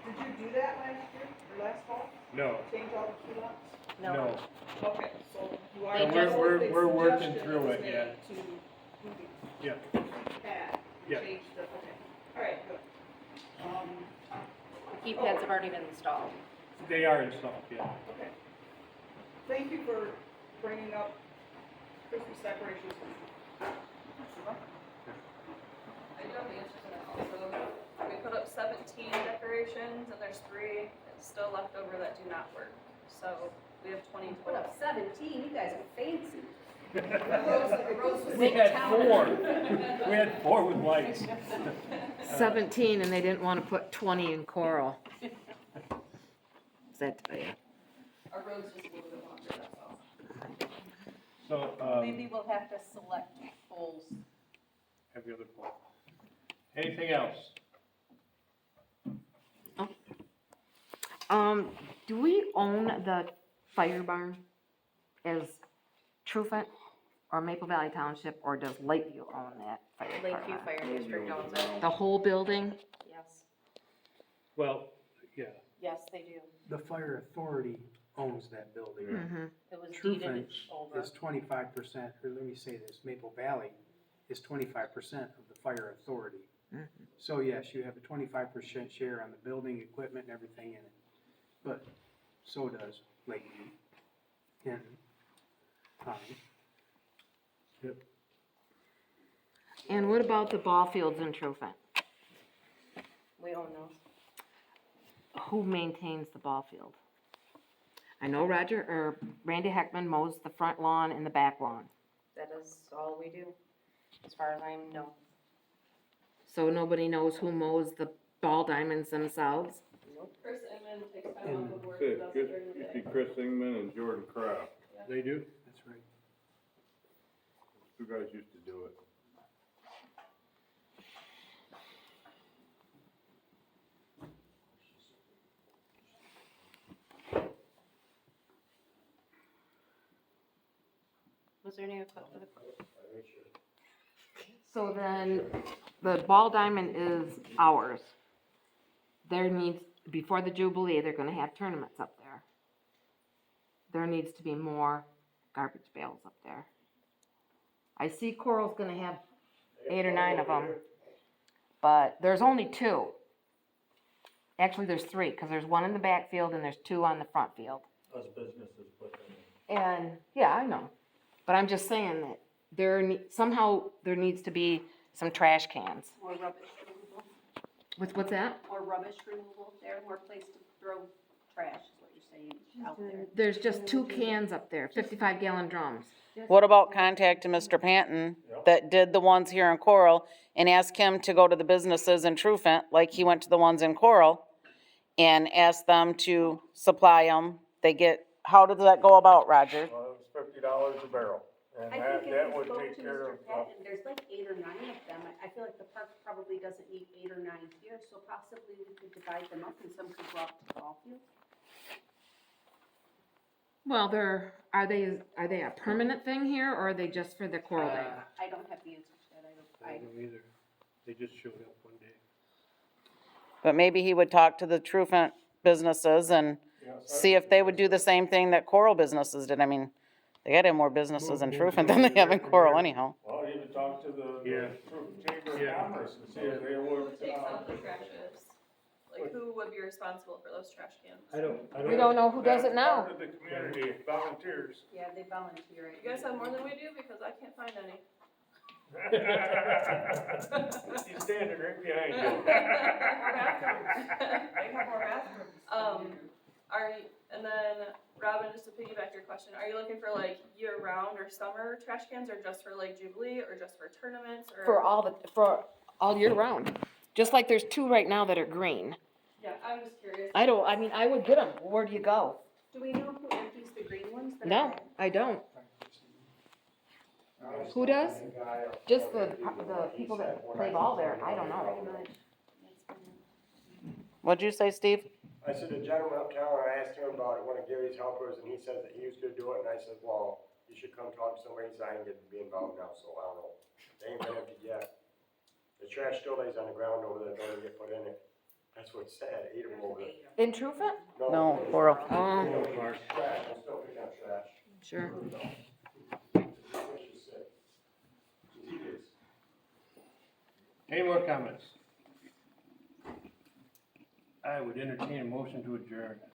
did you do that last year, or last fall? No, Change all the key locks? no. Okay, so you are. So we're working through it, yeah. To do Yeah, the keypad, Yeah. change the, okay, all right, good. The keypads have already been installed. they are installed, yeah. Okay. Thank you for bringing up Christmas decorations. I do have the answer to that also. We put up 17 decorations and there's 3 still left over that do not work. So we have 20 Put total. up 17, you guys are fancy. We had 4. We had 4 with lights. 17, and they didn't wanna put 20 in coral. Does that tell you? Our road's just a little bit longer, that's all. So, Maybe we'll have to select poles. have the other poll. Anything else? Do we own the fire barn as Trufant or Maple Valley Township, or does Lakeview own that fire Lakeview department? Fire District owns it. The whole building? Yes. Well, yeah, Yes, they do. The fire authority owns that building. Mm-hmm. It was Trufant deeded over. is 25%, or let me say this, Maple Valley is 25% of the fire authority. So yes, you have a 25% share on the building, equipment, and everything in it. But so does Lakeview and Tommy. And what about the ball fields in Trufant? We own those. Who maintains the ball field? I know Randy Heckman mows the front lawn and the back lawn. That is all we do, as far as I know. So nobody knows who mows the ball diamonds themselves? Chris Inman takes time And off of work Say, and does it during the you day. see Chris Ingman and Jordan Kraft. they do? That's right. You guys used to do it. Was there any other So then, the ball diamond is ours. There needs, before the Jubilee, they're gonna have tournaments up there. There needs to be more garbage bales up there. I see Coral's gonna have 8 or 9 of them, but there's only 2. Actually, there's 3, cause there's one in the backfield and there's 2 on the front field. Us businesses put them in. And, yeah, I know, but I'm just saying that somehow there needs to be some trash cans. More rubbish removal, What's that? more rubbish removal there, more place to throw trash, is what you're saying, out there. There's just 2 cans up there, 55-gallon drums. What about contacting Mr. Panton that did the ones here in Coral and ask him to go to the businesses in Trufant, like he went to the ones in Coral, and ask them to supply them? How does that go about, Roger? Well, it was $50 a barrel, and I that think if we would spoke take to care Mr. of, Patton, there's like 8 or 9 of them. I feel like the park probably doesn't need 8 or 9 here, so possibly we could divide them up and some could go out to the ball field. Well, are they a permanent thing here, or are they just for the Coral Day? I don't have the answer to that. I don't know either. They just showed up one day. But maybe he would talk to the Trufant businesses and see if they would do the same thing that Coral businesses did. I mean, they gotta have more businesses in Trufant than they have in Coral anyhow. well, you could talk to the Yeah. Chamber of Commerce and see if they would, Who takes out the trashes? Like, who would be responsible for those trash cans? We don't know who does it now. part of the community, volunteers. Yeah, they volunteer. You guys have more than we do, because I can't find any. He's standing right behind More you. bathrooms. They have more bathrooms. And then, Robin, just to piggyback your question, are you looking for like year-round or summer trash cans, or just for like Jubilee, or just for tournaments, or? For all year round. Just like there's 2 right now that are green. Yeah, I'm just curious. I would get them. Where do you go? Do we know who empties the green ones? that No, are red? I don't. Who does? Just the people that play ball there. I don't know. What'd you say, Steve? I said, the gentleman uptown, I asked him about it, one of Gary's helpers, and he said that he was gonna do it, and I said, well, you should come talk to somebody, so I can get to be involved now, so I don't know. They ain't been emptied yet. The trash still lays on the ground over there, don't get put in it. That's what's sad, 8 of them over there. In Trufant? No, Coral. Oh, Trash, I'm still picking up trash. sure. Any more comments? I would entertain a motion to adjourn.